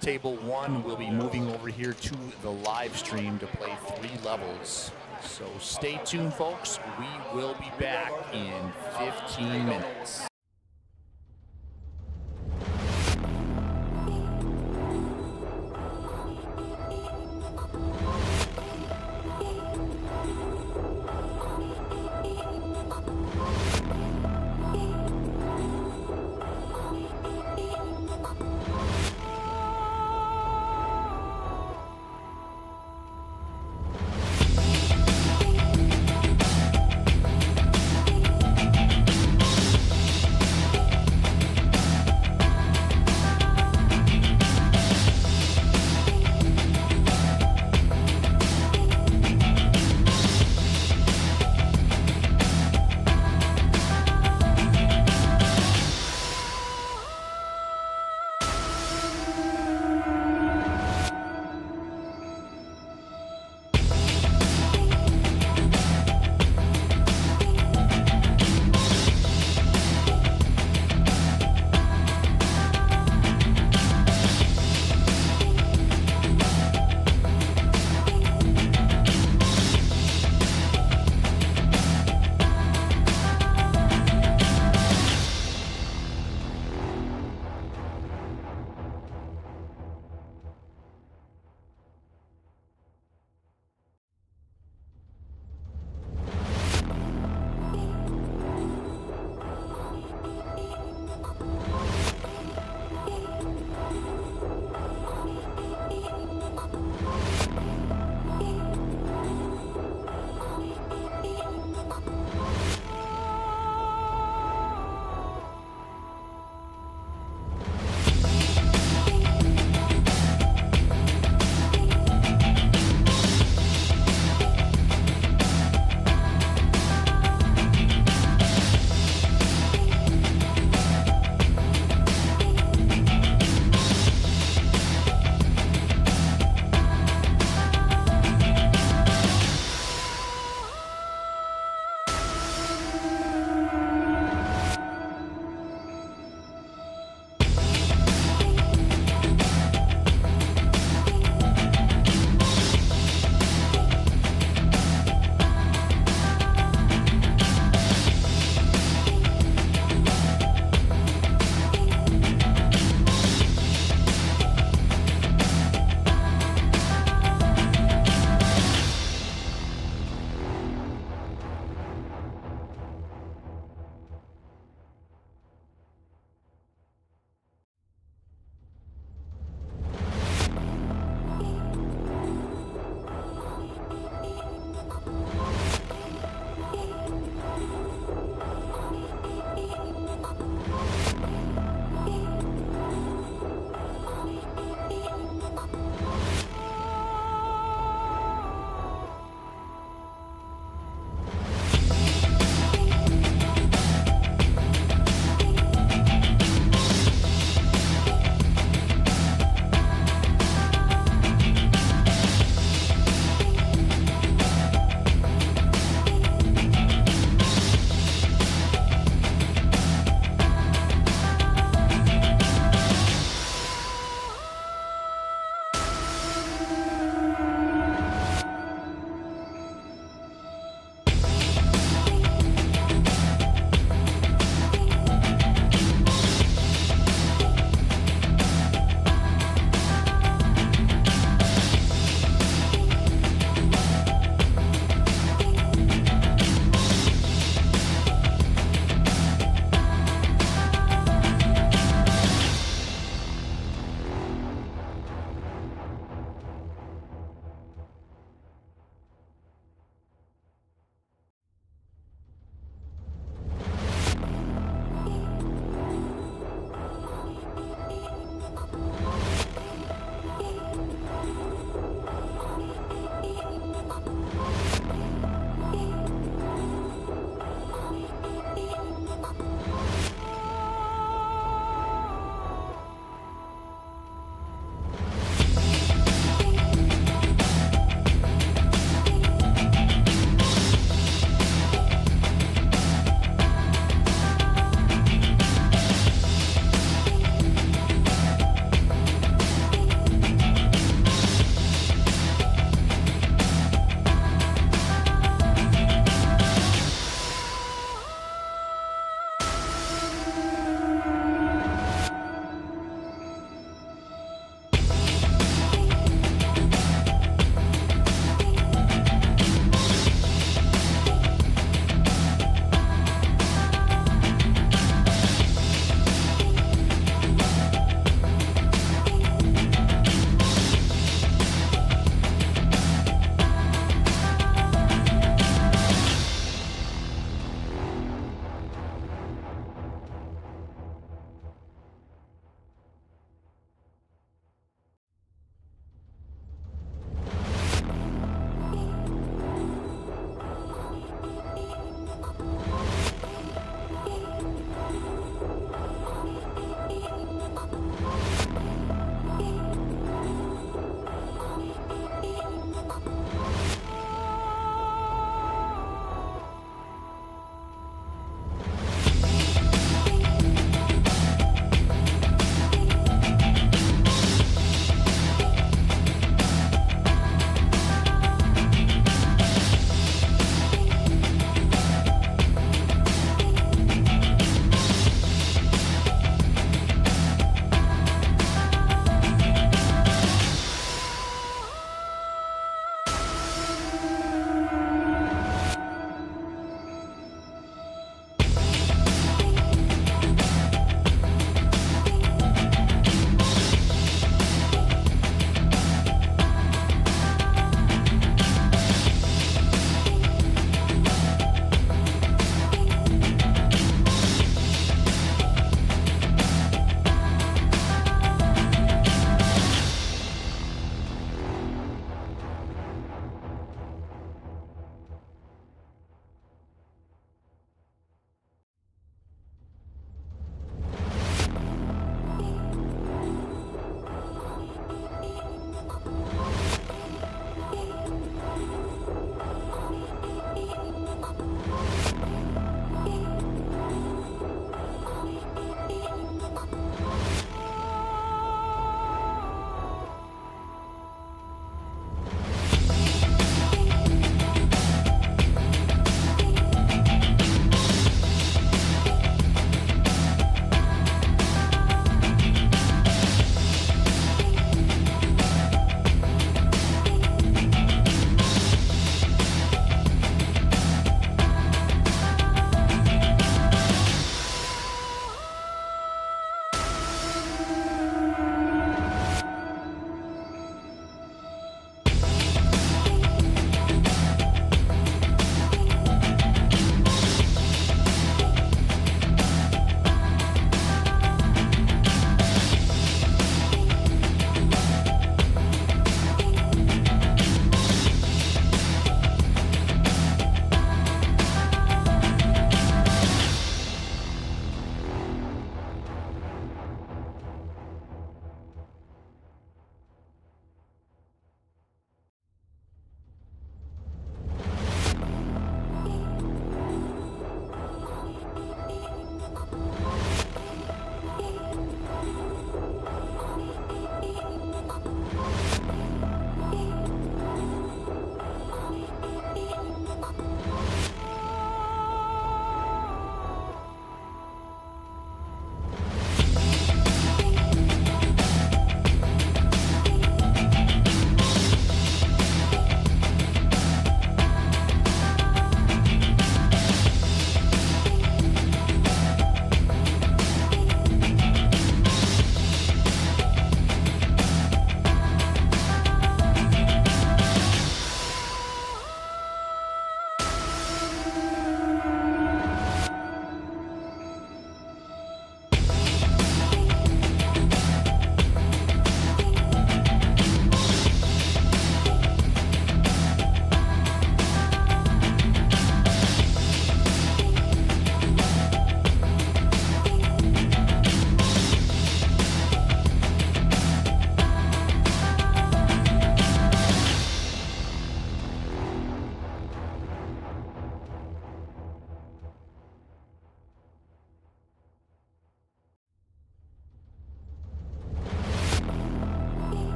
Table 1 will be moving over here to the live stream to play 3 levels. So stay tuned, folks. We will be back in 15 minutes.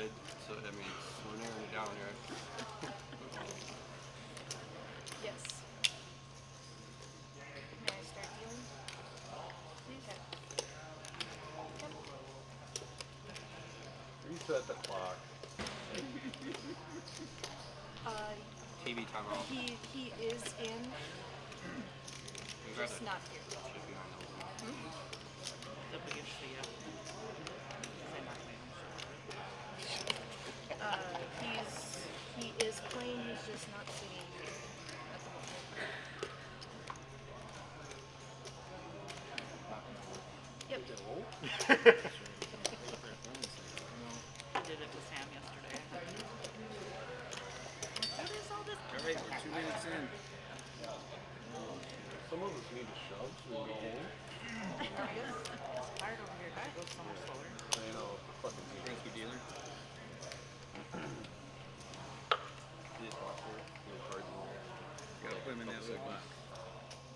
good, so I mean, we're narrowing it down here. Yes. May I start dealing? Please. Reset the clock. TV timeout. He is in, just not here. He is playing, he's just not sitting at the moment. Yep. I did it with Sam yesterday. What is all this? All right, we're 2 minutes in. Some of us need to shove so we go home. It's hard over here. Guy goes so much slower. I know, fucking Thank you, dealer. Gotta put him in that little box.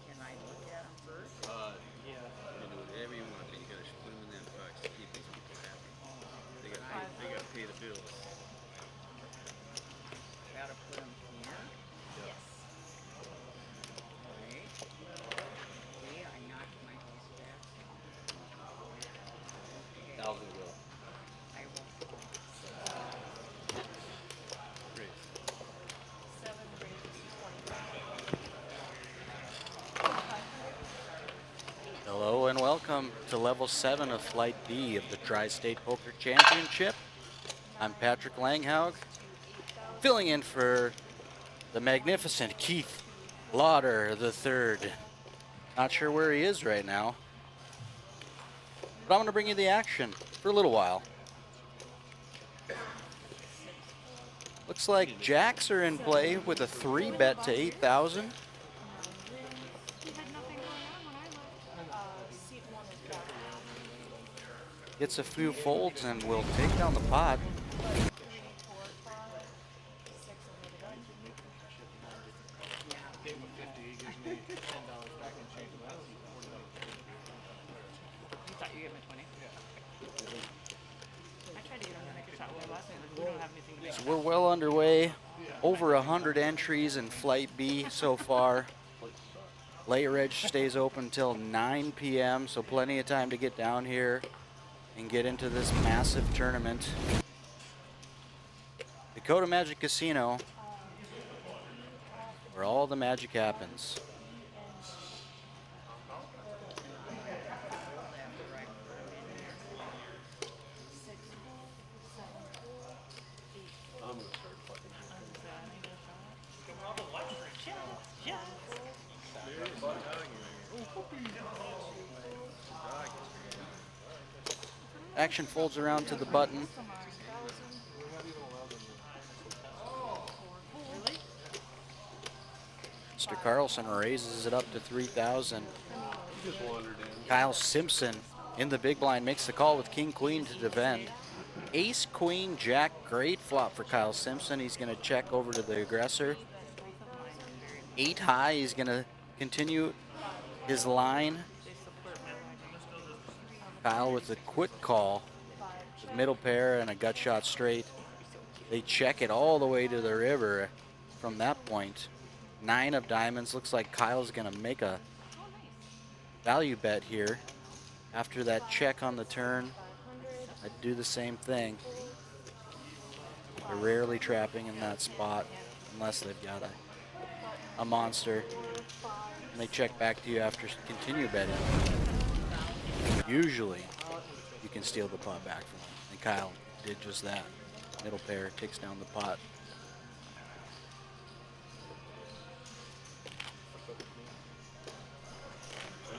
Can I look at him first? You can do whatever you want, but you gotta put him in that box to keep these people happy. They gotta pay the bills. Gotta put him here. Yes. Right. Okay, I knocked my house back. 1,000 will. I will. Great. 7 raises 25. Hello and welcome to level 7 of Flight B of the Tri-State Poker Championship. I'm Patrick Langhaug, filling in for the magnificent Keith Lauder III. Not sure where he is right now, but I'm going to bring you the action for a little while. Looks like jacks are in play with a 3-bet to 8,000. He had nothing going on when I left. Seat 1 is back. Gets a few folds and will take down the pot. 3, 4, 5, 6 over the gun. Gave him a 50, he gives me $10 back in change of that. You thought you gave me 20? I tried to get him to make a shot well last night. Like, we don't have anything to make. So we're well underway. Over 100 entries in Flight B so far. Late Reg stays open till 9 p.m., so plenty of time to get down here and get into this massive tournament. Dakota Magic Casino, where all the magic happens. I'm gonna start fucking. Action folds around to the button. Mr. Carlson raises it up to 3,000. He just wandered in. Kyle Simpson in the big blind makes the call with King Queen to defend. Ace Queen Jack, great flop for Kyle Simpson. He's going to check over to the aggressor. 8 high, he's going to continue his line. Kyle with a quick call, with middle pair and a gut shot straight. They check it all the way to the river from that point. 9 of diamonds. Looks like Kyle's going to make a value bet here. After that check on the turn, I'd do the same thing. They're rarely trapping in that spot unless they've got a monster. And they check back to you after continue betting. Usually, you can steal the pot back from them. And Kyle did just that. Middle pair takes down the pot. I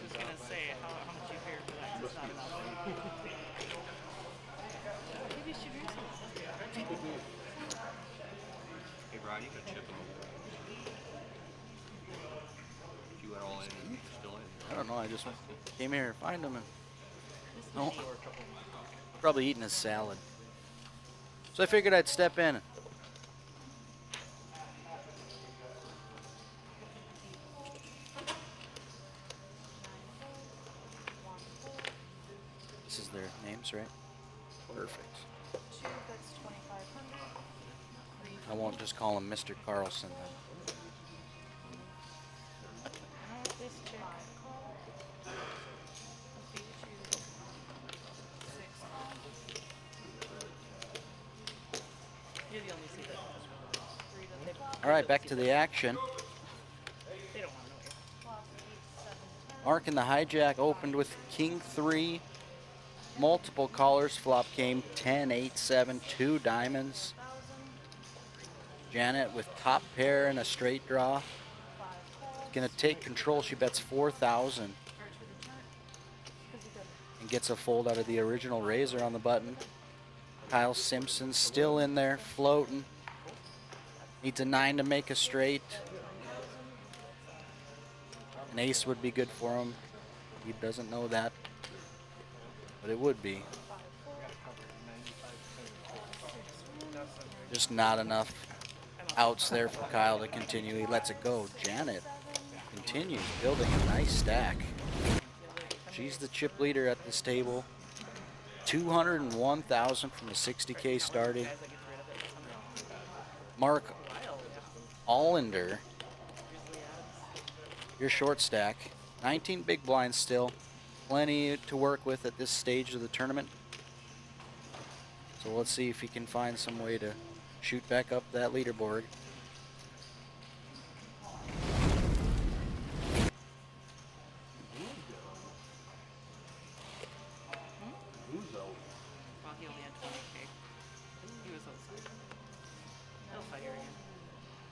was gonna say, how much you paid for that? 'Cause it's not enough. Maybe you should drink some. Hey, Brian, you got chip in the wall. If you went all in and still in. I don't know, I just came here to find him and no, probably eating his salad. So I figured I'd step in. This is their names, right? Perfect. that's 2,500. I won't just call him Mr. Carlson then. This chick. Beat you 6 off. You're the only seat that 3 to the flop. All right, back to the action. They don't want to know you. Flop 8, 7, 10. Mark in the hijack opened with King 3. Multiple callers. Flop came 10, 8, 7, 2 diamonds. 1,000. Janet with top pair and a straight draw. 5 calls. Gonna take control. She bets 4,000 Arch with a turn. Because you did. and gets a fold out of the original razor on the button. Kyle Simpson still in there, floating. Needs a 9 to make a straight. An ace would be good for him. He doesn't know that, but it would be. Just not enough outs there for Kyle to continue. He lets it go. Janet continues building a nice stack. She's the chip leader at this table. 201,000 from the 60K starting. Mark Allender, your short stack. 19 big blinds still. Plenty to work with at this stage of the tournament. So let's see if he can find some way to shoot back up that leaderboard. Well, he only had 20K. He was outside. He'll fight her again.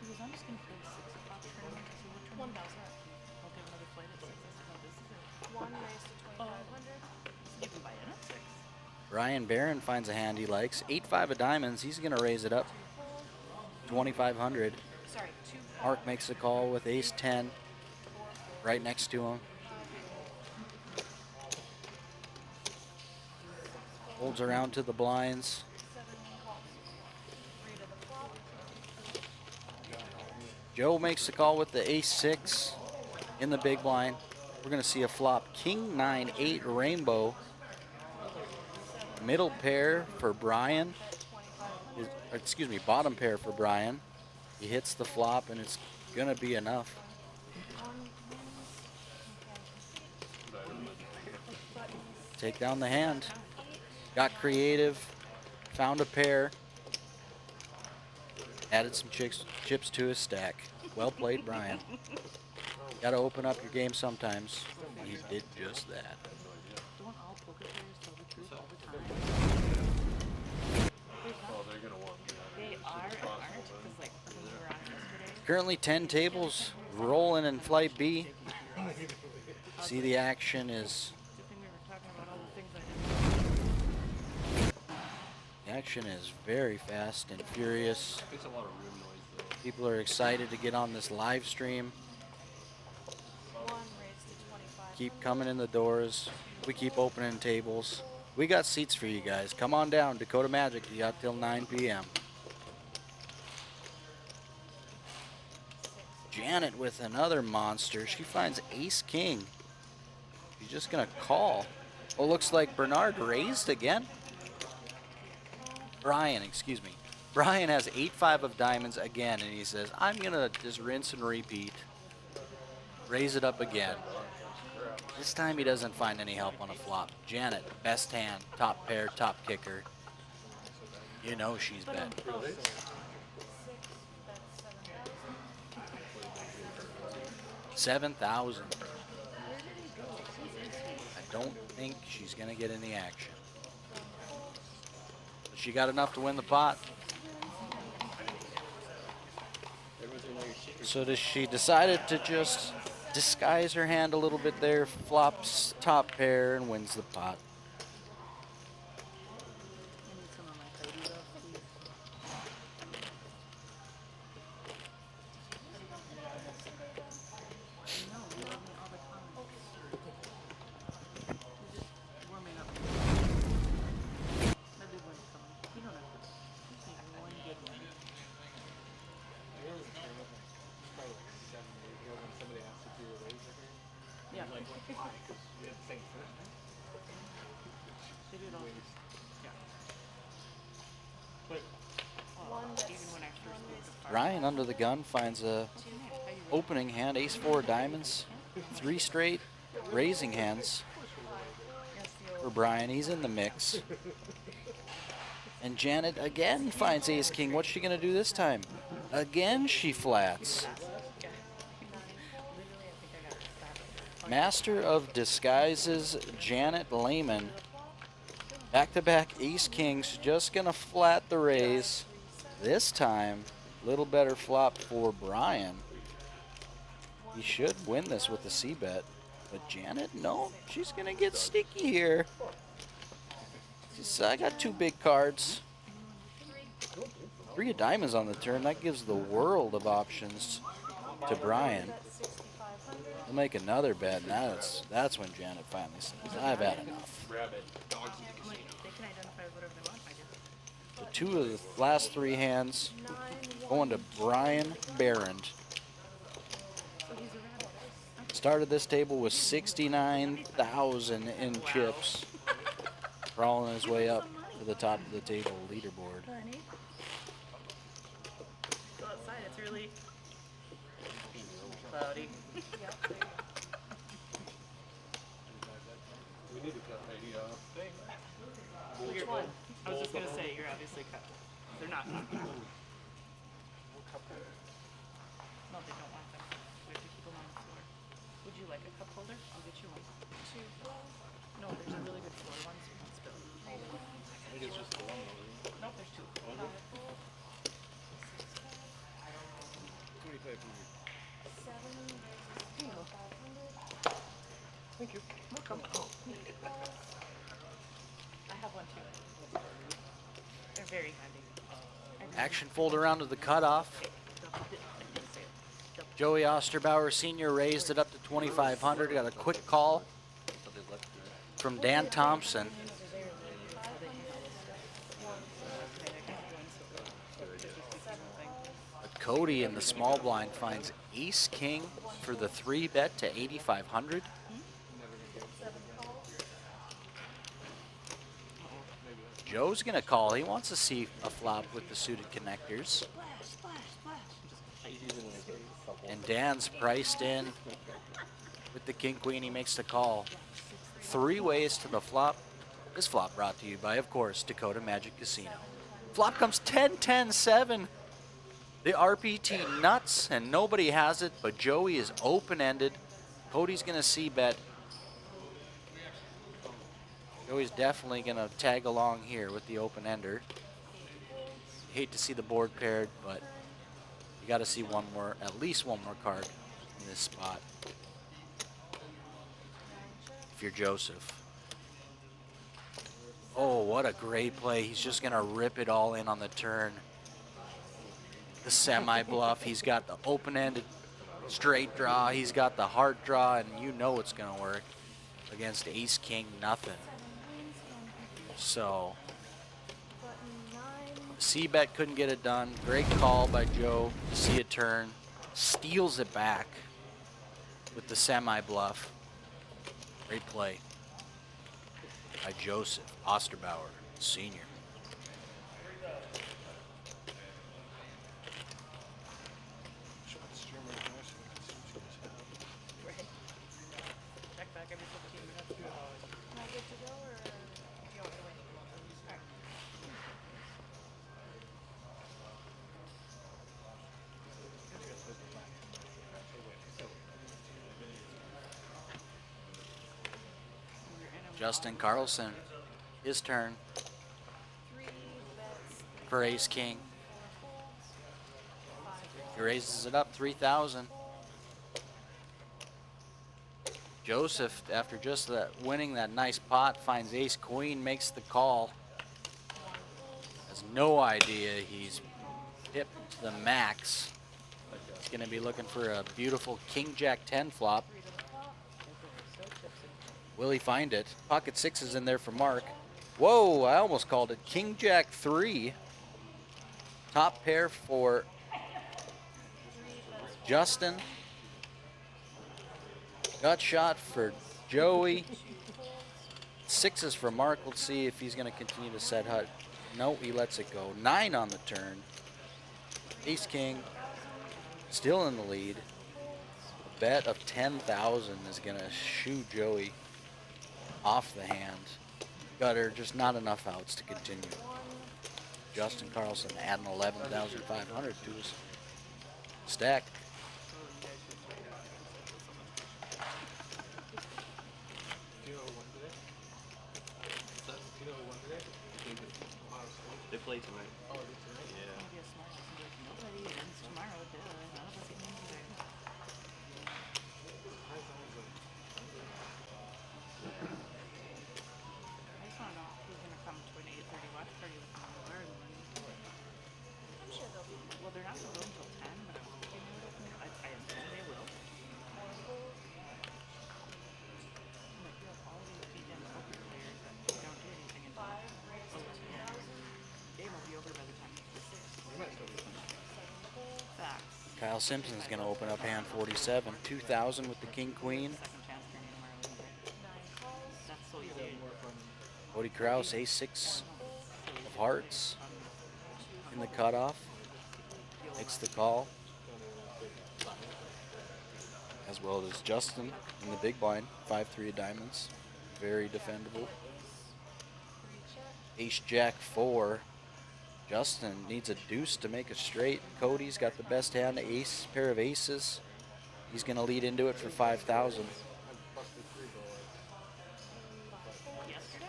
He goes, I'm just going to play the 6 o'clock tournament to see what tournament. 1,000. I'll give another flight at 6. I said, no, this is it. 1 raised to 2,500. You can buy it at 6. Ryan Barron finds a hand he likes. 8-5 of diamonds. He's going to raise it up. 2,500. Sorry, 2 Mark makes a call with ace 10 right next to him. Holds around to the blinds. 7 calls. 3 to the flop. Joe makes the call with the ace 6 in the big blind. We're going to see a flop king 9 8 rainbow. Middle pair for Brian. Or excuse me, bottom pair for Brian. He hits the flop and it's going to be enough. Take down the hand. Got creative. Found a pair. Added some chips to his stack. Well played, Brian. Got to open up your game sometimes. He did just that. Don't all poker players tell the truth all the time? Well, they're gonna want me. They are and aren't. Because, like, when we were on yesterday, Currently 10 tables rolling in flight B. See the action is good thing we were talking about all the things I did. the action is very fast and furious. Makes a lot of room noise though. People are excited to get on this live stream. 1 raised to 25. Keep coming in the doors. We keep opening tables. We got seats for you guys. Come on down. Dakota Magic. You got till 9 p.m. Janet with another monster. She finds ace king. She's just going to call. Oh, looks like Bernard raised again. Brian, excuse me. Brian has 8-5 of diamonds again, and he says, I'm going to just rinse and repeat. Raise it up again. This time he doesn't find any help on a flop. Janet, best hand, top pair, top kicker. You know she's bet. 6, that's 7,000. 7,000. I don't think she's going to get any action. But she got enough to win the pot. So she decided to just disguise her hand a little bit there, flops top pair, and wins the pot. I need some of my Heidi love, please. No, you love me all the time. You're just warming up. My big one's coming. You don't have to. Just need one good one. Yeah. They do it all. Yeah. Ryan under the gun finds a opening hand, ace 4 diamonds, 3 straight raising hands for Brian. He's in the mix. And Janet again finds ace king. What's she gonna do this time? Again she flats. Master of Disguises, Janet Lehman. Back-to-back ace kings, just gonna flat the raise. This time, little better flop for Brian. He should win this with the C-bet. But Janet, no, she's gonna get sticky here. I got 2 big cards. 3 of diamonds on the turn, that gives the world of options to Brian. He'll make another bet, and that's when Janet finally says, I've had enough. So 2 of the last 3 hands going to Brian Barrand. Started this table with 69,000 in chips. Crawling his way up to the top of the table leaderboard. Go outside, it's really cloudy. We need to cut maybe Which one? I was just gonna say, you're obviously cut. They're not. No, they don't want them. We have to keep them on the floor. Would you like a cup holder? I'll get you one. 2. No, there's a really good floor one, so you don't spill. I think it's just the one though. Nope, there's 2. Thank you. Welcome. I have one too. They're very handy. Action fold around to the cutoff. Joey Osterbauer Sr. raised it up to 2,500. Got a quick call from Dan Thompson. But Cody in the small blind finds ace king for the 3-bet to 8,500. Joe's gonna call. He wants to see a flop with the suited connectors. And Dan's priced in with the king queen. He makes the call. 3 ways to the flop. This flop brought to you by, of course, Dakota Magic Casino. Flop comes 10-10-7. The RPT nuts, and nobody has it, but Joey is open-ended. Cody's gonna C-bet. Joey's definitely gonna tag along here with the open-ender. Hate to see the board paired, but you gotta see one more, at least one more card in this spot. If you're Joseph. Oh, what a great play. He's just gonna rip it all in on the turn. The semi-bluff, he's got the open-ended straight draw, he's got the heart draw, and you know it's gonna work against ace-king nothing. So, C-bet couldn't get it done. Great call by Joe to see it turn. Steals it back with the semi-bluff. Great play by Joseph Osterbauer Sr. Check back every 15 minutes. Am I good to go, or do you want me to wait? Alright. Justin Carlson, his turn 3 bets. for ace king. He raises it up 3,000. Joseph, after just winning that nice pot, finds ace queen, makes the call. Has no idea he's hit the max. He's gonna be looking for a beautiful king jack 10 flop. Will he find it? Pocket 6 is in there for Mark. Whoa, I almost called it. King jack 3. Top pair for Justin. Gut shot for Joey. 6s for Mark. Let's see if he's going to continue to set hut. No, he lets it go. 9 on the turn. Ace King still in the lead. A bet of 10,000 is gonna shoo Joey off the hand. Gutter, just not enough outs to continue. Justin Carlson adding 11,500 to his stack. They play tonight. Oh, Maybe a small house and be like, nobody ends tomorrow, duh. None of us even today. I just wanna know who's gonna come to an 8:30 watch party with me in Ireland. I'm sure they'll be. Well, they're not gonna go until 10, but I'm hoping they would open. I assume they will. Like, you have all these weekend poker players that don't do anything until 10. Game will be over by the time it's 6. Facts. Kyle Simpson's gonna open up hand 47. 2,000 with the king queen. Second chance for me tomorrow, isn't it? That's so easy. Cody Kraus, ace 6 of hearts in the cutoff. Makes the call. As well as Justin in the big blind. 5-3 of diamonds. Very defendable. Ace Jack 4. Justin needs a deuce to make a straight. Cody's got the best hand, ace, pair of aces. He's gonna lead into it for 5,000.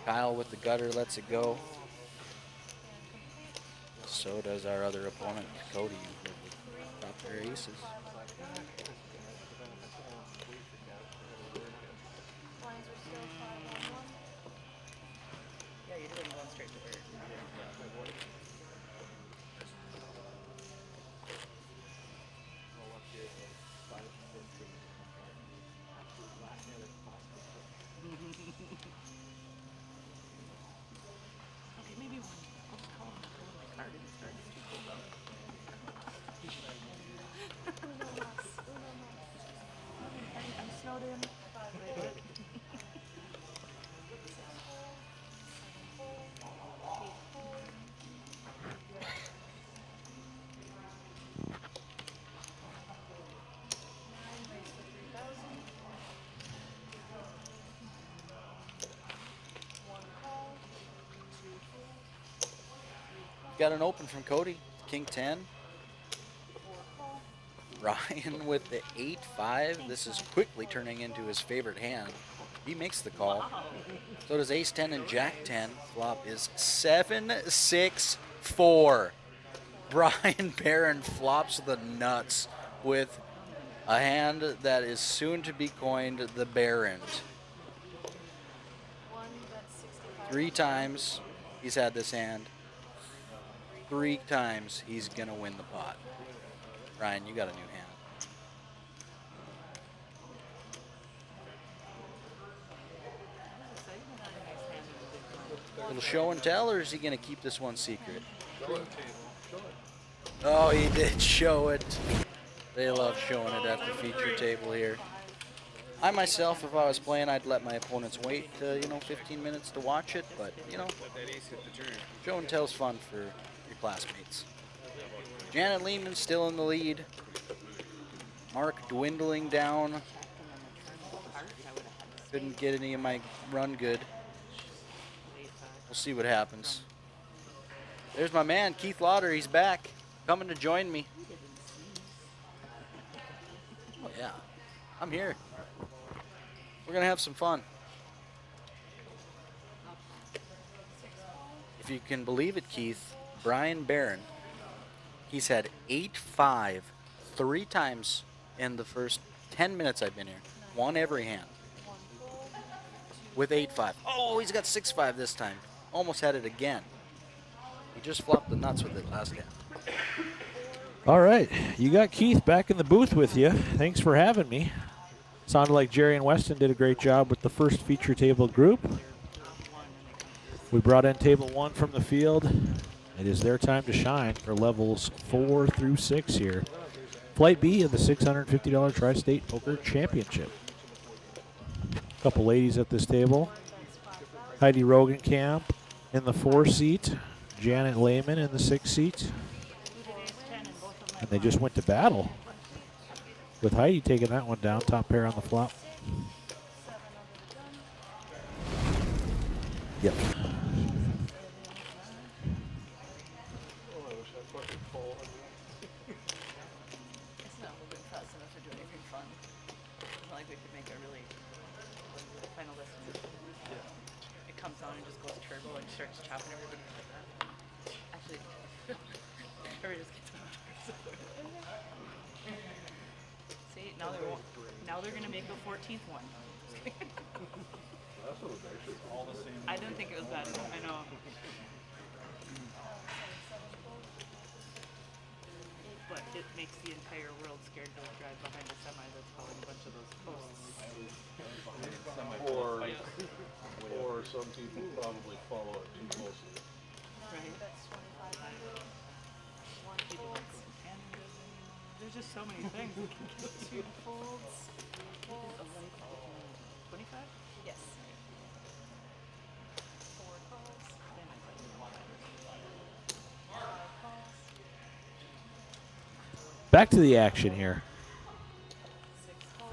Kyle with the gutter lets it go. So does our other opponent, Cody, with the top pair of aces. Yeah, you're doing one straight to third. Okay, maybe one. I'll just call him and pull my card and start to pull out. I'm snowed in. Got an open from Cody, king 10. Ryan with the 8-5. This is quickly turning into his favorite hand. He makes the call. So does ace 10 and jack 10. Flop is 7-6-4. Brian Barron flops the nuts with a hand that is soon to be coined the Baron. 3 times he's had this hand. 3 times he's gonna win the pot. Ryan, you got a new hand. Little show and tell, or is he gonna keep this one secret? Oh, he did show it. They love showing it at the feature table here. I myself, if I was playing, I'd let my opponents wait, 15 minutes to watch it. But show and tell's fun for your classmates. Janet Lehman still in the lead. Mark dwindling down. Couldn't get any of my run good. We'll see what happens. There's my man, Keith Lauder. He's back. Coming to join me. Oh, yeah. I'm here. We're going to have some fun. If you can believe it, Keith, Brian Barron, he's had 8-5 3 times in the first 10 minutes I've been here. Won every hand. With 8-5. Oh, he's got 6-5 this time. Almost had it again. He just flopped the nuts with it last hand. All right. You got Keith back in the booth with you. Thanks for having me. Sounded like Jerry and Weston did a great job with the first feature table group. We brought in table 1 from the field. It is their time to shine for levels 4 through 6 here. Flight B of the $650 Tri-State Poker Championship. A couple ladies at this table. Heidi Rogenkamp in the 4 seat. Janet Lehman in the 6 seat. And they just went to battle with Heidi taking that one down. Top pair on the flop. Yep. It's not moving fast enough to do anything fun. It's not like we could make a really final list. It comes on and just goes turbo and starts chopping everybody like that. Actually, everybody just gets See, now they won't. Now they're gonna make the 14th one. That's what it was actually all the same. I didn't think it was bad. I know. But it makes the entire world scared to drive behind a semi that's following a bunch of those posts. Or some people probably follow it too closely. Right. People like and there's just so many things. Two folds. 25? Yes. 4 calls. Back to the action here.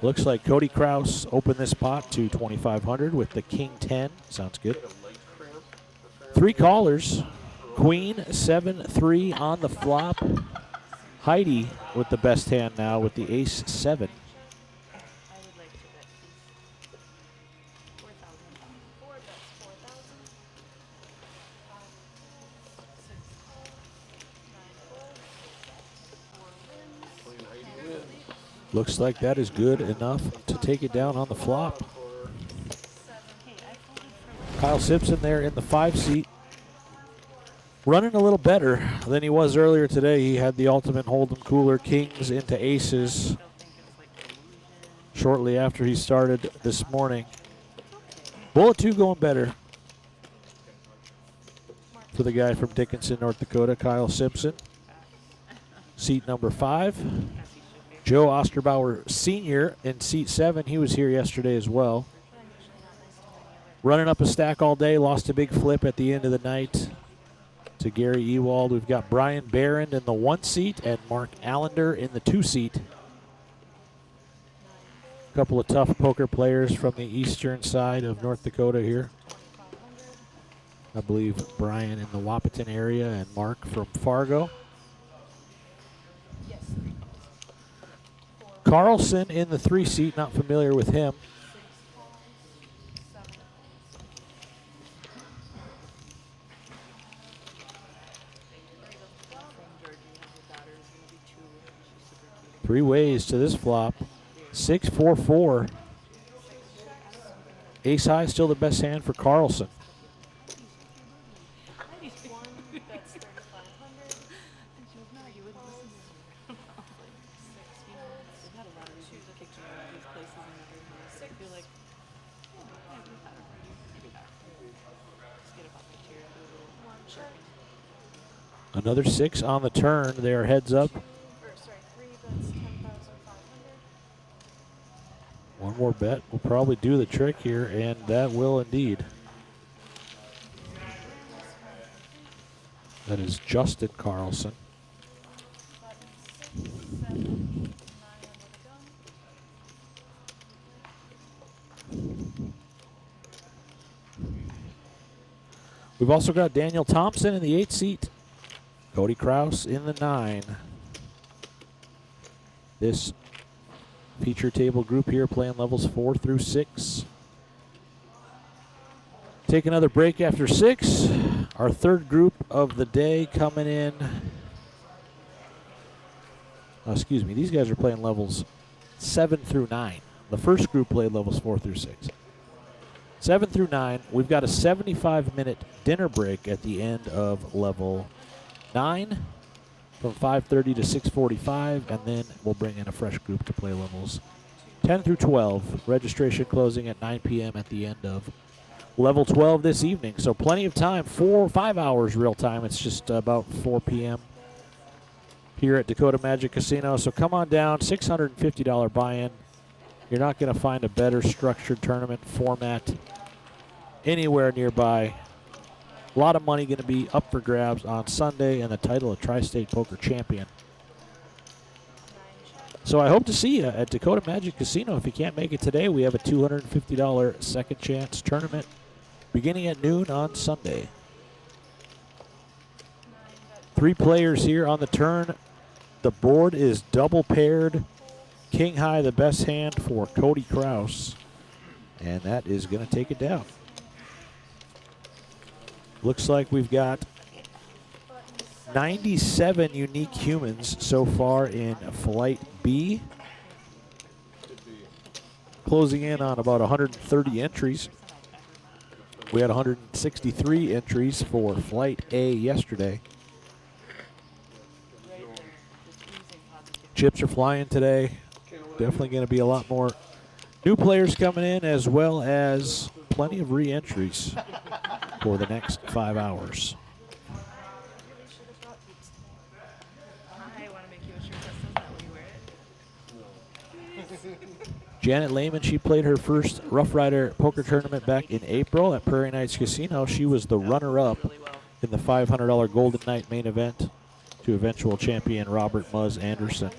Looks like Cody Kraus opened this pot to 2,500 with the King 10. Sounds good. 3 callers. Queen 7-3 on the flop. Heidi with the best hand now with the Ace 7. Looks like that is good enough to take it down on the flop. Kyle Simpson there in the 5 seat. Running a little better than he was earlier today. He had the ultimate Hold'em cooler, kings into aces shortly after he started this morning. Bullet 2 going better for the guy from Dickinson, North Dakota, Kyle Simpson. Seat number 5. Joe Osterbauer Sr. in seat 7. He was here yesterday as well. Running up a stack all day. Lost a big flip at the end of the night to Gary Ewald. We've got Brian Barron in the 1 seat and Mark Allender in the 2 seat. A couple of tough poker players from the eastern side of North Dakota here. I believe Brian in the Wahpeton area and Mark from Fargo. Carlson in the 3 seat, not familiar with him. Three ways to this flop. 6-4-4. Ace high still the best hand for Carlson. Another 6 on the turn. They are heads up. One more bet will probably do the trick here, and that will indeed. That is Justin Carlson. We've also got Daniel Thompson in the 8 seat. Cody Kraus in the 9. This feature table group here playing levels 4 through 6. Take another break after 6. Our third group of the day coming in. Oh, excuse me, these guys are playing levels 7 through 9. The first group played levels 4 through 6. 7 through 9, we've got a 75-minute dinner break at the end of level 9 from 5:30 to 6:45, and then we'll bring in a fresh group to play levels 10 through 12. Registration closing at 9 p.m. at the end of level 12 this evening. So plenty of time, 5 hours real time. It's just about 4 p.m. here at Dakota Magic Casino. So come on down, $650 buy-in. You're not going to find a better structured tournament format anywhere nearby. A lot of money going to be up for grabs on Sunday, and the title of Tri-State Poker Champion So I hope to see you at Dakota Magic Casino. If you can't make it today, we have a $250 second chance tournament beginning at noon on Sunday. 3 players here on the turn. The board is double paired. King high, the best hand for Cody Kraus. And that is going to take it down. Looks like we've got 97 unique humans so far in Flight B. Closing in on about 130 entries. We had 163 entries for Flight A yesterday. Chips are flying today. Definitely going to be a lot more new players coming in, as well as plenty of re-entries for the next 5 hours. I want to make you a shirt that says that when you wear it. Janet Lehman, she played her first Rough Rider poker tournament back in April at Prairie Knights Casino. She was the runner-up in the $500 Golden Knight main event to eventual champion Robert Muzz Anderson.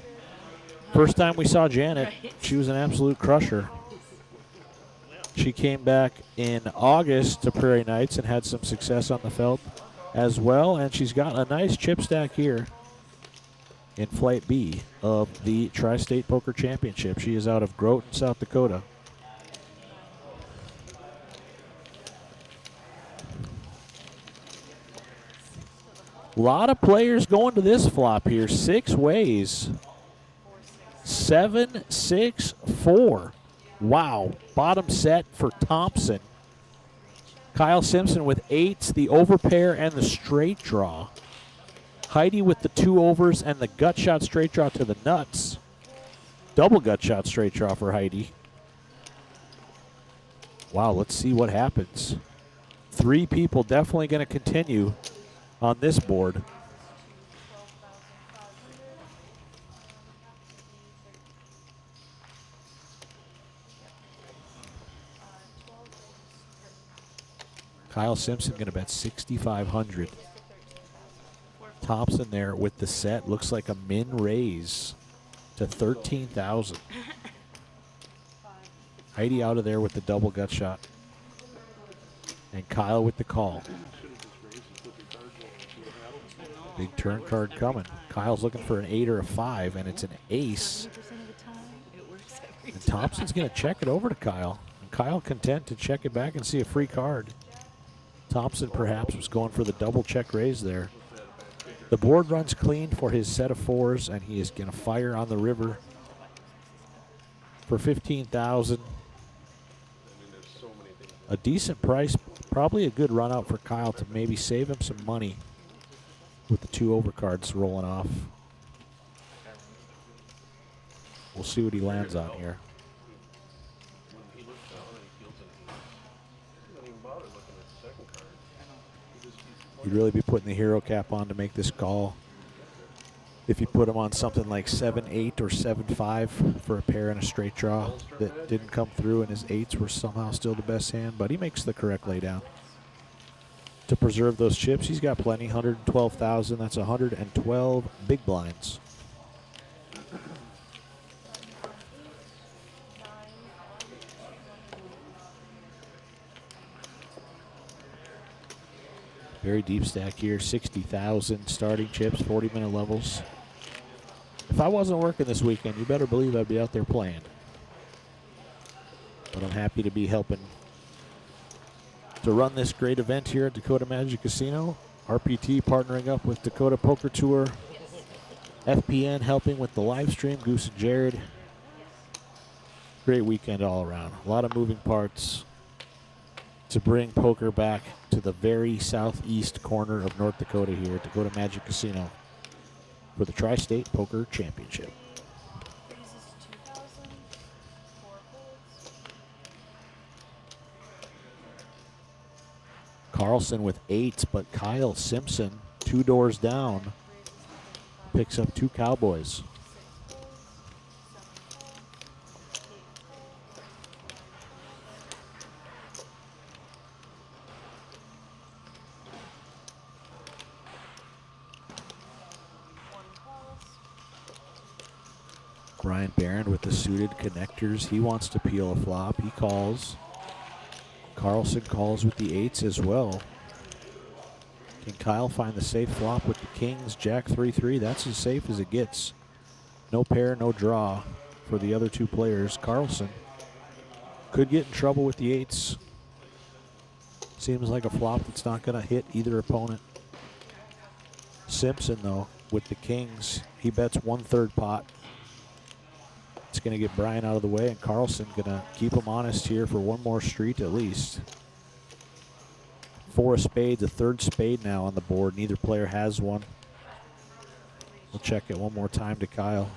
First time we saw Janet, she was an absolute crusher. She came back in August to Prairie Knights and had some success on the felt as well, and she's got a nice chip stack here in Flight B of the Tri-State Poker Championship. She is out of Groton, South Dakota. A lot of players going to this flop here. 6 ways. 7, 6, 4. Wow. Bottom set for Thompson. Kyle Simpson with 8s, the overpair, and the straight draw. Heidi with the 2 overs and the gut shot straight draw to the nuts. Double gut shot straight draw for Heidi. Wow, let's see what happens. 3 people definitely going to continue on this board. Kyle Simpson going to bet 6,500. Thompson there with the set. Looks like a min raise to 13,000. Heidi out of there with the double gut shot. And Kyle with the call. Big turn card coming. Kyle's looking for an 8 or a 5, and it's an ace. And Thompson's going to check it over to Kyle. And Kyle content to check it back and see a free card. Thompson perhaps was going for the double check raise there. The board runs clean for his set of 4s, and he is going to fire on the river for 15,000. A decent price, probably a good run out for Kyle to maybe save him some money with the 2 overcards rolling off. We'll see what he lands on here. You'd really be putting the hero cap on to make this call. If you put him on something like 7-8 or 7-5 for a pair and a straight draw that didn't come through, and his 8s were somehow still the best hand, but he makes the correct laydown. To preserve those chips, he's got plenty. 112,000. That's 112 big blinds. Very deep stack here, 60,000 starting chips, 40-minute levels. If I wasn't working this weekend, you better believe I'd be out there playing. But I'm happy to be helping to run this great event here at Dakota Magic Casino. RPT partnering up with Dakota Poker Tour. FPN helping with the live stream, Goose and Jared. Great weekend all around. A lot of moving parts to bring poker back to the very southeast corner of North Dakota here at Dakota Magic Casino for the Tri-State Poker Championship. Carlson with 8s, but Kyle Simpson, 2 doors down, picks up 2 cowboys. Brian Barron with the suited connectors. He wants to peel a flop. He calls. Carlson calls with the 8s as well. Can Kyle find the safe flop with the kings? Jack 3-3. That's as safe as it gets. No pair, no draw for the other two players. Carlson could get in trouble with the 8s. Seems like a flop that's not going to hit either opponent. Simpson, though, with the kings, he bets 1/3 pot. It's going to get Brian out of the way, and Carlson going to keep him honest here for one more street at least. 4 of spades, a 3rd spade now on the board. Neither player has one. We'll check it one more time to Kyle.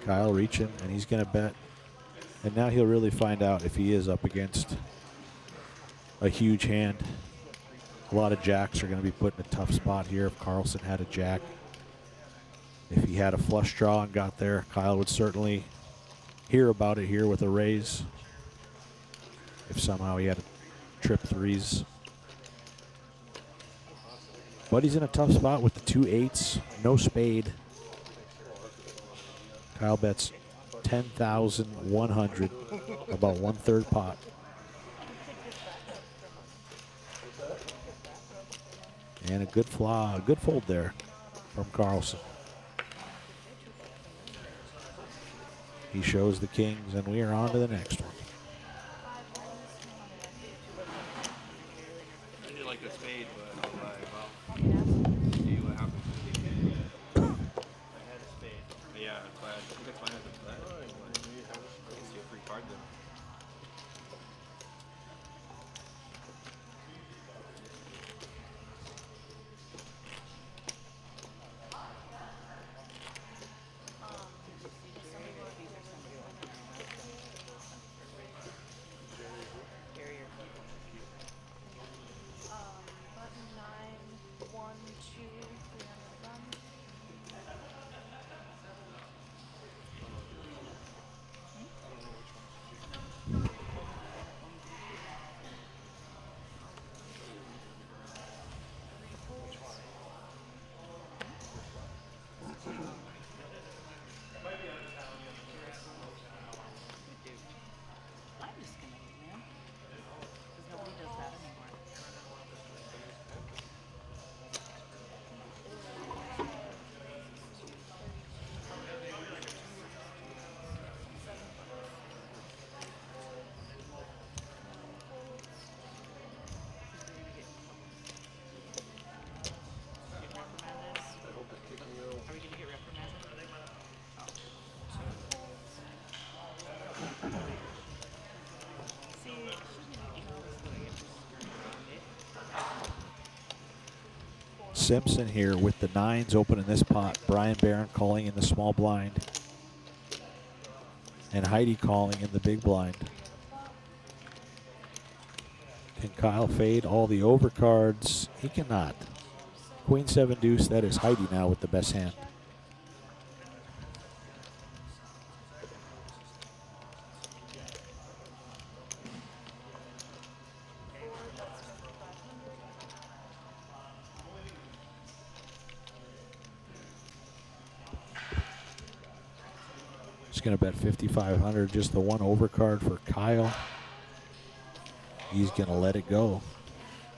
Kyle reaching, and he's going to bet. And now he'll really find out if he is up against a huge hand. A lot of jacks are going to be put in a tough spot here if Carlson had a jack. If he had a flush draw and got there, Kyle would certainly hear about it here with a raise. If somehow he had a trip 3s. But he's in a tough spot with the 2 8s, no spade. Kyle bets 10,100, about 1/3 pot. And a good fold there from Carlson. He shows the kings, and we are on to the next one. I did like the spade, but I'm like, well, see what happens. I had a spade. But yeah, that's why I think that's why I had the flat. I see a free card there. Simpson here with the 9s open in this pot. Brian Barron calling in the small blind. And Heidi calling in the big blind. Can Kyle fade all the overcards? He cannot. Queen 7 deuce, that is Heidi now with the best hand. Just going to bet 5,500, just the one overcard for Kyle. He's going to let it go.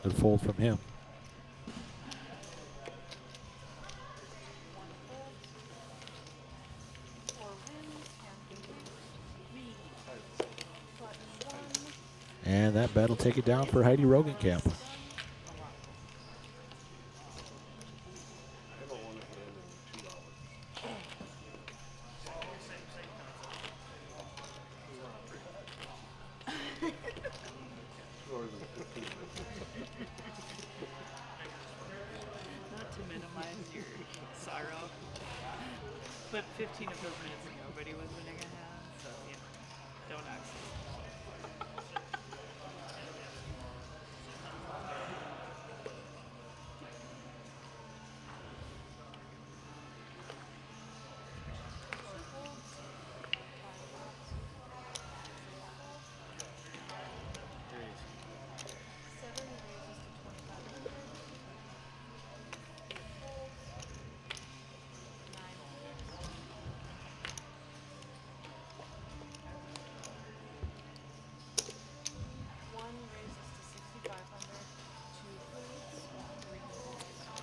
Good fold from him. And that bet will take it down for Heidi Rogenkamp. Not to minimize your sorrow, but 15 of those minutes nobody was winning a hand, so you know, don't act.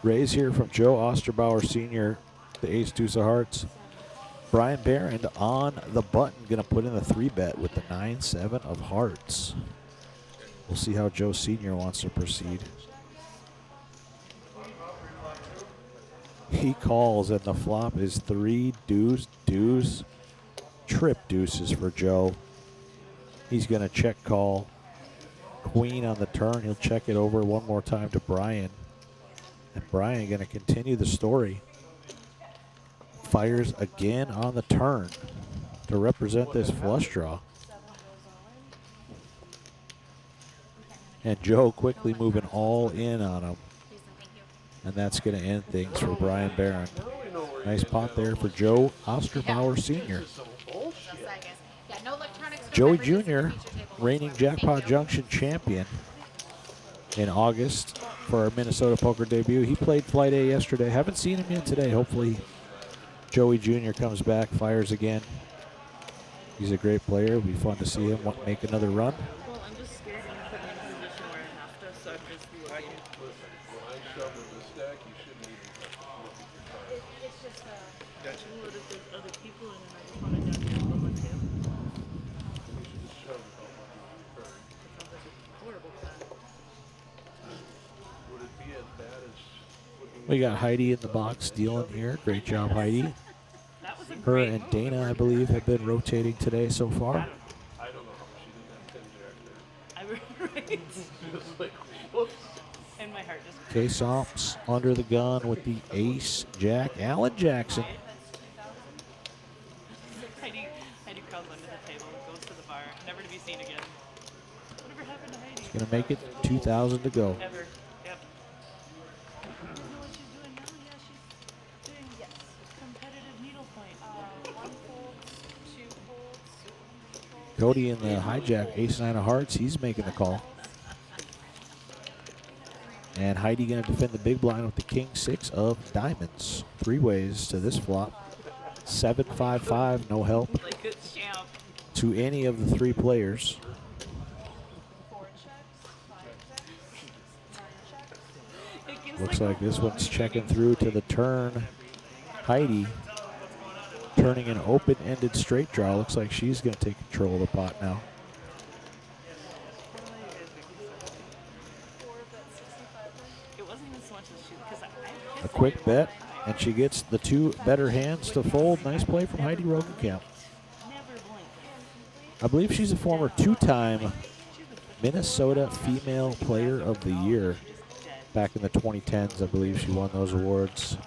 Raise here from Joe Osterbauer Sr., the ace deuce of hearts. Brian Barron on the button, going to put in a 3-bet with the 9-7 of hearts. We'll see how Joe Sr. wants to proceed. He calls, and the flop is 3 deuce, trip deuces for Joe. He's going to check call. Queen on the turn. He'll check it over one more time to Brian. And Brian going to continue the story. Fires again on the turn to represent this flush draw. And Joe quickly moving all in on him. And that's going to end things for Brian Barron. Nice pot there for Joe Osterbauer Sr. Joey Jr., reigning Jackpot Junction champion in August for our Minnesota Poker debut. He played Flight A yesterday. Haven't seen him yet today. Hopefully Joey Jr. comes back, fires again. He's a great player. It'll be fun to see him make another run. Well, I'm just scared to put me in a position where I have to, so I'm just looking. When I shove with the stack, you shouldn't even look at your card. It's just gotcha. What if there's other people in and I just want to down here and look him? You should just shove it out on your card. That sounds like a horrible plan. Would it be as bad as looking We got Heidi in the box dealing here. Great job, Heidi. Her and Dana, I believe, have been rotating today so far. I don't know how she didn't have 10 jack there. Right. Just like, whoops. And my heart just. K-Somps under the gun with the ace jack. Alan Jackson. Heidi crawls under the table, goes to the bar, never to be seen again. Whatever happened to Heidi? She's going to make it 2,000 to go. Ever. Yep. I don't know what she's doing now. Yeah, she's doing competitive needlepoint. 1 holds, 2 holds, 3 holds. Cody in the hijack, ace-9 of hearts. He's making the call. And Heidi going to defend the big blind with the king-6 of diamonds. 3 ways to this flop. 7-5-5, no help Like a champ. to any of the 3 players. 4 checks, 5 checks, 9 checks. Looks like this one's checking through to the turn. Heidi turning an open-ended straight draw. Looks like she's going to take control of the pot now. It wasn't even so much as she, because I A quick bet, and she gets the 2 better hands to fold. Nice play from Heidi Rogenkamp. never blinked. I believe she's a former 2-time Minnesota Female Player of the Year. Back in the 2010s, I believe she won those awards.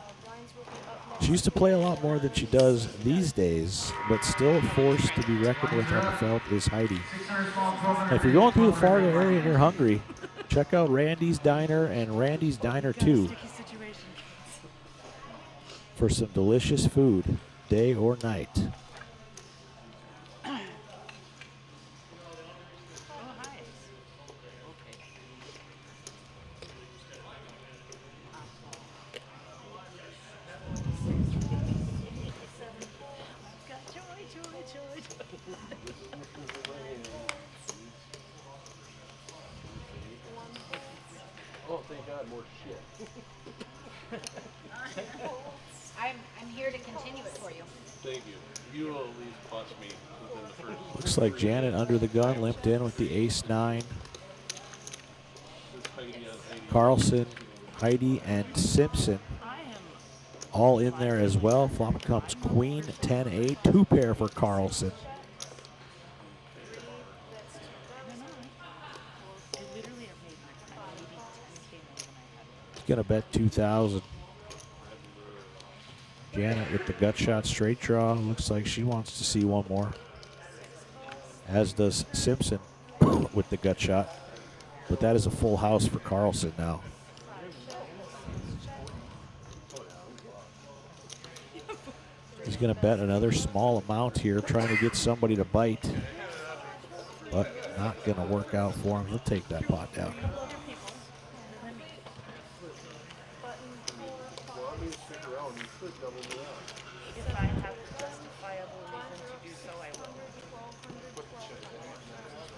She used to play a lot more than she does these days, but still a force to be reckoned with on the felt is Heidi. And if you're going through the Fargo area and you're hungry, check out Randy's Diner and Randy's Diner 2 for some delicious food, day or night. Oh, thank God, more shit. I'm here to continue it for you. Thank you. You will at least bust me within the first. Looks like Janet under the gun, limped in with the ace-9. Carlson, Heidi, and Simpson all in there as well. Flop comes queen, 10-8, 2 pair for Carlson. He's gonna bet 2,000. Janet with the gut shot straight draw. Looks like she wants to see one more. As does Simpson with the gut shot. But that is a full house for Carlson now. He's going to bet another small amount here, trying to get somebody to bite. But not going to work out for him. He'll take that pot down. If I have justifiable reason to do so, I will.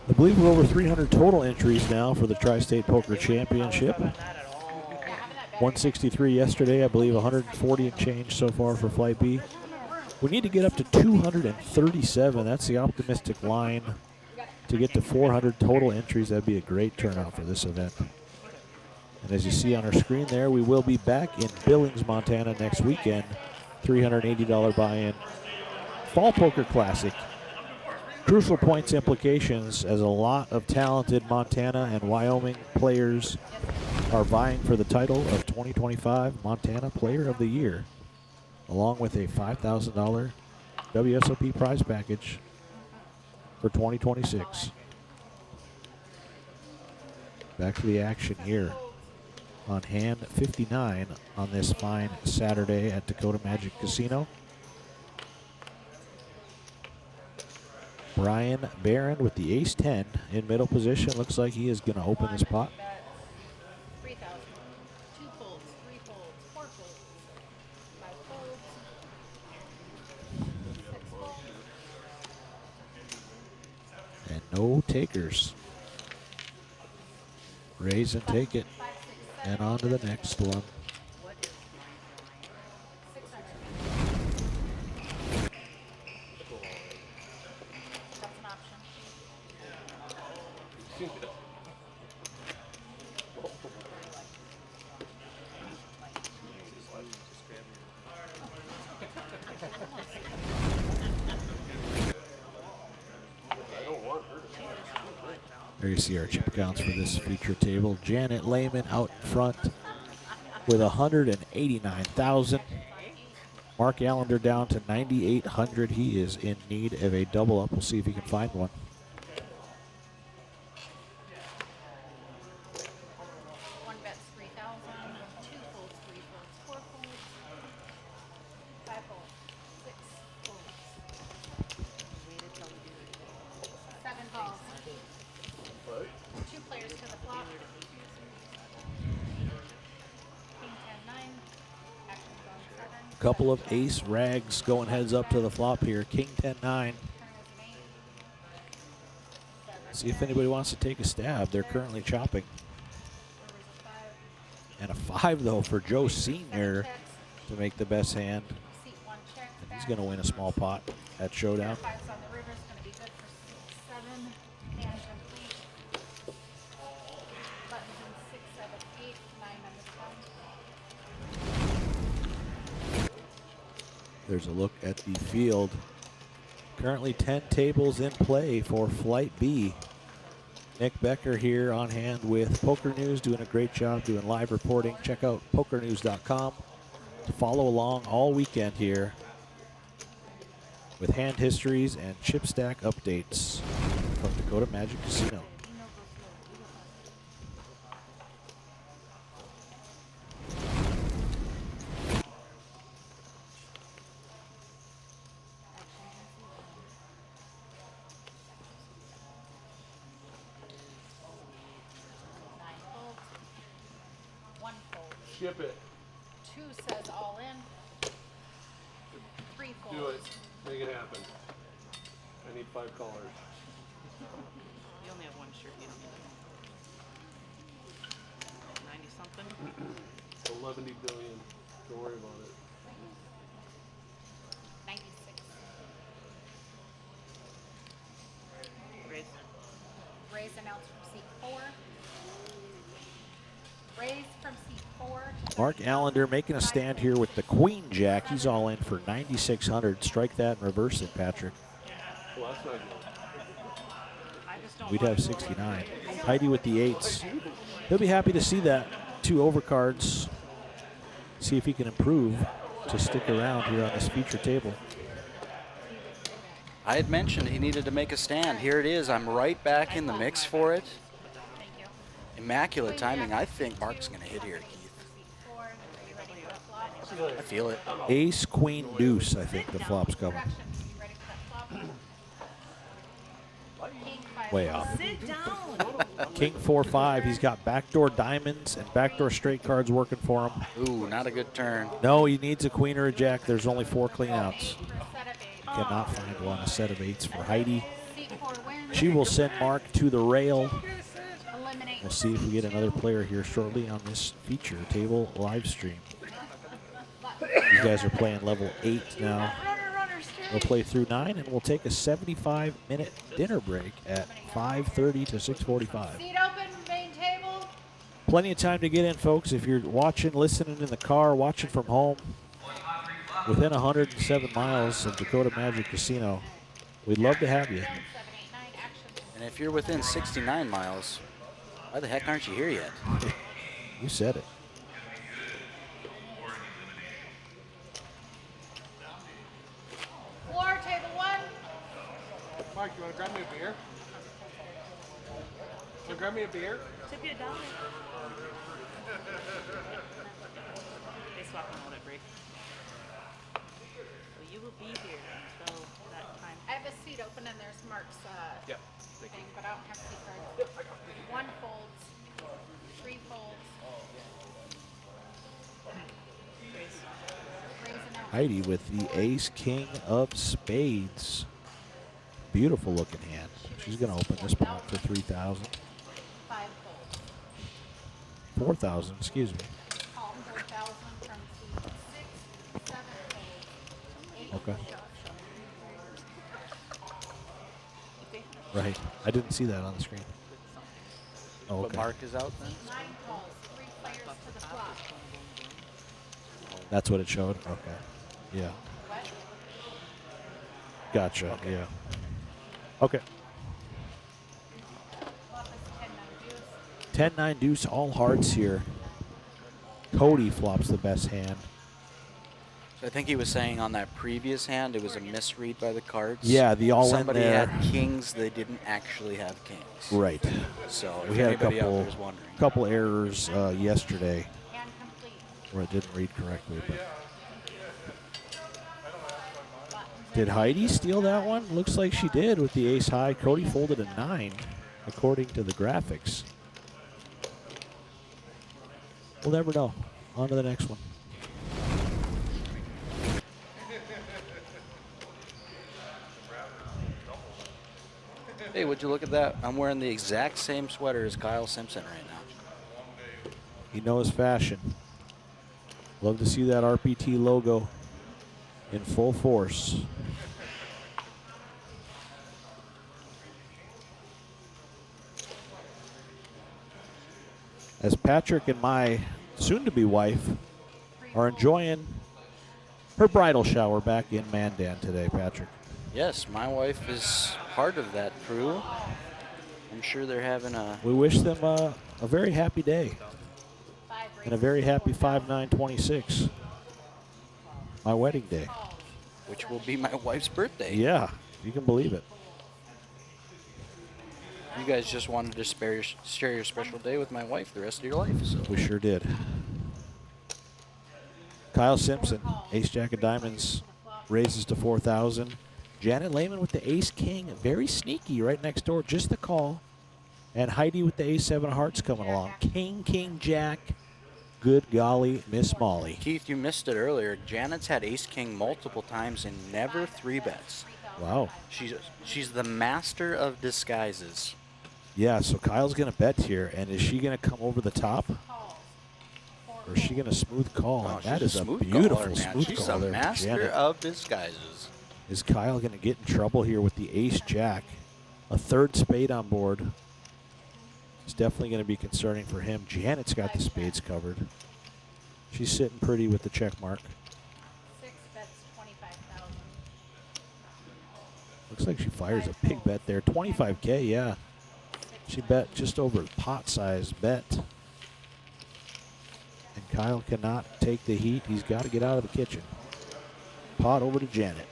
I believe we're over 300 total entries now for the Tri-State Poker Championship. 163 yesterday, I believe 140 and change so far for Flight B. We need to get up to 237. That's the optimistic line to get to 400 total entries. That'd be a great turnout for this event. And as you see on our screen there, we will be back in Billings, Montana next weekend. $380 buy-in. Fall Poker Classic. Crucial points implications as a lot of talented Montana and Wyoming players are vying for the title of 2025 Montana Player of the Year, along with a $5,000 WSOP prize package for 2026. Back to the action here on hand 59 on this fine Saturday at Dakota Magic Casino. Brian Barron with the ace-10 in middle position. Looks like he is going to open this pot. 3,000. 2 folds, 3 folds, 4 folds, 5 folds, 6 folds. And no takers. Raise and take it. And on to the next one. That's an option. There you see our chip counts for this feature table. Janet Lehman out in front with 189,000. Mark Allender down to 9,800. He is in need of a double up. We'll see if he can find one. One bet's 3,000. 2 folds, 3 folds, 4 folds, 5 folds, 6 folds. 7 calls. 2 players to the flop. King 10-9. Action's on 7. Couple of ace rags going heads up to the flop here. King 10-9. See if anybody wants to take a stab. They're currently chopping. And a 5 though for Joe Senior to make the best hand. And he's going to win a small pot at Showdown. 5's on the river is going to be good for 7. Hand complete. Buttons in 6, 7, 8, 9 on the front. There's a look at the field. Currently 10 tables in play for Flight B. Nick Becker here on hand with Poker News, doing a great job doing live reporting. Check out pokernews.com to follow along all weekend here with hand histories and chip stack updates from Dakota Magic Casino. Ship it. 2 says all in. 3 folds. Do it. Make it happen. I need 5 callers. You only have one shirt. You don't need 90 something. 11 billion. Don't worry about it. 96. Raise. Raise announced from seat 4. Raise from seat 4. Mark Allender making a stand here with the Queen Jack. He's all in for 9,600. Strike that and reverse it, Patrick. Well, that's not good. We'd have 69. Heidi with the 8s. He'll be happy to see that. 2 overcards. See if he can improve to stick around here on this feature table. I had mentioned he needed to make a stand. Here it is. I'm right back in the mix for it. Immaculate timing. I think Mark's going to hit here, Keith. I feel it. Ace, Queen, Deuce, I think the flop's coming. Way off. King 4-5. He's got backdoor diamonds and backdoor straight cards working for him. Ooh, not a good turn. No, he needs a queen or a jack. There's only 4 cleanouts. Cannot find one. A set of 8s for Heidi. She will send Mark to the rail. Eliminate We'll see if we get another player here shortly on this feature table live stream. These guys are playing level 8 now. We'll play through 9, and we'll take a 75-minute dinner break at 5:30 to 6:45. Seat open, main table. Plenty of time to get in, folks. If you're watching, listening in the car, watching from home, within 107 miles of Dakota Magic Casino, we'd love to have you. And if you're within 69 miles, why the heck aren't you here yet? You said it. Floor, table 1. Mark, you want to grab me a beer? Want to grab me a beer? Tip you $1. They swap them out at break. Well, you will be here until that time. I have a seat open and there's Mark's Yep. thing, but I don't have seat cards. 1 folds, 3 folds. Raise and out. Heidi with the ace king of spades. Beautiful looking hand. She's going to open this one up for 3,000. 5 folds. 4,000, excuse me. Call 4,000 from seat 6, 7 folds. 8 Okay. shots. Right. I didn't see that on the screen. Oh, But okay. Mark is out then? 9 calls, 3 players to the flop. That's what it showed? Okay. Yeah. What? Gotcha. Yeah. Okay. Flop is 10, 9 deuce. 10-9 deuce, all hearts here. Cody flops the best hand. So I think he was saying on that previous hand, it was a misread by the cards. Yeah, the all in Somebody there. had kings, they didn't actually have kings. Right. So We if had a anybody out couple, there's wondering. couple errors yesterday Hand complete. where it didn't read correctly. But did Heidi steal that one? Looks like she did with the ace high. Cody folded a 9, according to the graphics. We'll never know. On to the next one. Hey, would you look at that? I'm wearing the exact same sweater as Kyle Simpson right now. He knows fashion. Love to see that RPT logo in full force. As Patrick and my soon-to-be wife are enjoying her bridal shower back in Mandan today, Patrick. Yes, my wife is part of that crew. I'm sure they're having a... We wish them a very happy day and a very happy 5/9/26, my wedding day. Which will be my wife's birthday. Yeah, you can believe it. You guys just wanted to share your special day with my wife the rest of your life. So We sure did. Kyle Simpson, ace jack of diamonds, raises to 4,000. Janet Lehman with the ace king, very sneaky right next door, just the call. And Heidi with the ace 7 of hearts coming along. King, king, jack. Good golly, Miss Molly. Keith, you missed it earlier. Janet's had ace king multiple times and never 3-bets. Wow. She's the master of disguises. Yeah, so Kyle's going to bet here, and is she going to come over the top? Or is she going to smooth call? Oh, And that she's is a smooth beautiful caller, man. smooth She's call a there from master Janet. of disguises. Is Kyle going to get in trouble here with the ace jack? A 3rd spade on board. It's definitely going to be concerning for him. Janet's got the spades covered. She's sitting pretty with the check mark. 6 bets, 25,000. Looks like she fires a big bet there. 25K, yeah. She bet just over a pot-sized bet. And Kyle cannot take the heat. He's got to get out of the kitchen. Pot over to Janet.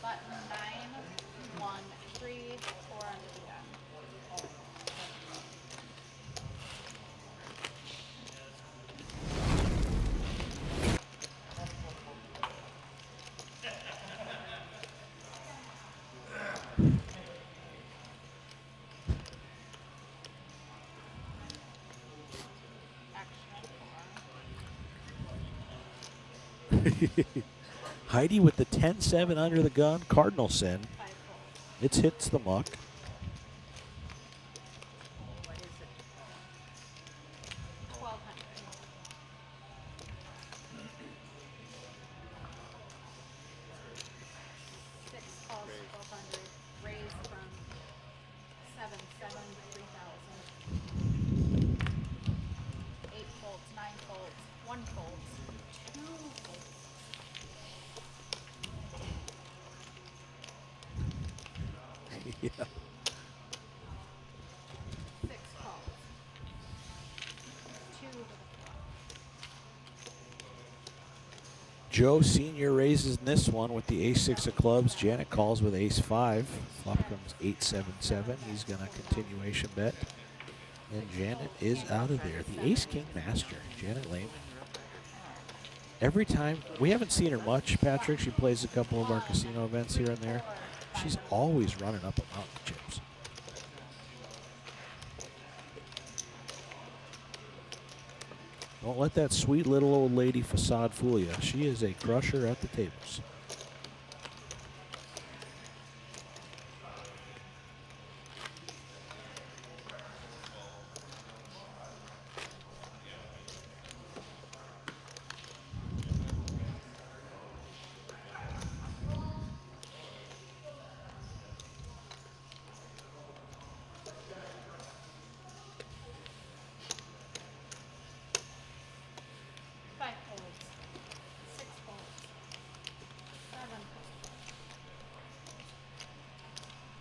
Button 9, 1, 3, 4 under the gun. Heidi with the 10-7 under the gun. Cardinalson. It hits the muck. What is it? 1,200. Six calls, 1,200. Raise from 7, 3,000. 8 folds, 9 folds, 1 folds, 2 folds. Yeah. 6 calls. 2 to the flop. Joe Sr. raises in this one with the ace-6 of clubs. Janet calls with ace-5. Flop comes 8-7-7. He's going to continuation bet. And Janet is out of there. The ace-king master, Janet Lehman. Every time, we haven't seen her much, Patrick. She plays a couple of our casino events here and there. She's always running up a mountain of chips. Don't let that sweet little old lady facade fool you. She is a crusher at the tables.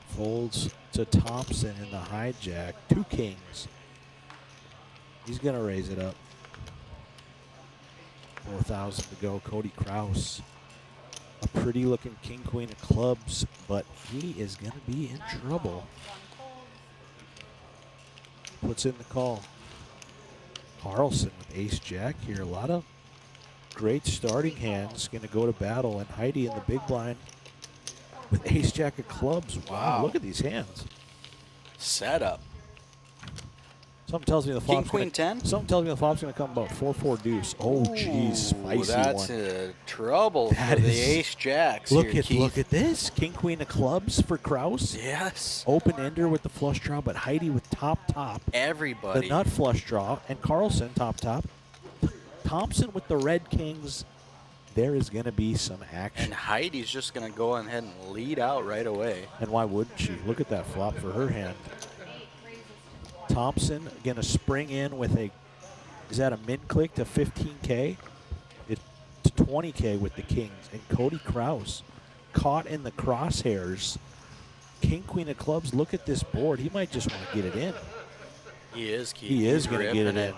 Folds to Thompson in the hijack. 2 kings. He's going to raise it up. 4,000 to go. Cody Kraus. A pretty looking king, queen of clubs, but he is going to be in trouble. Puts in the call. Carlson with ace jack here. A lot of great starting hands going to go to battle, and Heidi in the big blind with ace jack of clubs. Wow, look at these hands. Setup. Something tells me the flop's queen 10? Something tells me the flop's going to come about 4-4 deuce. Oh, jeez, spicy that's one. Trouble That for the is- ace jacks. Look here, at Keith. this. King queen of clubs for Kraus. Yes. Open ender with the flush draw, but Heidi with top. Everybody. The nut flush draw, and Carlson top. Thompson with the red kings. There is going to be some action. And Heidi's just going to go ahead and lead out right away. And why wouldn't she? Look at that flop for her hand. Thompson going to spring in with a, is that a min click to 15K? It's 20K with the kings. And Cody Kraus caught in the crosshairs. King, queen of clubs, look at this board. He might just want to get it in. He is, Keith. He is He's going to get it ripping in.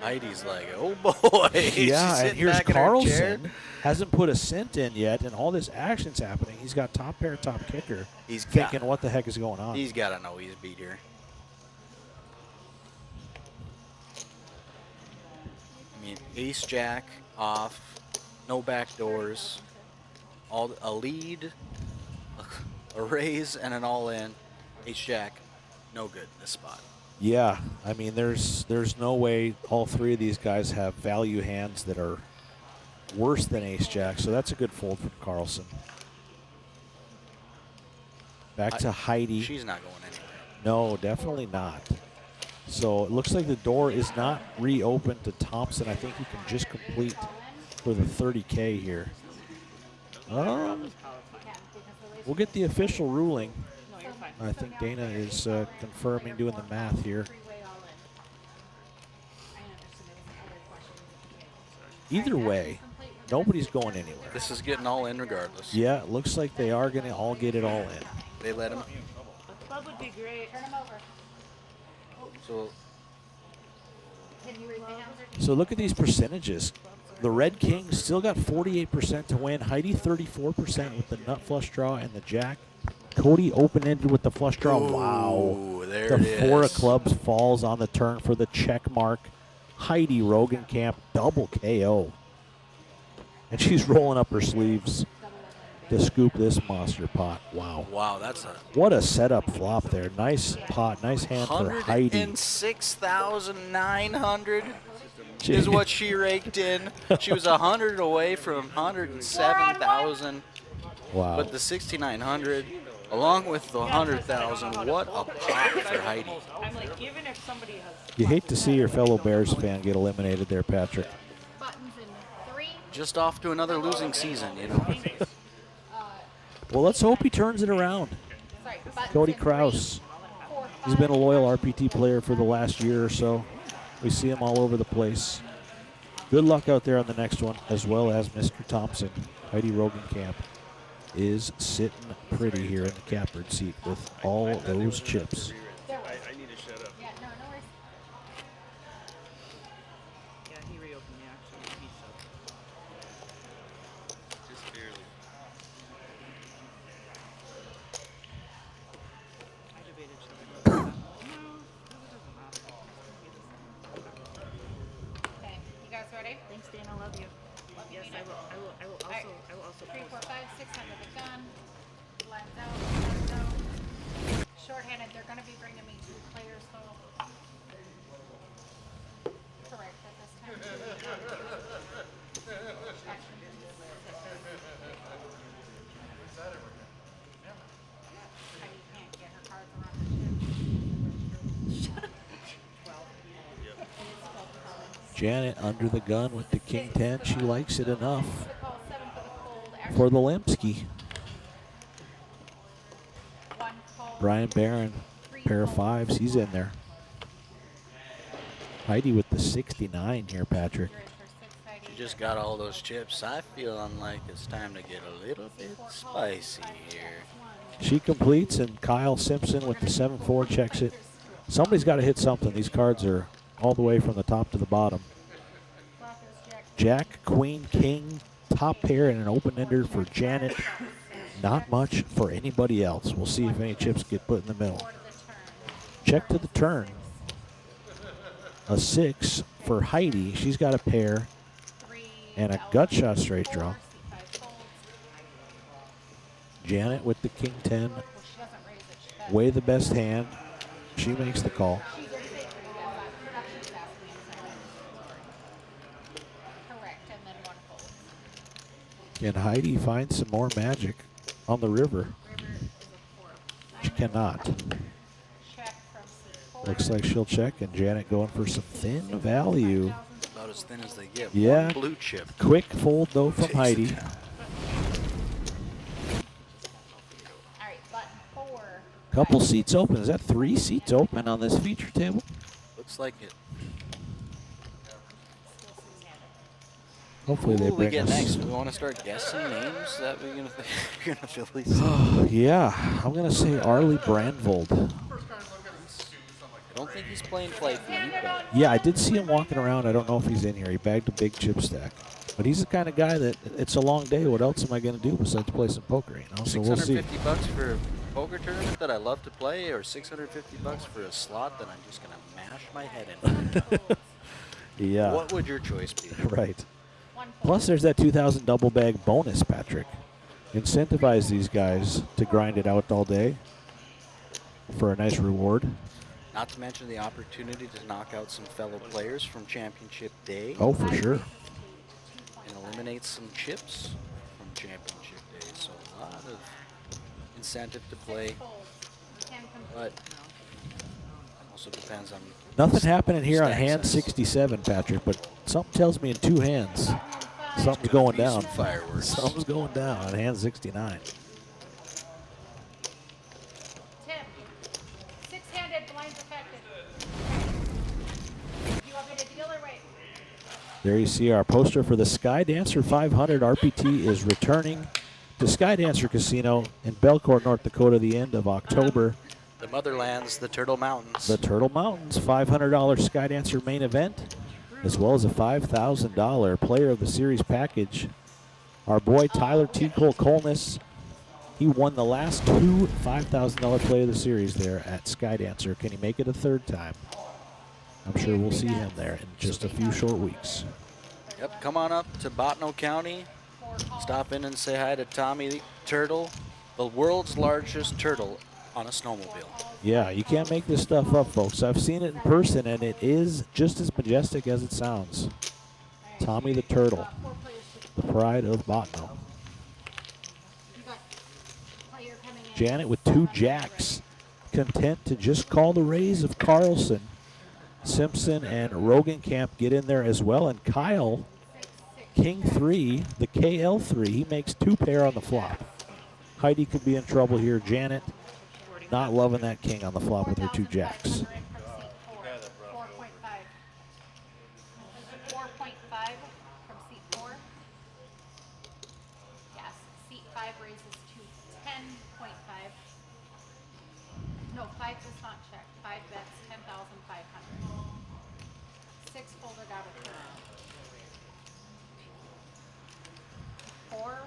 Heidi's like, oh boy. Yeah, She's and sitting here's back in her chair. Carlson. Hasn't put a cent in yet, and all this action's happening. He's got top pair, top kicker. He's thinking, got- what the heck is going on? He's got to know he's beat here. I mean, ace jack off, no back doors, all a lead, a raise, and an all in. Ace jack, no good in this spot. Yeah, I mean, there's no way all three of these guys have value hands that are worse than ace jack, so that's a good fold from Carlson. Back to Heidi. She's not going anywhere. No, definitely not. So it looks like the door is not reopened to Thompson. I think he can just complete for the 30K here. We'll get the official ruling. I think Dana is confirming, doing the math here. Either way, nobody's going anywhere. This is getting all in regardless. Yeah, it looks like they are going to all get it all in. They let him. A club would be great. Turn him over. So Can you read the hands? So look at these percentages. The Red King still got 48% to win. Heidi 34% with the nut flush draw and the jack. Cody open-ended with the flush draw. Wow. there The it four is. of clubs falls on the turn for the check mark. Heidi Rogenkamp double KO. And she's rolling up her sleeves to scoop this monster pot. Wow. Wow, that's a What a setup flop there. Nice pot, nice hand for Heidi. 106,900. is what she raked in. She was 100 away from 107,000. Wow. But the 6,900, along with the 100,000, what a pop for Heidi. I'm like, even if somebody has You hate to see your fellow Bears fan get eliminated there, Patrick. Buttons in 3. Just off to another losing season, you know. Well, let's hope he turns it around. Sorry, buttons Cody in Kraus. 3, 4, 5. He's been a loyal RPT player for the last year or so. We see him all over the place. Good luck out there on the next one, as well as Mr. Thompson. Heidi Rogenkamp is sitting pretty here in the catbird seat with all those chips. I need to shut up. Yeah, no worries. Yeah, he reopened the action. He shut. Just barely. I debated shutting up. No, it doesn't matter. Okay, you guys ready? Thanks, Dan. I love you. Yes, I will also 3, 4, post. 5, 6 under the gun. Lines out, lines out. Shorthanded, they're going to be bringing me 2 players though. Correct, at this time. Heidi can't get her cards around her ship. Janet under the gun with the King 10. She likes it enough Call 7 for the fold. for the Lemsky. 1 call. Brian Barron, pair of 5s. He's in there. Heidi with the 69 here, Patrick. You just got all those chips. I feel like it's time to get a little bit spicy here. She completes, and Kyle Simpson with the 7-4 checks it. Somebody's got to hit something. These cards are all the way from the top to the bottom. Jack, Queen, King, top pair, and an open-ender for Janet. Not much for anybody else. We'll see if any chips get put in the middle. Check to the turn. A 6 for Heidi. She's got a pair and a gut shot straight draw. Janet with the King 10. Way the best hand. She makes the call. Correct, and then 1 fold. Can Heidi find some more magic on the river? She cannot. Check from C4. Looks like she'll check, and Janet going for some thin value. About as thin as they get. Yeah. One blue chip. Quick fold, though, from Heidi. Alright, button 4. Couple seats open. Is that 3 seats open on this feature table? Looks like it. Hopefully they Who we bring get us. next? We want to start guessing names that we're gonna fill these. Yeah, I'm gonna say Arlie Brandvold. I don't think he's playing Playfeed, but Yeah, I did see him walking around. I don't know if he's in here. He bagged a big chip stack, but he's the kind of guy that it's a long day. What else am I gonna do besides play some poker? You know, so we'll see. $650 for a poker tournament that I love to play, or $650 for a slot that I'm just gonna mash my head in. Yeah. What would your choice be? Right. Plus, there's that 2,000 double bag bonus, Patrick. Incentivize these guys to grind it out all day for a nice reward. Not to mention the opportunity to knock out some fellow players from Championship Day. Oh, for sure. And eliminate some chips from Championship Day. So a lot of incentive to play. But also depends on Nothing happening here on hand size. 67, Patrick, but something tells me in 2 hands, something's going be down. some fireworks. Something's going down on hand 69. Tim, 6-handed, blinds affected. You want me to deal or wait? There you see our poster for the Sky Dancer 500 RPT is returning to Sky Dancer Casino in Belcourt, North Dakota, the end of October. The Motherlands, the Turtle Mountains. The Turtle Mountains $500 Sky Dancer main event, as well as a $5,000 Player of the Series package. Our boy Tyler T. Cole Colness, he won the last 2 $5,000 Player of the Series there at Sky Dancer. Can he make it a 3rd time? I'm sure we'll see him there in just a few short weeks. Yep, come on up to Bottineau County. Stop in and say hi to Tommy the Turtle, the world's largest turtle on a snowmobile. Yeah, you can't make this stuff up, folks. I've seen it in person, and it is just as majestic as it sounds. Tommy the Turtle, the pride of Botno. Janet with 2 jacks, content to just call the raise of Carlson. Simpson and Rogenkamp get in there as well, and Kyle, King 3, the KL3, he makes 2 pair on the flop. Heidi could be in trouble here. Janet not loving that king on the flop with her 2 jacks. 4.5 from seat 4. Yes, seat 5 raises to 10.5. No, 5 does not check. 5 bets 10,500. 6 folded out of turn. 4.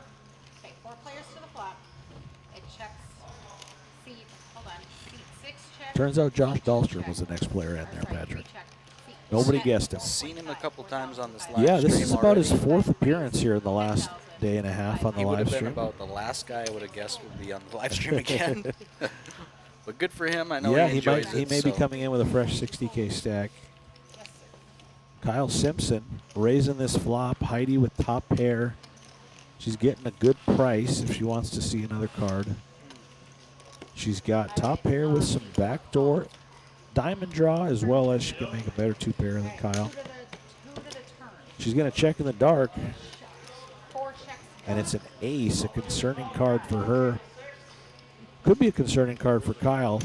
Okay, 4 players to the flop. It checks seat. Hold on. Seat 6 checks. Turns out Josh Dahlstrom was the next player in there, Patrick. Nobody guessed him. Seen him a couple times on this live Yeah, this stream is about his already. 4th appearance here in the last day and a half on the He would live have been stream. about the last guy I would have guessed would be on the live stream again. But good for him. I know Yeah, he he enjoys might. it. He may be so. coming in with a fresh 60K stack. Kyle Simpson raising this flop. Heidi with top pair. She's getting a good price if she wants to see another card. She's got top pair with some backdoor diamond draw, as well as she can make a better 2 pair than Kyle. She's going to check in the dark, and it's an ace, a concerning card for her. Could be a concerning card for Kyle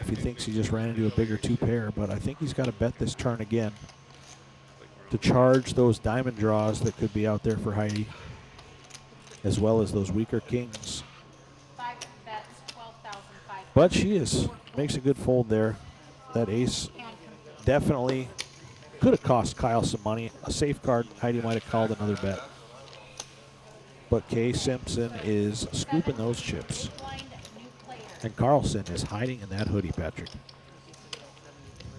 if he thinks he just ran into a bigger 2 pair, but I think he's got to bet this turn again to charge those diamond draws that could be out there for Heidi, as well as those weaker kings. 5 bets 12,500. But she makes a good fold there. That ace definitely could have cost Kyle some money. A safe card, Heidi might have called another bet. But Kay Simpson is scooping those chips. And Carlson is hiding in that hoodie, Patrick.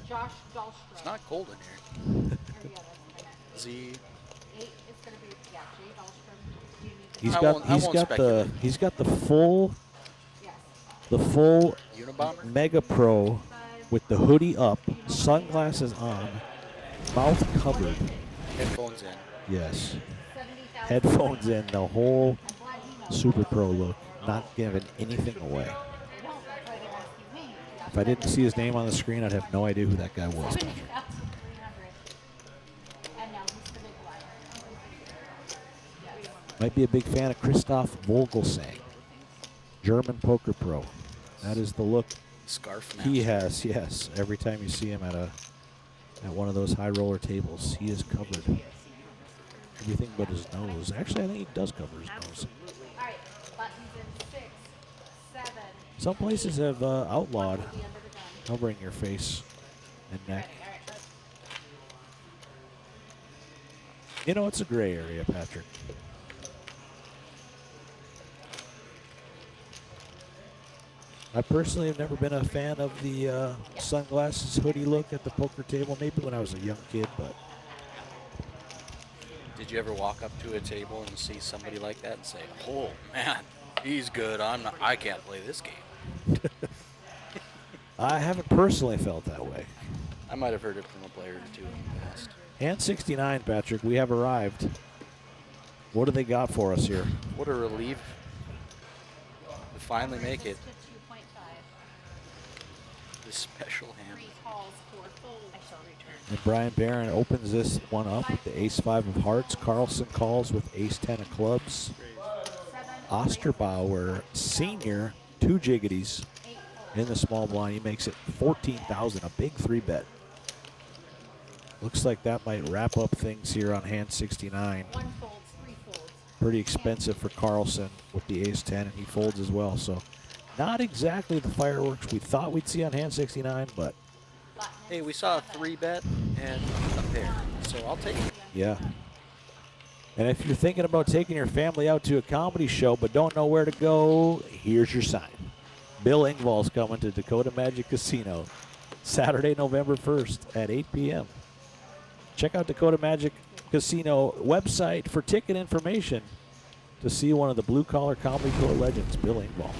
Josh Dahlstrom. It's not cold in here. Z. 8 is going to be, yeah, Jay Dahlstrom. Do you need He's I got won't the full Unabomber? Mega Pro with the hoodie up, sunglasses on, mouth covered. Headphones in. Yes. Headphones in, the whole Super Pro look, not giving anything away. If I didn't see his name on the screen, I'd have no idea who that guy was. Might be a big fan of Christoph Vogelsang, German poker pro. That is the look Scarf he master. has. Yes, every time you see him at one of those high roller tables, he is covered. Everything but his nose. Actually, I think he does cover his nose. All right, buttons in 6, 7. Some places have outlawed covering your face and neck. You know, it's a gray area, Patrick. I personally have never been a fan of the sunglasses hoodie look at the poker table, maybe when I was a young kid, but Did you ever walk up to a table and see somebody like that and say, "Oh man, he's good. I can't play this game." I haven't personally felt that way. I might have heard it from a player or two in the past. Hand 69, Patrick, we have arrived. What do they got for us here? What a relief to finally make it. This special hand. And Brian Barron opens this one up with the ace-5 of hearts. Carlson calls with ace-10 of clubs. Osterbauer Sr., 2 jiggities in the small blind. He makes it 14,000, a big 3-bet. Looks like that might wrap up things here on hand 69. Pretty expensive for Carlson with the ace-10, and he folds as well. So not exactly the fireworks we thought we'd see on hand 69, but Hey, we saw a 3-bet and a pair, so I'll take it. yeah. And if you're thinking about taking your family out to a comedy show but don't know where to go, here's your sign. Bill Engvall's coming to Dakota Magic Casino Saturday, November 1st at 8 p.m. Check out Dakota Magic Casino website for ticket information to see one of the blue-collar comedy tour legends, Bill Engvall.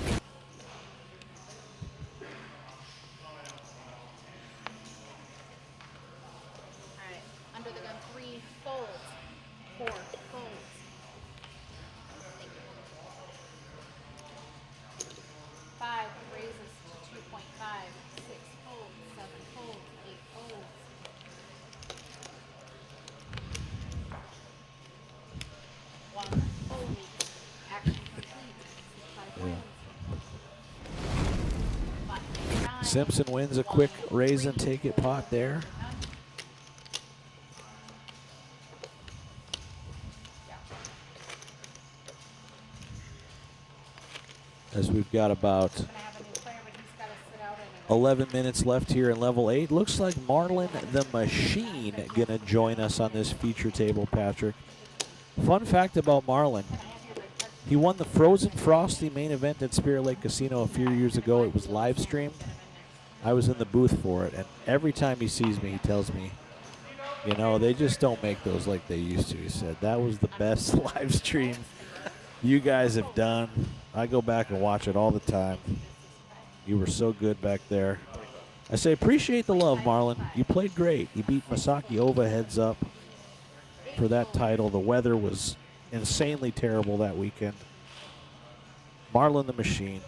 Simpson wins a quick raise and take it pot there. As we've got about 11 minutes left here in level 8. Looks like Marlon the Machine gonna join us on this feature table, Patrick. Fun fact about Marlon, he won the Frozen Frosty main event at Spirit Lake Casino a few years ago. It was live streamed. I was in the booth for it, and every time he sees me, he tells me, you know, they just don't make those like they used to. He said, that was the best live stream you guys have done. I go back and watch it all the time. You were so good back there. I say, appreciate the love, Marlon. You played great. You beat Masaki Ova heads up for that title. The weather was insanely terrible that weekend. Marlon the Machine,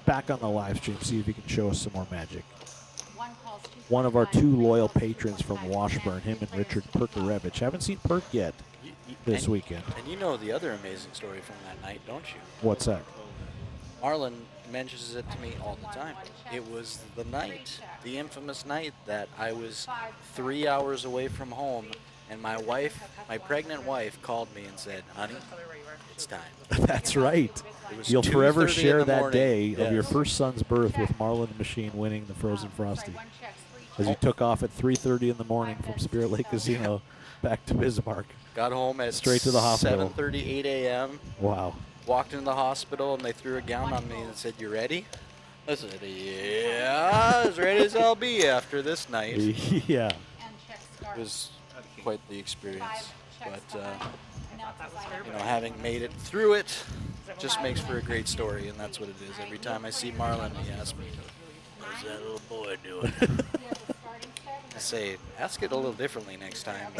back on the live stream. See if he can show us some more magic. One of our 2 loyal patrons from Washburn, him and Richard Perkarevich. Haven't seen Perk yet this weekend. And you know the other amazing story from that night, don't you? What's that? Marlon mentions it to me all the time. It was the night, the infamous night that I was 3 hours away from home, and my wife, my pregnant wife, called me and said, honey, it's time. That's right. It was You'll forever 2:30 in share the that morning. day Yes. of your first son's birth with Marlon the Machine winning the Frozen Frosty. As you took off at 3:30 in the morning from Spirit Lake Casino back to Bismarck. Got home at straight to the hospital. 7:30, 8 a.m. Wow. Walked into the hospital, and they threw a gown on me and said, you ready? I said, yeah, as ready as I'll be after this night. Yeah. It was quite the experience. But, you know, having made it through it just makes for a great story, and that's what it is. Every time I see Marlon, he asks me, how's that little boy doing? I say, ask it a little differently next time.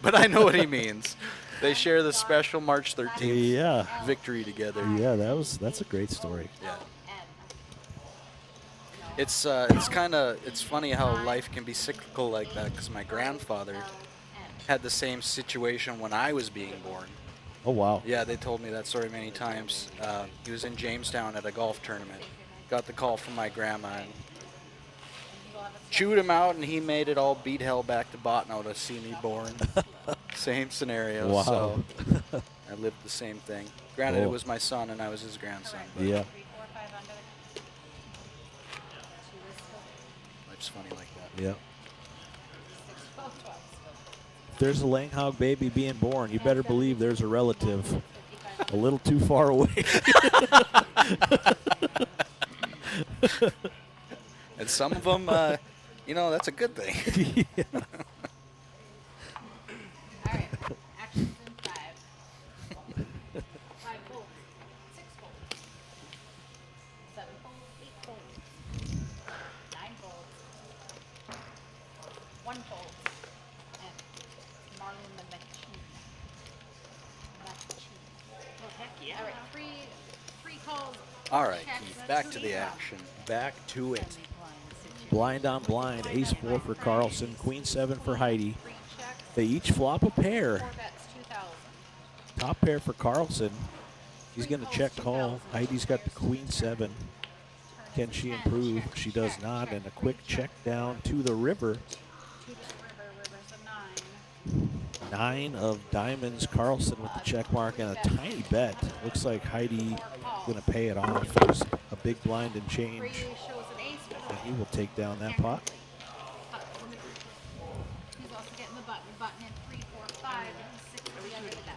But I know what he means. They share the special March 13th victory together. Yeah, that's a great story. Yeah. It's funny how life can be cyclical like that, because my grandfather had the same situation when I was being born. Oh, wow. Yeah, they told me that story many times. He was in Jamestown at a golf tournament. Got the call from my grandma and chewed him out, and he made it all beat hell back to Botno to see me born. Same scenario. Wow. So I lived the same thing. Granted, it Oh. was my son, and I was his grandson. But Yeah. life's funny like that. Yeah. If there's a Langhog baby being born, you better believe there's a relative a little too far away. And some of them, you know, that's a good thing. Yeah. Alright, actions in 5. 5 folds, 6 folds, 7 folds, 8 folds, 9 folds, 1 fold, and Marlon the Machine. Oh, heck yeah. Alright, 3 calls. All right, checks, Keith, and back to 2 the draws. action. Back to it. Blind on blind, ace 4 for Carlson, queen 7 for Heidi. They each flop a pair. 4 bets, 2,000. Top pair for Carlson. He's going to check call. Heidi's got the queen 7. Can she improve? She does not. And a quick check down to the river. To the river, river's a 9. 9 of diamonds. Carlson with the check mark and a tiny bet. Looks like Heidi going to pay it off. There's a big blind and change. Brady shows an ace for And he will take down that pot. He's also getting the button. Button in 3, 4, 5, and 6 at the end of the deck.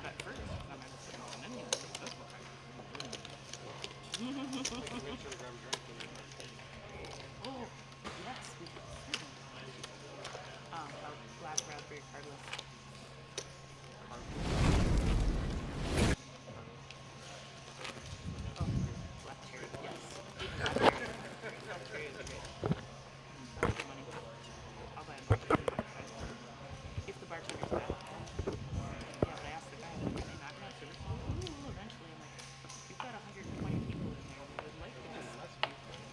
Oh, yes, we could. Black raspberry cardless. Oh, black cherry, yes. Black cherry is great. Money. I'll buy a bartender. If the bartender's back. Yeah, but I asked the guy, like, are they knocking on service? Ooh, eventually. I'm like, we've got 120 people in here. We would like to just,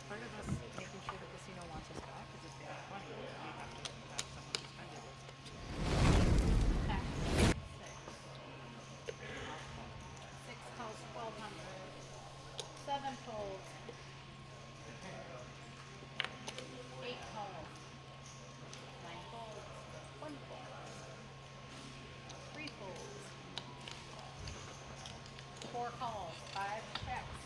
part of us making sure the casino wants us back is if they have money, we have to have someone to spend it with. 4 calls, 5 checks.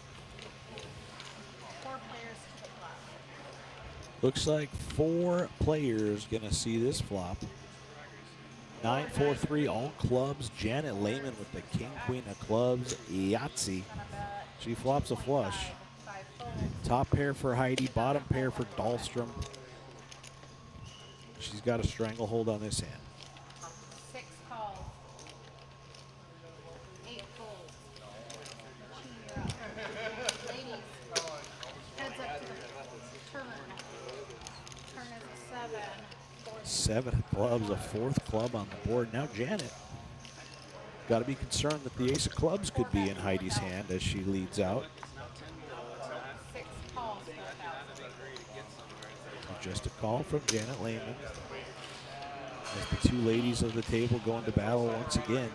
4 players to the flop. Looks like 4 players gonna see this flop. 9-4-3 all clubs. Janet Lehman with the king queen of clubs. Yahtzee. She flops a flush. Top pair for Heidi. Bottom pair for Dahlstrom. She's got a stranglehold on this hand. 6 calls. 8 folds. You're up. Ladies, heads up to the turn. Turn is a 7. 7 clubs, a 4th club on the board. Now Janet. Got to be concerned that the ace of clubs could be in Heidi's hand as she leads out. 6 calls for 1,000. Just a call from Janet Lehman. As the 2 ladies of the table go into battle once again.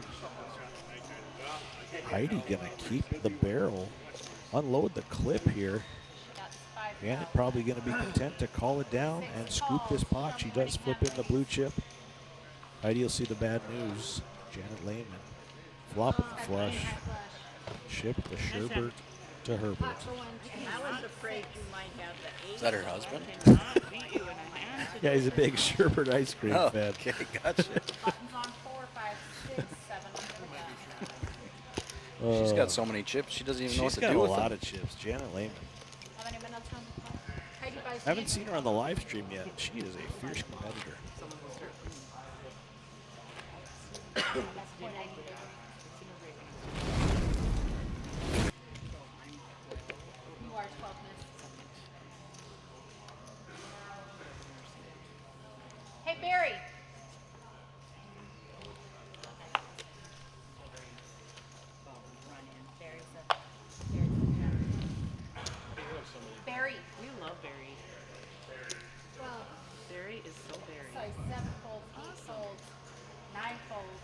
Heidi gonna keep the barrel, unload the clip here. Janet probably gonna be content to call it down and scoop this pot. She does flip in the blue chip. Heidi will see the bad news. Janet Lehman flopping the flush. Chip the Sherbert to Herbert. I was afraid you might have the 8. Is that her husband? Yeah, he's a big Sherbert ice cream Oh, fan. okay, gotcha. Buttons on 4, 5, 6, 7 under the gun. She's got so many chips, she doesn't even know what She's to got do a with lot them. of chips. Janet Lehman. Have any minutes on the clock? Heidi buys I haven't candy. seen her on the live stream yet. She is a fierce competitor. That's point 90. You are 12 minutes. Hey, Barry. Barry. We love Barry. Well, Barry is so Barry. size 7 folds, 8 folds, 9 folds.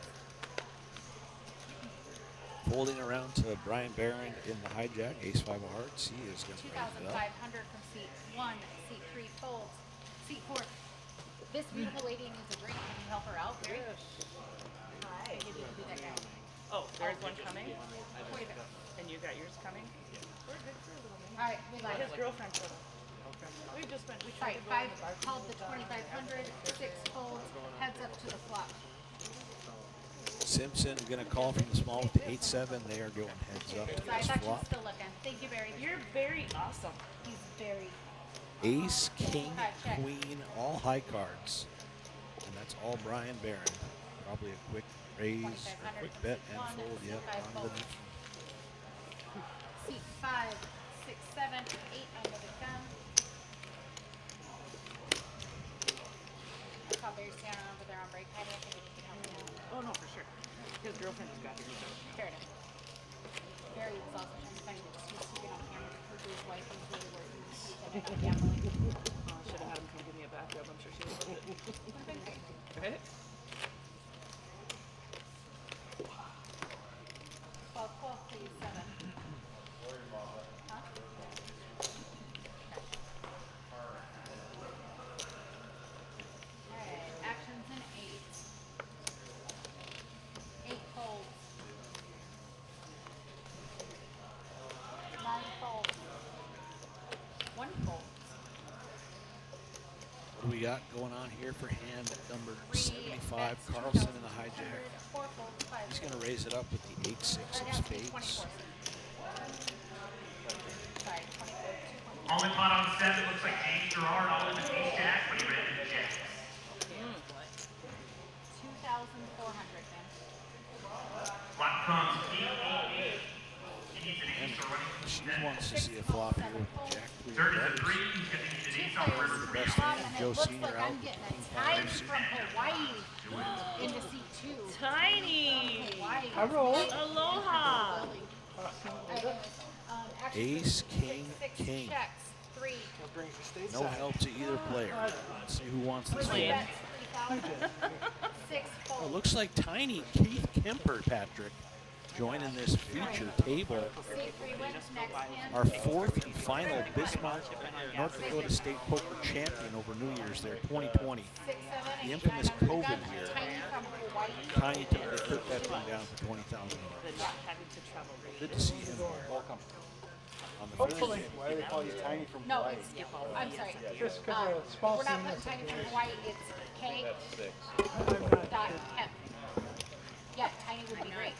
Folding around to Brian Barron in the hijack, ace 5 of hearts. He is going to raise it up. 2,500 from seat 1, seat 3 folds, seat 4. This beautiful lady needs a drink. Can you help her out, Barry? Hi. Maybe you can be that guy. Oh, there's one coming? Wait a minute. And you got yours coming? We're good for a little minute. All right, we like His it. girlfriend told him. We just went, we All tried right, to go in 5 the bar. called the 2,500, 6 folds, heads up to the flop. Simpson going to call from the small with the 8-7. They are going heads up to So I this thought you were flop. still looking. Thank you, Barry. You're very awesome. He's very. Ace, king, Check. queen, all high cards. And that's all Brian Barron. Probably a quick raise, a quick bet and fold. Yep, on the neutral. Seat 5, 6, 7, 8 under the gun. I saw Barry standing over there on break. I didn't think he could help me out. Oh, no, for sure. His girlfriend just got here. Fair enough. Barry was also trying to find an excuse to get on camera to prove to his wife he was really working. He said, "I'm gambling." I should have had him come give me a back rub. I'm sure she would have it. Would've been great. Right? 12, please, 7. Huh? Alright, actions in 8. 8 folds. 9 folds. 1 fold. What do we got going on here for hand number 3 75? bets, Carlson in the 2,600, hijack. 4 folds, 5 He's going to raise it up with the 8-6 Right of now, spades. 24. Sorry, 24. All in pot on 7 looks like James Gerard, all in the ace jack, when you're ready to check. 2,400, man. Flop comes 888. He needs an ace or running. She wants to see a flop here with the jack 3 Third of is a clubs. 3. He's going to need an ace on the river The 3. best Flop, hand, and Joe it looks Senior like out. I'm getting a times from Hawaii into seat 2. Tiny. Hawaii. Aloha. Ace, king, 6 king. checks, 3. No help to either player. Let's see who wants this Three hand. bets, 3,000. 6 Oh, folds. looks like tiny Keith Kemper, Patrick. joining this feature table. Our fourth and final Bismarck North Dakota State Poker champion over New Year's there, 2020. The infamous COVID year. Tiny took that thing down for $20,000. Good to see him there. On the Hopefully. Why do they call you Tiny from No, Hawaii? it's, I'm sorry. Just because of small We're not scene putting Tiny is- from Hawaii, it's K. Dot Kemp. Yeah, Tiny would be great.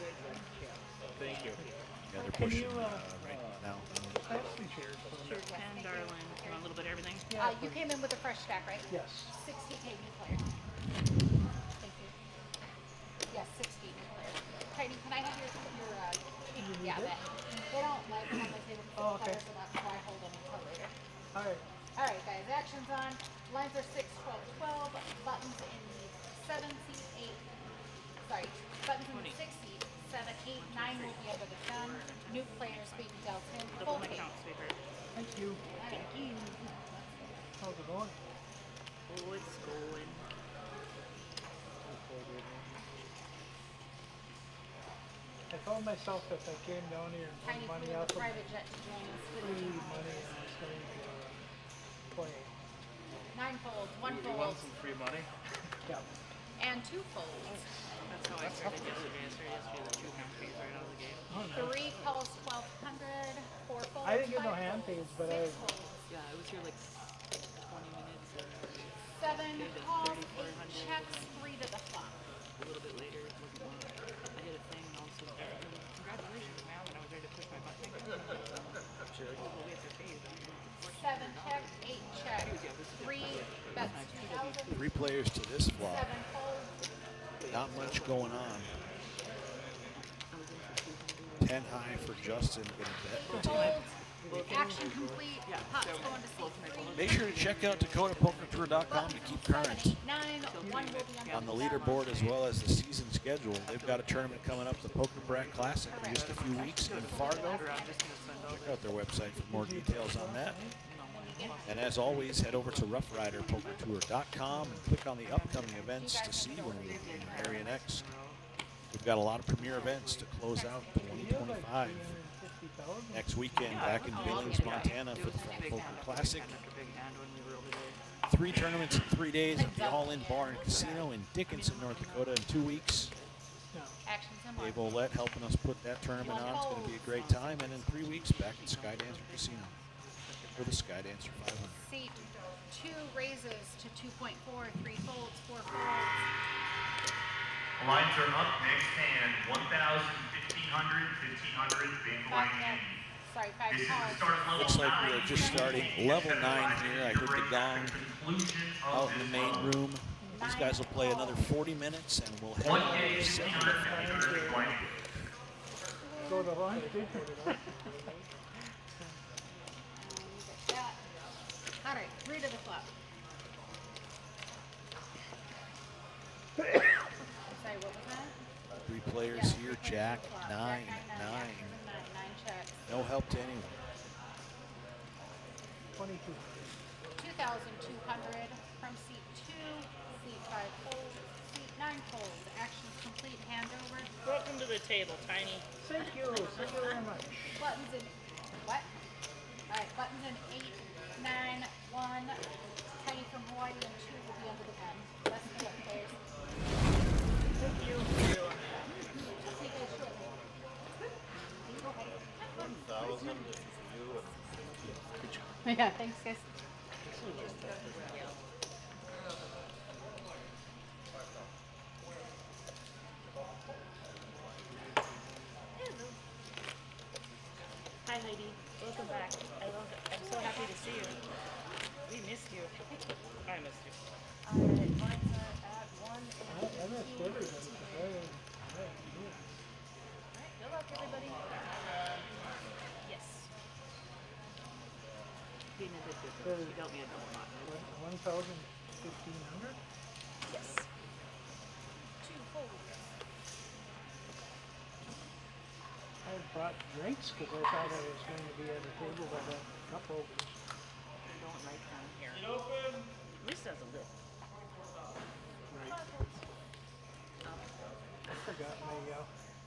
Thank you. Yeah, they're Can pushing you, right now. I have some chairs for them. And Darlin, you want a little bit of everything? You came in with a fresh stack, right? Yes. 60 K new player. Thank you. Yes, 60 new player. Tiny, can I have your yeah, that. They don't like it on the table for okay. players, so that's why I hold them until later. All right. All right, guys, action's on. Lines are 6, 12, 12. Buttons in the 7 seat, 8. Sorry, buttons in the 6 seat, 7, 8, 9 will be under the gun. New players being dealt in. Full game. Thank you. Thank you. How's it going? Oh, it's going. I found myself if I came down here and Tiny won money flew out the of private jet to join us. free money and I was going to play. 9 folds, 1 You fold, want some free money? Yeah. and 2 folds. That's how I started yesterday. I started yesterday with 2 hand fees right out of the gate. Oh, nice. 3 calls, 1,200. 4 folds. I didn't get no 5 hand folds, pays, but 6 I folds. Yeah, I was here like 20 minutes. 7 Gave it calls, 3,400 8 checks, 3 to the flop. A little bit later, I did a thing and all of a sudden, congratulations, man. And I was ready to push my button. Well, we have to pay you. 7 check, 8 check, 3 bets 2,000. 3 players to this flop. 7 folds. Not much going on. 10 high for Justin. Gonna bet. Folds. Action complete. Pot's going to C3. Make sure to check out DakotaPokerTour.com to keep current 9, 1 will be under on the leaderboard as well as the season schedule. They've got a tournament coming up, the Poker Brat Classic, in just a few weeks in Fargo. Check out their website for more details on that. And as always, head over to RoughRiderPokerTour.com and click on the upcoming events to see when we'll be in your area next. We've got a lot of premier events to close out 2025. Next weekend, back in Billings, Montana for the Fall Poker Classic. 3 tournaments in 3 days at the All-In Bar and Casino in Dickinson, North Dakota in 2 weeks. Actions and Dave Olette helping us put that tournament on. It's going to be a great time. And in 3 weeks, back at Skydancer Casino for the Skydancer 500. Seat 2 raises to 2.4, 3 folds, 4 folds. Lines are up, next hand, 1,000, 1,500, 1,500, big blind hand. Sorry, 5 This is the calls. start of level Looks like we 9. are just starting level 9 here. I heard the gong out in the main room. These guys will play another 40 minutes and we'll head on to the semifinals. Go to lunch. All right, 3 to the flop. Sorry, what was that? 3 players here, Jack, 9, 9. 9 checks. No help to anyone. 22. 2,200 from seat 2, seat 5 fold, seat 9 fold. Actions complete, handover. Welcome to the table, Tiny. Thank you. Thank you very much. Buttons in, what? All right, buttons in 8, 9, 1. Tiny from Hawaii and 2 will be under the gun. Let's do it, players. Thank you. See you guys shortly. Yeah, thanks, guys. Hi, Heidi. Welcome back. I love it. I'm so happy to see you. We missed you. I missed you. Alright, lines are at 1 and I missed everybody. Alright, good luck, everybody. Yes. Dina did good. She dealt me a double knot. 1,100? Yes. 2 folds. I brought drinks because I thought I was going to be at a table by the cup holders. I don't like down here. At least it has a lid. Right. I forgot my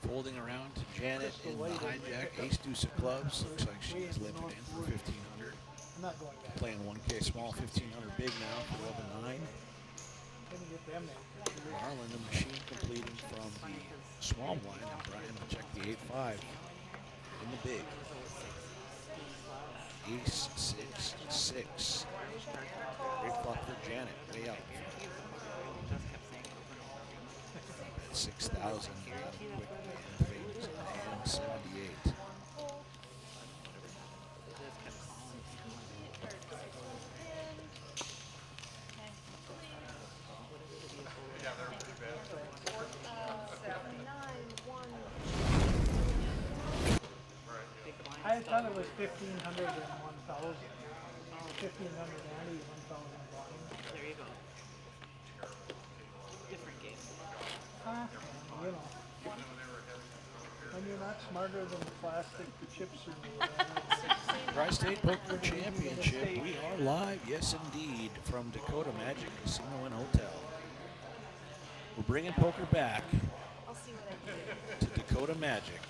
folding around to Janet in the hijack. Ace deuce of clubs. Looks like she's limping in for 1500. I'm not going back. Playing 1K small, 1500 big now for 11-9. Couldn't get them there. Marlin, the machine completing from the small blind, and Brian will check the 8-5 in the big. Ace 6-6. Great flop for Janet, way out. At 6,000, quick and fades and 78. I thought it was 1,500 and 1,000. 1,500 ante, 1,000 blind. There you go. Different game. You know. When you're not smarter than the plastic, the chips are Tri-State Poker Championship. We are live, yes indeed, from Dakota Magic Casino and Hotel. We're bringing poker back to Dakota Magic.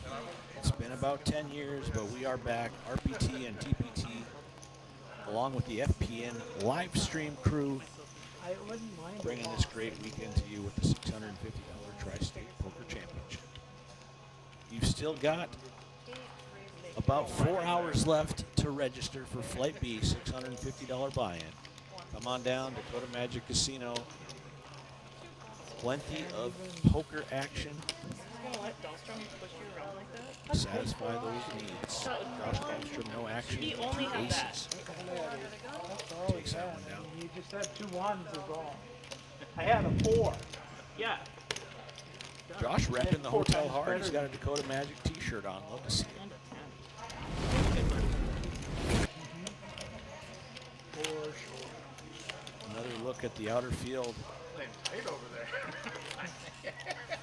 It's been about 10 years, but we are back. RPT and TPT, along with the FPN live stream crew, I wouldn't mind bringing this great weekend to you with the $650 Tri-State Poker Championship. You've still got about 4 hours left to register for Flight B, $650 buy-in. Come on down, Dakota Magic Casino. Plenty of poker action. Gonna let Dahlstrom push you around like that? Satisfy those needs. Josh Dahlstrom, no action. He only had Aces. that. Takes that one down. You just have 2 ones is all. I had a 4. Yeah. Josh repping the hotel hard. He's got a Dakota Magic t-shirt on. Love to see it. For sure. Another look at the outer field. Playing tight over there.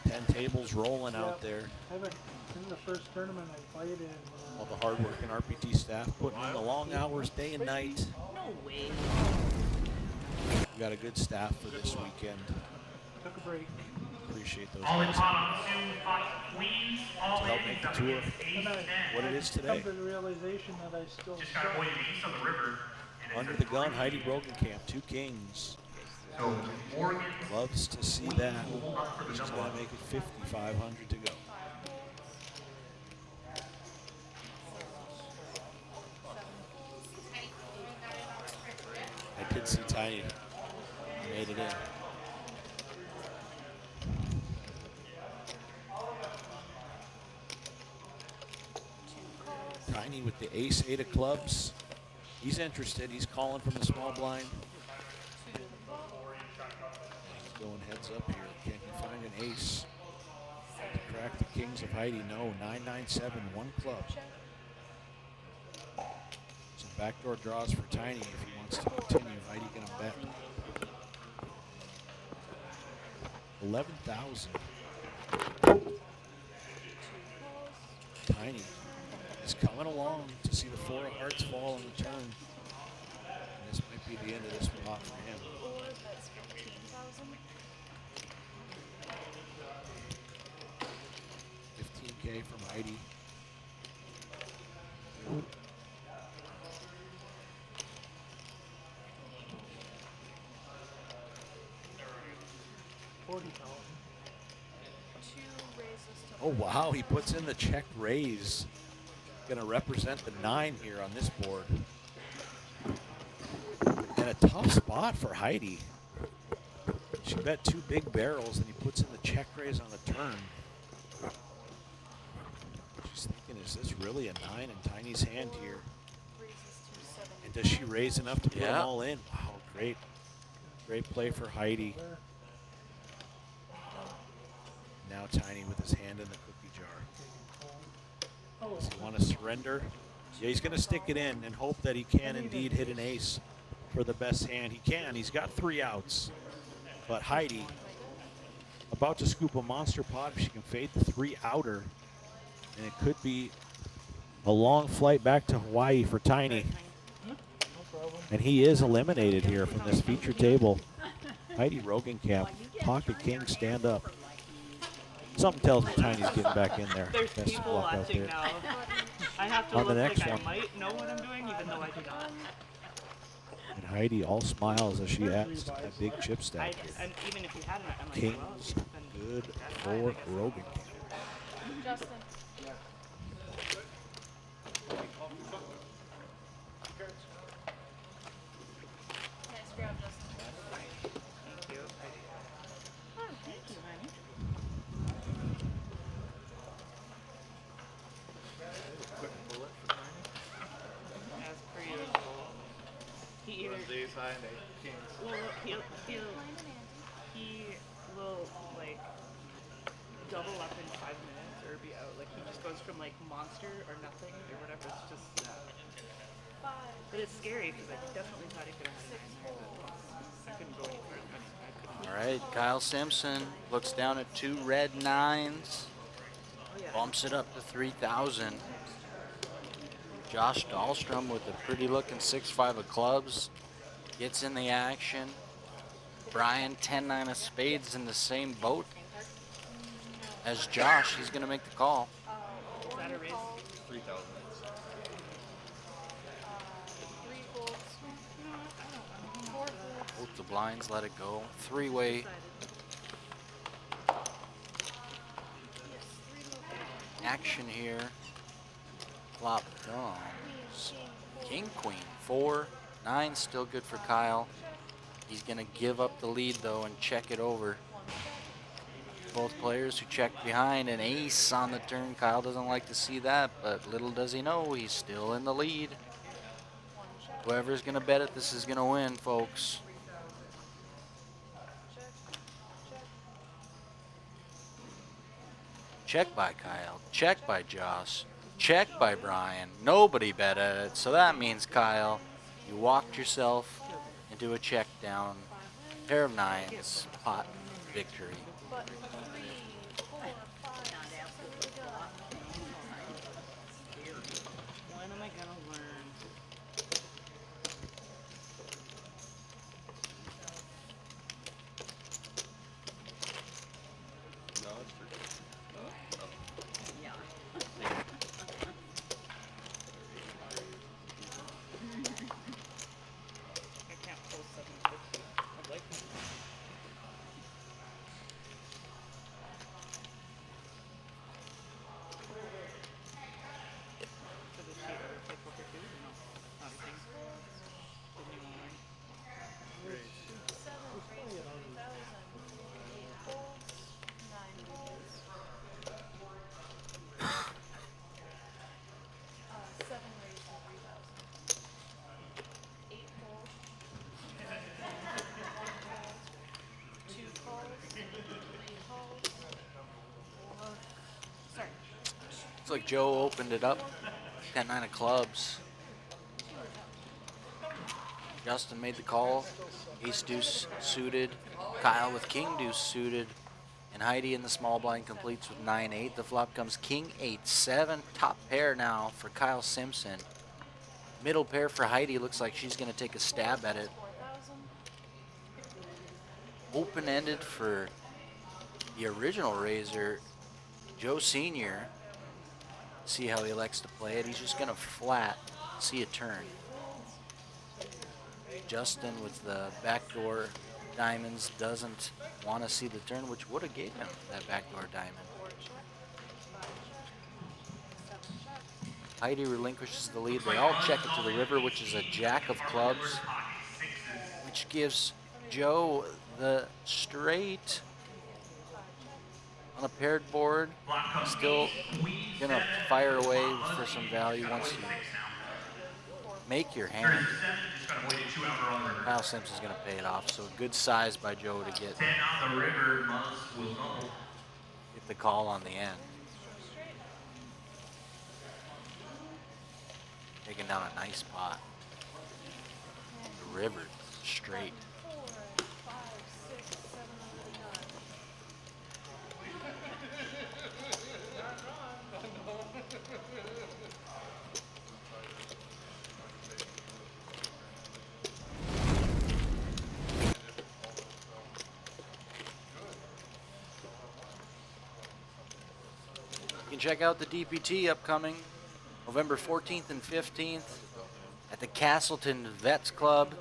10 tables rolling out there. This is the first tournament I played in. All the hard-working RPT staff putting in the long hours day and night. No way. We got a good staff for this weekend. Took a break. Appreciate those All in guys. pot on 2, pot queens, all To help in, make the that tour is ace 10. what it is Come today. to the realization that I still Just got suck. avoided east on the river. and Under it's the a gun, 3. Heidi Rogenkamp, 2 kings. So Morgan, Loves to see that. hold up for the She's double going up. to make it 5,500 to go. I did see Tiny. He made it in. Tiny with the ace-8 of clubs. He's interested. He's calling from the small blind. He's going heads up here. Can he find an ace to crack the kings of Heidi? No. 9-9-7, 1 club. Some backdoor draws for Tiny if he wants to continue. Heidi gonna bet 11,000. Tiny is coming along to see the 4 of hearts fall in the turn. And this might be the end of this pot for him. 15K from Heidi. Oh wow, he puts in the check raise. Gonna represent the 9 here on this board. And a tough spot for Heidi. She bet 2 big barrels and he puts in the check raise on the turn. She's thinking, is this really a 9 in Tiny's hand here? And does she raise enough to put them all in? Wow, great. Great play for Heidi. Now Tiny with his hand in the cookie jar. Does he want to surrender? Yeah, he's going to stick it in and hope that he can indeed hit an ace for the best hand. He can. He's got 3 outs. But Heidi about to scoop a monster pot if she can fade the 3 outer. And it could be a long flight back to Hawaii for Tiny. And he is eliminated here from this feature table. Heidi Rogenkamp, pocket king, stand up. Something tells me Tiny's getting back in there. There's Best people luck out watching there. now. I have to On the look next like one. I might know what I'm doing, even though I do not. And Heidi all smiles as she adds a big chip stack. And even if you hadn't, I'm like, well, Kings good for Rogan. Justin. Nice grab, Justin. thank you. Oh, thank you, honey. As per usual. He either Runs ace high and ace kings. well, he will like double up in 5 minutes or be out. Like he just goes from like monster or nothing or whatever. It's just but it's scary because I definitely thought he could have had a 9 there, but I couldn't go any further. All right, Kyle Simpson looks down at 2 red 9s, bumps it up to 3,000. Josh Dahlstrom with a pretty looking 6-5 of clubs gets in the action. Brian 10-9 of spades in the same boat as Josh. He's going to make the call. Is that a race? 3,000. Both the blinds let it go. 3-way. Action here. Flop downs. King, queen, 4, 9 still good for Kyle. He's gonna give up the lead though and check it over. Both players who checked behind an ace on the turn. Kyle doesn't like to see that, but little does he know he's still in the lead. Whoever's gonna bet it, this is gonna win, folks. Check by Kyle, check by Josh, check by Brian. Nobody bet at it, so that means, Kyle, you walked yourself into a check down. Pair of 9s, pot victory. When am I gonna learn? No, it's free. I can't pull 750. I'd like to. So does she ever play poker too? Or no? Not a thing. Didn't even learn. Sorry. Looks like Joe opened it up. 10-9 of clubs. Justin made the call. Ace deuce suited. Kyle with king deuce suited. And Heidi in the small blind completes with 9-8. The flop comes king 8-7. Top pair now for Kyle Simpson. Middle pair for Heidi. Looks like she's going to take a stab at it. Open-ended for the original raiser, Joe Sr. See how he elects to play it. He's just going to flat, see a turn. Justin with the backdoor diamonds doesn't want to see the turn, which would have gave him that backdoor diamond. Heidi relinquishes the lead. They all check it to the river, which is a jack of clubs, which gives Joe the straight on a paired board. Still gonna fire away for some value once you make your hand. Kyle Simpson's gonna pay it off, so good size by Joe to get the call on the end. Taking down a nice pot. The river straight. can check out the DPT upcoming November 14th and 15th at the Castleton Vets Club.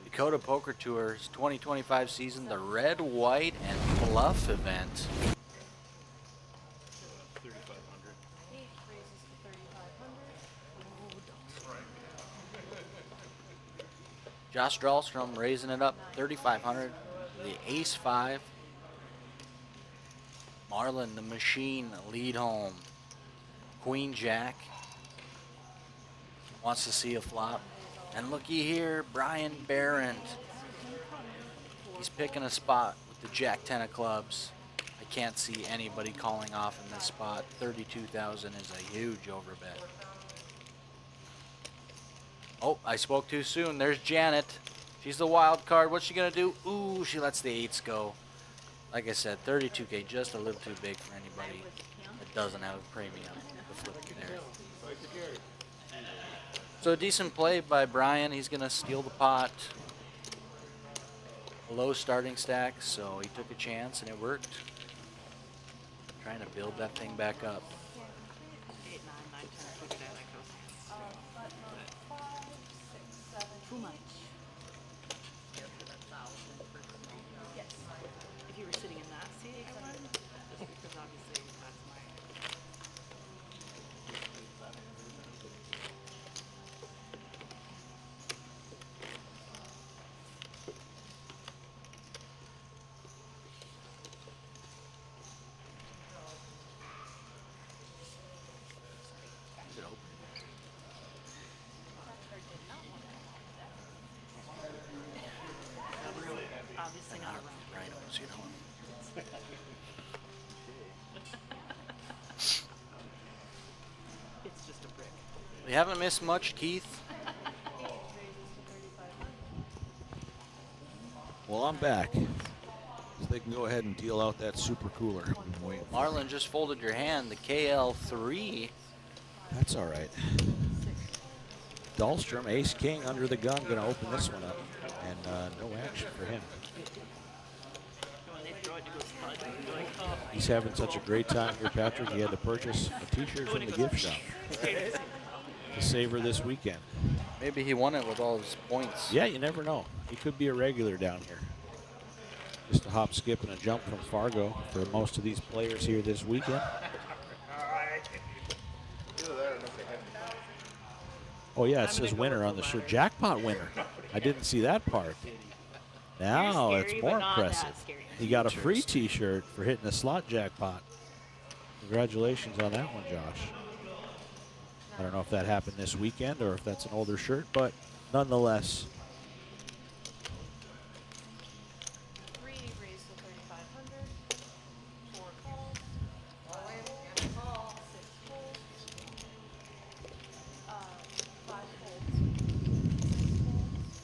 Dakota Poker Tours 2025 season, the Red, White, and Bluff event. Josh Dahlstrom raising it up 3,500. The Ace 5. Marlon the Machine lead home. Queen Jack wants to see a flop. And looky here, Brian Barron. He's picking a spot with the Jack 10 of clubs. I can't see anybody calling off in this spot. 32,000 is a huge overbet. Oh, I spoke too soon. There's Janet. She's the wild card. What's she gonna do? Ooh, she lets the 8s go. Like I said, 32K, just a little too big for anybody that doesn't have a premium to flip there. So a decent play by Brian. He's gonna steal the pot. A low starting stack, so he took a chance and it worked. Trying to build that thing back up. 8, 9, 9, 10. Look at that, like those. Too much. Yes. If you were sitting in that seat, I would. Just because obviously that's my. Obviously not around. Rhinos, you know. It's just a brick. We haven't missed much, Keith. Well, I'm back. So they can go ahead and deal out that super cooler. We've been waiting for. Marlon just folded your hand. The KL3. That's all right. Dahlstrom, ace king under the gun, going to open this one up, and no action for him. He's having such a great time here, Patrick. He had to purchase a T-shirt from the gift shop to savor this weekend. Maybe he won it with all his points. Yeah, you never know. He could be a regular down here. Just a hop, skip, and a jump from Fargo for most of these players here this weekend. Oh yeah, it says winner on the shirt. Jackpot winner. I didn't see that part. Now it's more impressive. He got a free T-shirt for hitting a slot jackpot. Congratulations on that one, Josh. I don't know if that happened this weekend or if that's an older shirt, but nonetheless.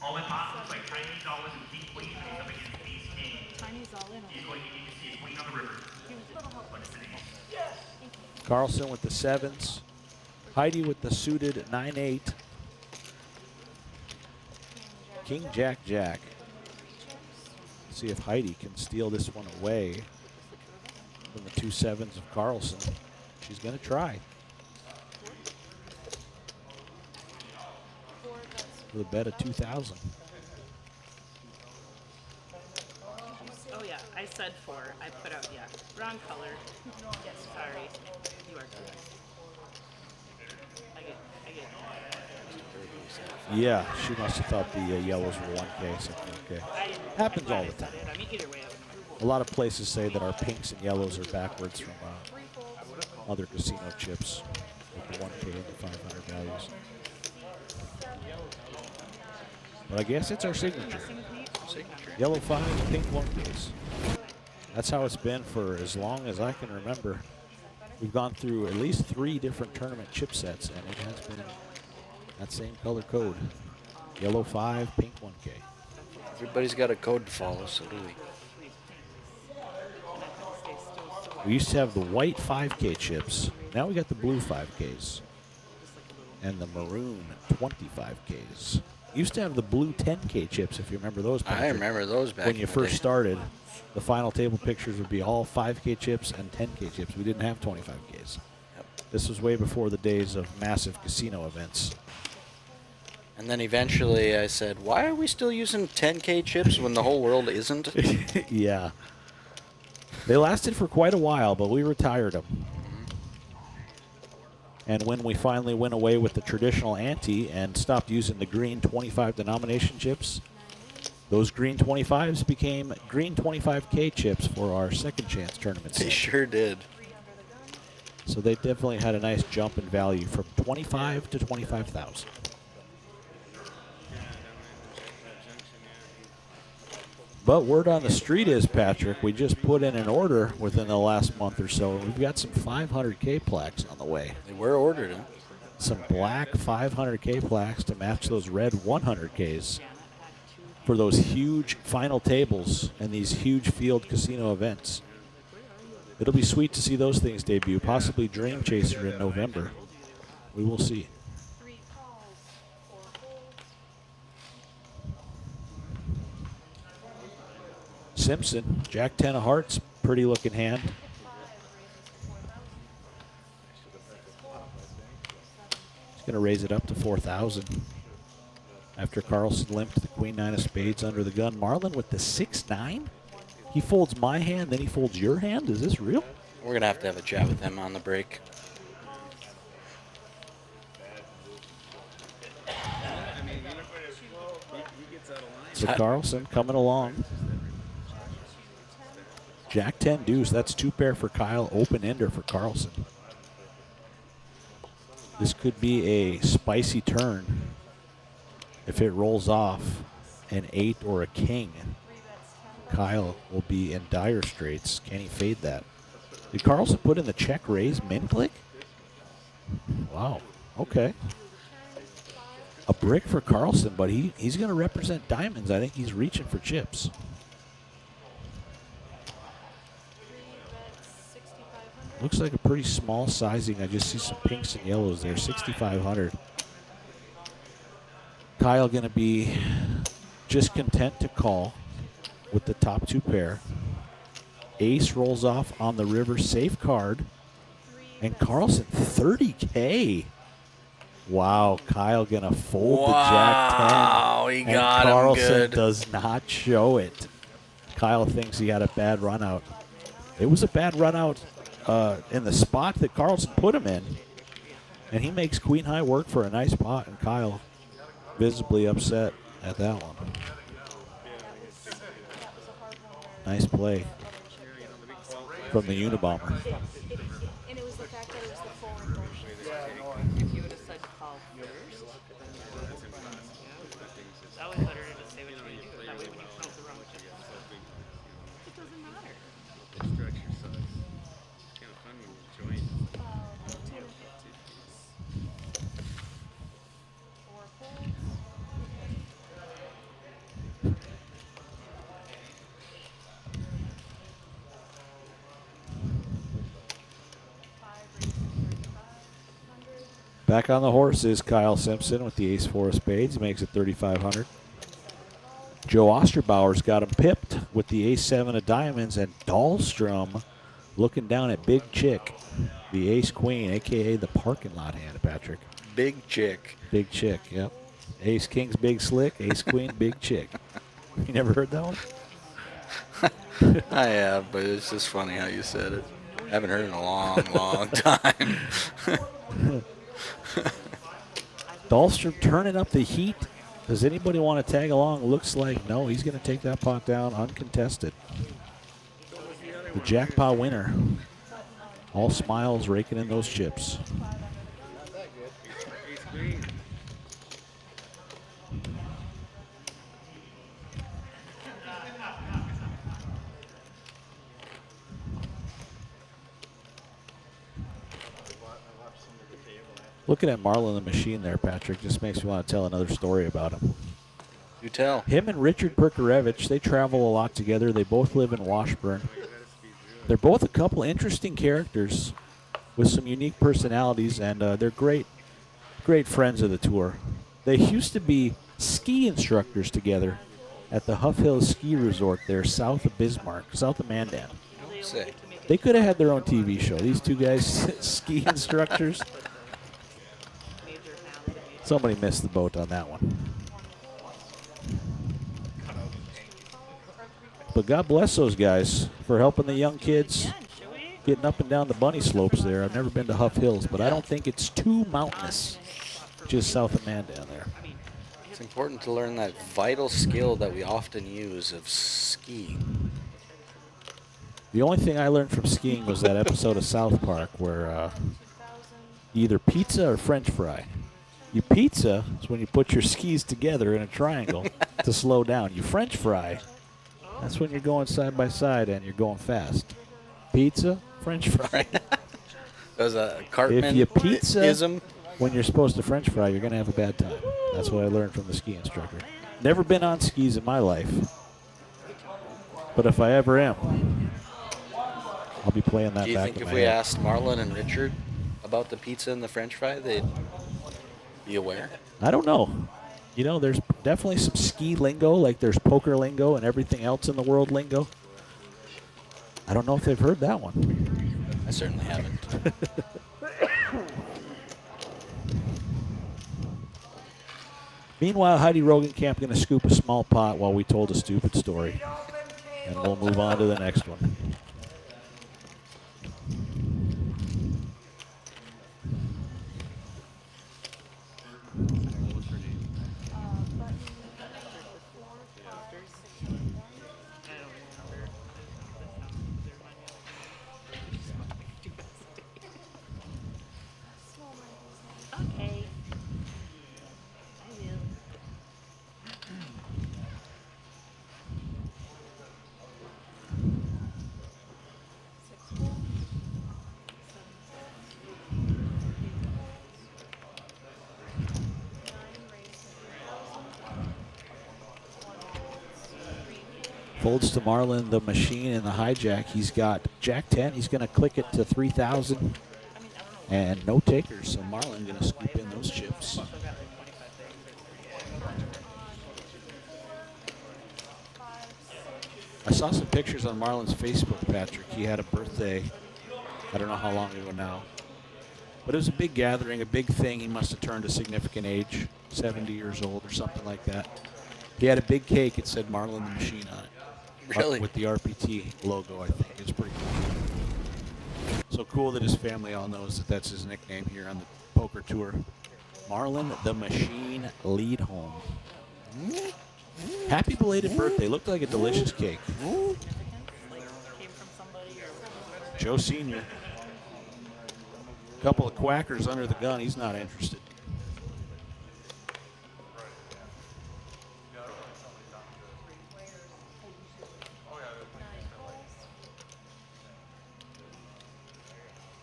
All in pot looks like Chinese all in king queen, and he's up against ace king. Chinese all in. He's going to need to see a queen on the river. What is it? Carlson with the 7s. Heidi with the suited 9-8. King, Jack, Jack. See if Heidi can steal this one away from the 2 7s of Carlson. She's going to try. With a bet of 2,000. Oh yeah, I said 4. I put out, yeah, wrong color. Yes, sorry. You are correct. I get. Yeah, she must have thought the yellows were 1K, something okay. Happens all the time. I mean, either way, A lot of places say that our pinks and yellows are backwards from other casino chips with the 1K and the 500 values. But I guess it's our signature. Yellow 5, pink 1Ks. That's how it's been for as long as I can remember. We've gone through at least 3 different tournament chip sets, and it has been that same color code. Yellow 5, pink 1K. Everybody's got a code to follow, so do we. We used to have the white 5K chips. Now we got the blue 5Ks. And the maroon 25Ks. used to have the blue 10K chips, if you remember those. I Patrick. remember those back When in you the first day. started, the final table pictures would be all 5K chips and 10K chips. We didn't have 25Ks. This was way before the days of massive casino events. And then eventually I said, why are we still using 10K chips when the whole world isn't? Yeah. They lasted for quite a while, but we retired them. And when we finally went away with the traditional ante and stopped using the green 25 denomination chips, those green 25s became green 25K chips for our second chance tournament. They set. sure did. So they definitely had a nice jump in value from 25 to 25,000. But word on the street is, Patrick, we just put in an order within the last month or so. We've got some 500K plaques on the way. They were ordered, huh? Some black 500K plaques to match those red 100Ks for those huge final tables and these huge field casino events. It'll be sweet to see those things debut, possibly Dream Chaser in November. We will see. Simpson, Jack 10 of hearts, pretty looking hand. He's going to raise it up to 4,000. After Carlson limped the Queen 9 of spades under the gun. Marlin with the 6-9? He folds my hand, then he folds your hand? Is this real? We're going to have a chat with them on the break. So Carlson coming along. Jack 10 deuce. That's two pair for Kyle. Open ender for Carlson. This could be a spicy turn if it rolls off an 8 or a king. Kyle will be in dire straits. Can he fade that? Did Carlson put in the check raise min click? Wow. Okay. A brick for Carlson, but he's going to represent diamonds. I think he's reaching for chips. Looks like a pretty small sizing. I just see some pinks and yellows there. 6,500. Kyle going to be just content to call with the top two pair. Ace rolls off on the river, safe card. And Carlson, 30K. Wow, Kyle going to fold the Jack 10. Wow, he got him Carlson good. does not show it. Kyle thinks he had a bad run out. It was a bad run out in the spot that Carlson put him in. And he makes Queen High work for a nice pot, and Kyle visibly upset at that one. Nice play from the Unabomber. And it was the fact that it was the forward motion. If you would have said call first, that was better to just say what you want to do. That way when you count the wrong chips, it doesn't matter. The structure sucks. It's kind of fun when you join. Back on the horse is Kyle Simpson with the ace-4 of spades. He makes it 3,500. Joe Osterbauer's got him pipped with the ace-7 of diamonds, and Dahlstrom looking down at Big Chick, the ace-queen, a.k.a. the parking lot hand, Patrick. Big Chick. Big Chick, yep. Ace-king's Big Slick, ace-queen, Big Chick. You never heard that one? I have, but it's just funny how you said it. I haven't heard it in a long, long time. Dahlstrom turning up the heat. Does anybody want to tag along? Looks like no. He's going to take that pot down uncontested. The jackpot winner. All smiles, raking in those chips. Looking at Marlon the Machine there, Patrick, just makes me want to tell another story about him. You tell. Him and Richard Perkarevich, they travel a lot together. They both live in Washburn. They're both a couple interesting characters with some unique personalities, and they're great friends of the tour. They used to be ski instructors together at the Huff Hills Ski Resort there south of Bismarck, south of Mandan. Sick. They could have had their own TV show. These two guys, ski instructors. Somebody missed the boat on that one. But God bless those guys for helping the young kids getting up and down the bunny slopes there. I've never been to Huff Hills, but I don't think it's too mountainous just south of Mandan there. It's important to learn that vital skill that we often use of skiing. The only thing I learned from skiing was that episode of South Park where either pizza or French fry. You pizza is when you put your skis together in a triangle to slow down. You French fry, that's when you're going side by side and you're going fast. Pizza, French fry. That was a Cartman If you pizza ism. when you're supposed to French fry, you're going to have a bad time. That's what I learned from the ski instructor. Never been on skis in my life, but if I ever am, I'll be playing that Do you back think in if my we head. asked Marlon and Richard about the pizza and the French fry, they'd be aware? I don't know. You know, there's definitely some ski lingo, like there's poker lingo and everything else in the world lingo. I don't know if they've heard that one. I certainly haven't. Meanwhile, Heidi Rogenkamp going to scoop a small pot while we told a stupid story. And we'll move on to the next one. Okay. I will. Folds to Marlin, the machine, and the hijack. He's got Jack 10. He's going to click it to 3,000. And no takers, so Marlin going to scoop in those chips. I saw some pictures on Marlin's Facebook, Patrick. He had a birthday, I don't know how long ago now. But it was a big gathering, a big thing. He must have turned a significant age, 70 years old or something like that. He had a big cake. It said Marlin the Machine on it. Really? With the RPT logo, I think. It's pretty cool. So cool that his family all knows that that's his nickname here on the poker tour. Marlin the Machine lead home. Happy belated birthday. Looked like a delicious cake. Joe Sr. Couple of quackers under the gun. He's not interested.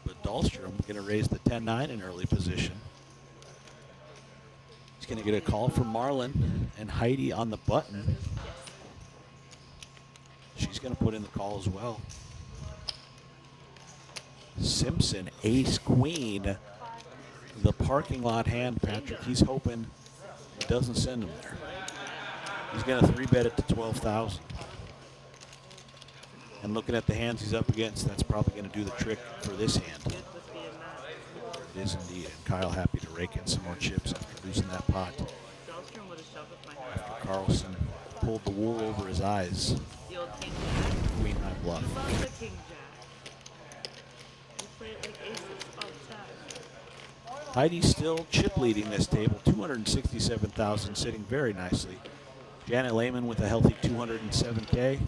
But Dahlstrom going to raise the 10-9 in early position. He's going to get a call from Marlin and Heidi on the button. She's going to put in the call as well. Simpson, ace queen. The parking lot hand, Patrick. He's hoping it doesn't send him there. He's going to 3-bet it to 12,000. And looking at the hands he's up against, that's probably going to do the trick for this hand. It is indeed. And Kyle happy to rake in some more chips after losing that pot. After Carlson pulled the wool over his eyes. Queen high bluff. Heidi's still chip leading this table, 267,000, sitting very nicely. Janet Lehman with a healthy 207K.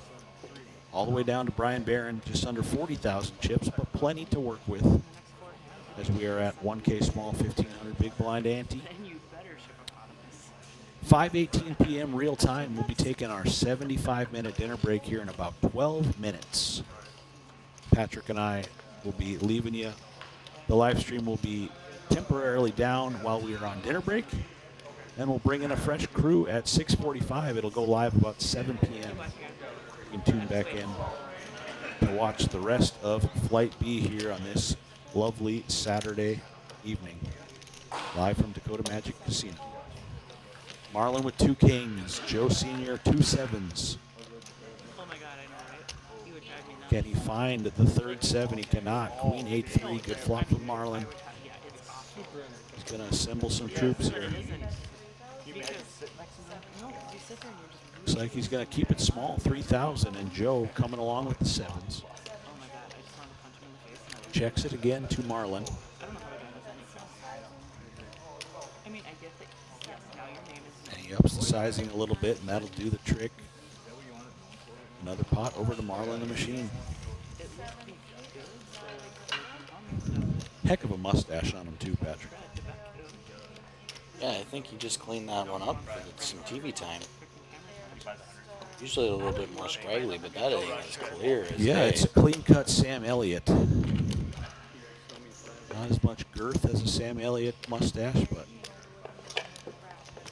All the way down to Brian Barron, just under 40,000 chips, but plenty to work with. As we are at 1K small, 1,500 big blind ante. 5:18 p.m. real time. We'll be taking our 75-minute dinner break here in about 12 minutes. Patrick and I will be leaving you. The live stream will be temporarily down while we are on dinner break. Then we'll bring in a fresh crew at 6:45. It'll go live about 7 p.m. You can tune back in to watch the rest of Flight B here on this lovely Saturday evening, live from Dakota Magic Casino. Marlin with 2 kings. Joe Sr. 2 sevens. Oh my god, I know, right? You would drive me nuts. Can he find the 3rd 7? He cannot. Queen 8-3. Good flop from Marlin. Yeah, it's awful. He's going to assemble some troops here. Looks like he's going to keep it small. 3,000. And Joe coming along with the 7s. Oh my god, I just wanted to punch him in the face. And Checks it again to Marlin. I don't know how he does anything. I mean, I get that, yes, now your name is... And he ups the sizing a little bit, and that'll do the trick. Another pot over to Marlin the Machine. Heck of a mustache on him too, Patrick. Yeah, I think he just cleaned that one up for some TV time. Usually a little bit more scraggly, but that thing is clear as Yeah, day. it's a clean-cut Sam Elliott. Not as much girth as a Sam Elliott mustache, but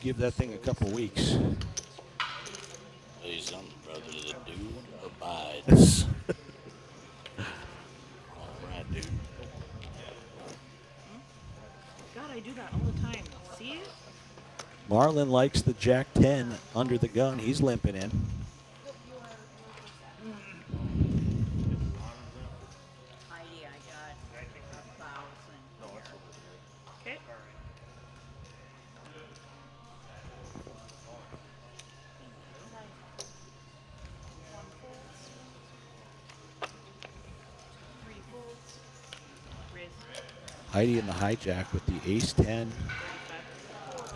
give that thing a couple weeks. Say something, brother. The dude abides. All right, dude. God, I do that all the time. See it? Marlin likes the Jack 10 under the gun. He's limping in. Heidi, I got 1,000. Okay. Heidi in the hijack with the ace 10.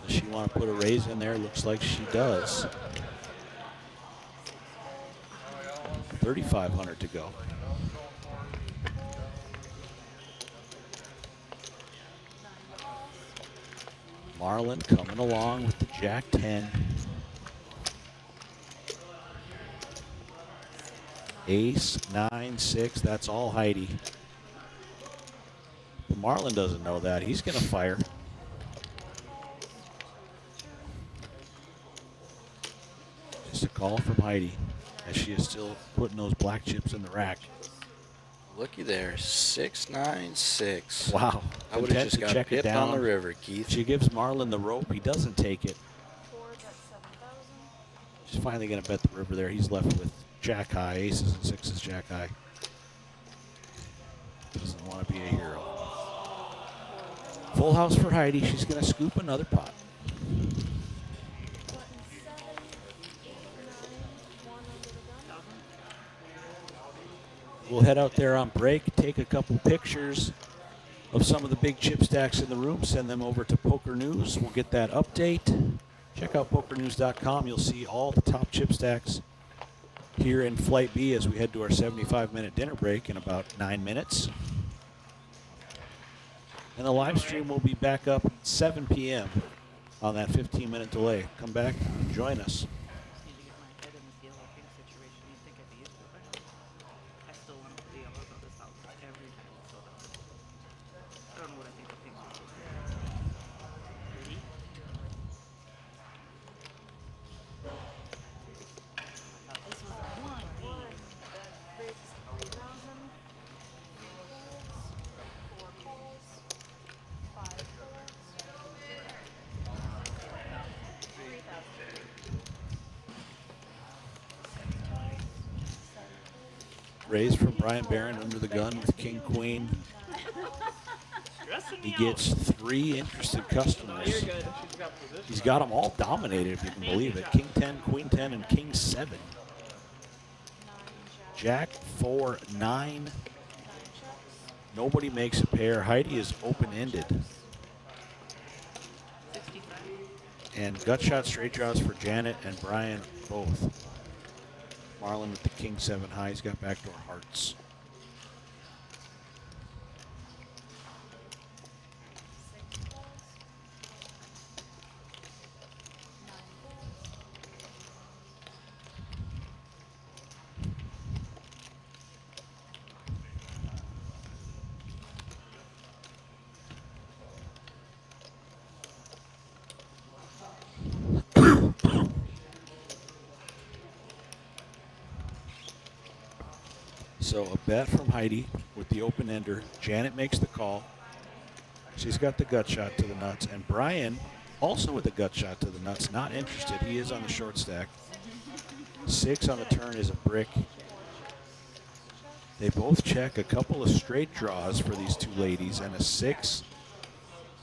Does she want to put a raise in there? Looks like she does. 3,500 to go. Marlin coming along with the Jack 10. Ace, 9, 6, that's all Heidi. But Marlin doesn't know that. He's going to fire. Just a call from Heidi as she is still putting those black chips in the rack. Looky there, 696. Wow. I would have Intent just to got check it pipped on down. the river, Keith. She gives Marlin the rope. He doesn't take it. She's finally going to bet the river there. He's left with Jack high, aces and sixes, Jack high. Doesn't want to be a hero. Full house for Heidi. She's going to scoop another pot. We'll head out there on break, take a couple pictures of some of the big chip stacks in the room, send them over to Poker News. We'll get that update. Check out pokernews.com. You'll see all the top chip stacks here in Flight B as we head to our 75-minute dinner break in about 9 minutes. And the live stream will be back up at 7 p.m. on that 15-minute delay. Come back and join us. Raise from Brian Barron under the gun with King Queen. He gets 3 interested customers. He's got them all dominated, if you can believe it. King 10, Queen 10, and King 7. Jack 4, 9. Nobody makes a pair. Heidi is open-ended. And gut shot straight draws for Janet and Brian both. Marlin with the King 7 high. He's got backdoor hearts. So a bet from Heidi with the open ender. Janet makes the call. She's got the gut shot to the nuts. And Brian also with a gut shot to the nuts, not interested. He is on the short stack. 6 on the turn is a brick. They both check a couple of straight draws for these two ladies and a 6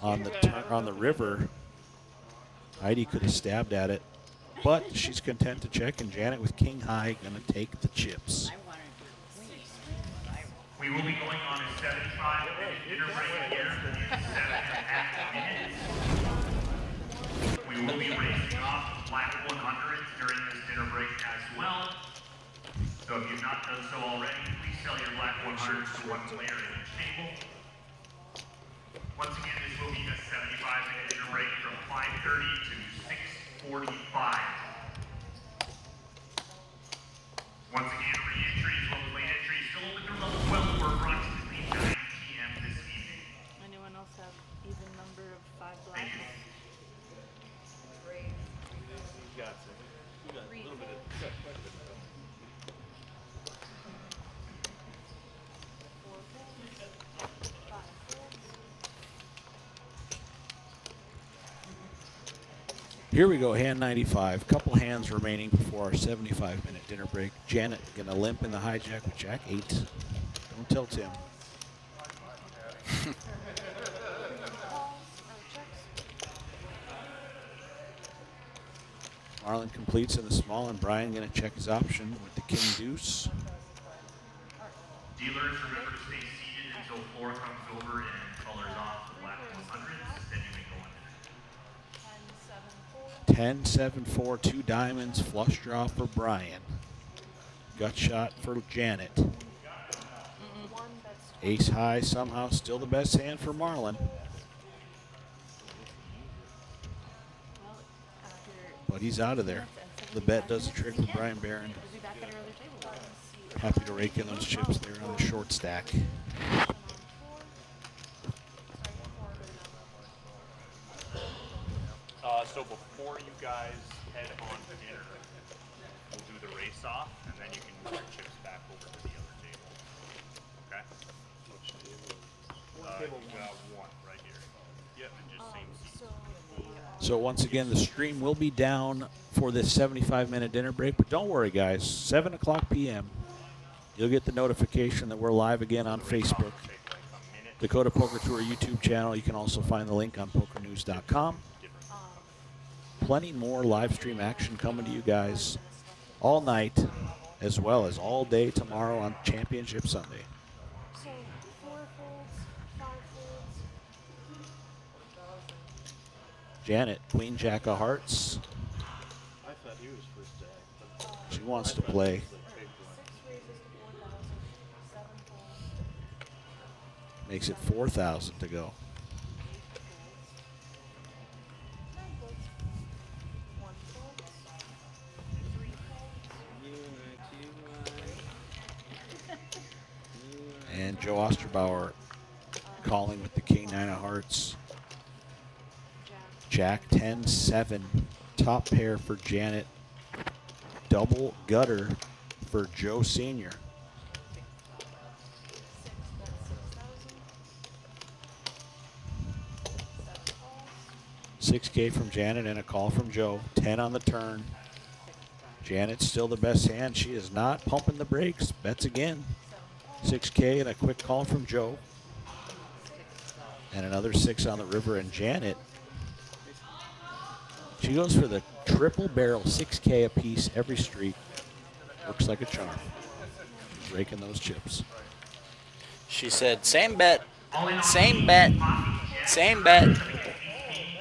on the river. Heidi could have stabbed at it, but she's content to check, and Janet with king high going to take the chips. We will be going on a 75-minute dinner break here for the 7.5 minutes. We will be racing off Black 100s during this dinner break as well. So if you've not done so already, please sell your Black 100s to one player at each table. Once again, this will be a 75-minute dinner break from 5:30 to 6:45. Once again, re-entries, local late entries, still open through level 12 for approximately 9 p.m. this evening. Anyone else have even number of 5 blacks? You got some. You got a little bit of. You got quite a bit of. Here we go, hand 95. Couple hands remaining before our 75-minute dinner break. Janet gonna limp in the hijack with Jack 8. Don't tell Tim. Marlon completes in the small, and Brian gonna check his option with the king deuce. Dealers, remember to stay seated until floor comes over and colors off the Black 100s, then you may go on. 10, 7, 4, 2 diamonds, flush draw for Brian. Gut shot for Janet. Ace high, somehow still the best hand for Marlon. But he's out of there. The bet does the trick for Brian Barron. Happy to rake in those chips there on the short stack. So before you guys head on to dinner, we'll do the race off, and then you can move your chips back over to the other table. Okay? Which table? You got one right here. Yep, and just same seat. So once again, the stream will be down for this 75-minute dinner break, but don't worry, guys. 7 o'clock p.m., you'll get the notification that we're live again on Facebook. Dakota Poker Tour YouTube channel. You can also find the link on pokernews.com. Plenty more live stream action coming to you guys all night, as well as all day tomorrow on Championship Sunday. So 4 folds, 5 folds. Janet, Queen Jack of Hearts. I thought he was first to act. She wants to play. 6 raises to 4,000, 7 folds. Makes it 4,000 to go. 9 folds. 1 fold. 3 folds. And Joe Osterbauer calling with the King 9 of Hearts. Jack 10, 7. Top pair for Janet. Double gutter for Joe Sr. 6K from Janet and a call from Joe. 10 on the turn. Janet's still the best hand. She is not pumping the brakes. Bets again. 6K and a quick call from Joe. And another 6 on the river. And Janet, she goes for the triple barrel, 6K a piece every street. Looks like a charm. She's raking those chips. She said, same bet, same bet, same bet. Do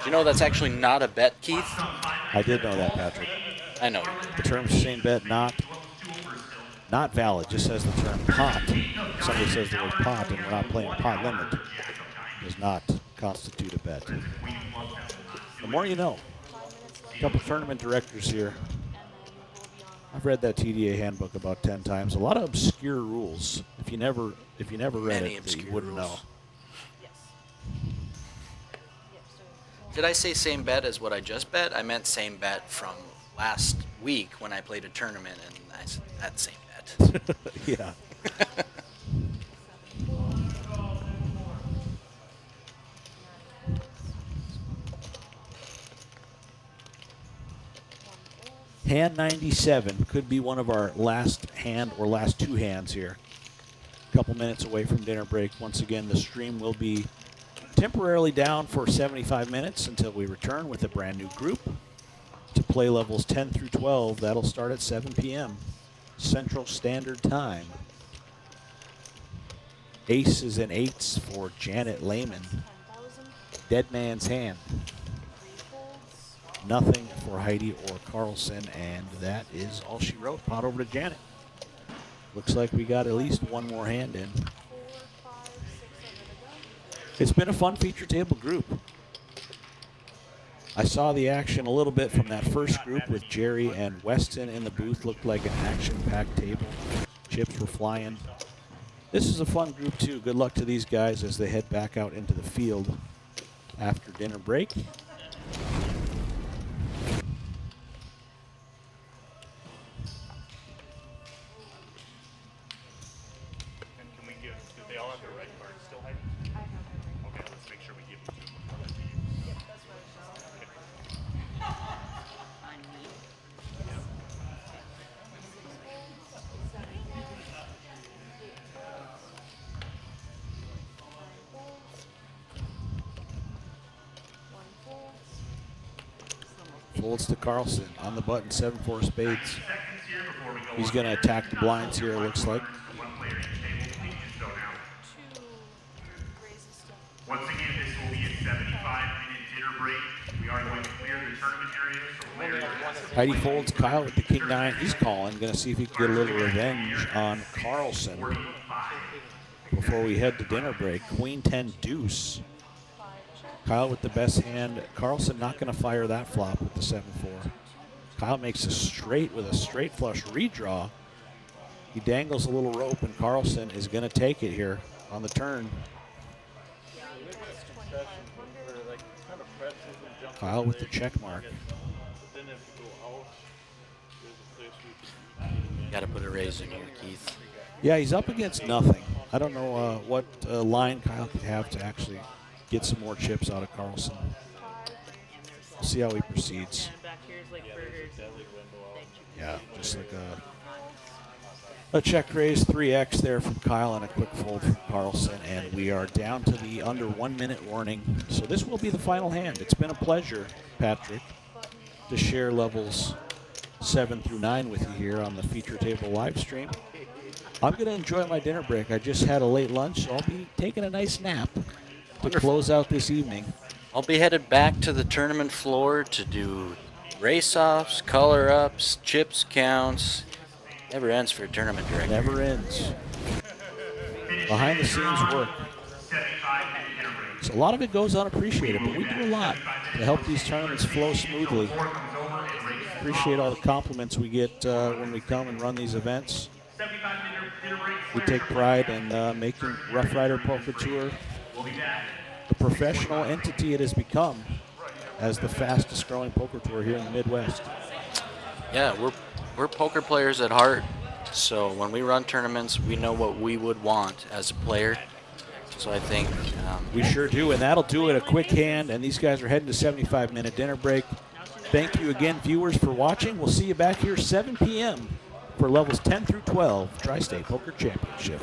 you know that's actually not a bet, Keith? I did know that, Patrick. I know. The term same bet not valid. Just says the term pot. If somebody says the word pot and we're not playing pot limit, does not constitute a bet. The more you know. A couple tournament directors here. I've read that TDA handbook about 10 times. A lot of obscure rules. If you never read it, that you wouldn't know. Did I say same bet as what I just bet? I meant same bet from last week when I played a tournament, and I said that same bet. Yeah. Hand 97 could be one of our last hand or last two hands here. A couple minutes away from dinner break. Once again, the stream will be temporarily down for 75 minutes until we return with a brand new group to play levels 10 through 12. That'll start at 7 p.m. Central Standard Time. Aces and eights for Janet Lehman. Dead Man's Hand. Nothing for Heidi or Carlson, and that is all she wrote. Pot over to Janet. Looks like we got at least one more hand in. It's been a fun feature table group. I saw the action a little bit from that first group with Jerry and Weston in the booth. Looked like an action-packed table. Chips were flying. This is a fun group too. Good luck to these guys as they head back out into the field after dinner break. Can we give, do they all have their red cards still, Heidi? Okay, let's make sure we give them to them. Yep, that's what I was just On me. Folds to Carlson on the button, 7-4 spades. He's going to attack the blinds here, it looks like. Once again, this will be a 75-minute dinner break. We are going to clear the tournament areas for players. Heidi folds Kyle with the king nine. He's calling, going to see if he can get a little revenge on Carlson before we head to dinner break. Queen 10 deuce. Kyle with the best hand. Carlson not going to fire that flop with the 7-4. Kyle makes a straight with a straight flush redraw. He dangles a little rope, and Carlson is going to take it here on the turn. Kyle with the check mark. Got to put a raise in here, Keith. Yeah, he's up against nothing. I don't know what line Kyle could have to actually get some more chips out of Carlson. We'll see how he proceeds. Yeah, just like a check raise, 3x there from Kyle and a quick fold from Carlson, and we are down to the under 1 minute warning. So this will be the final hand. It's been a pleasure, Patrick, to share levels 7 through 9 with you here on the feature table live stream. I'm going to enjoy my dinner break. I just had a late lunch, so I'll be taking a nice nap to close out this evening. I'll be headed back to the tournament floor to do race-offs, color-ups, chips counts. Never ends for a tournament director. Never ends. Behind the scenes work. So a lot of it goes unappreciated, but we do a lot to help these tournaments flow smoothly. Appreciate all the compliments we get when we come and run these events. We take pride in making Rough Rider Poker Tour the professional entity it has become as the fastest growing poker tour here in the Midwest. Yeah, we're poker players at heart, so when we run tournaments, we know what we would want as a player. So I think we sure do, and that'll do it. A quick hand, and these guys are heading to 75-minute dinner break. Thank you again, viewers, for watching. We'll see you back here 7 p.m. for levels 10 through 12 Tri-State Poker Championship.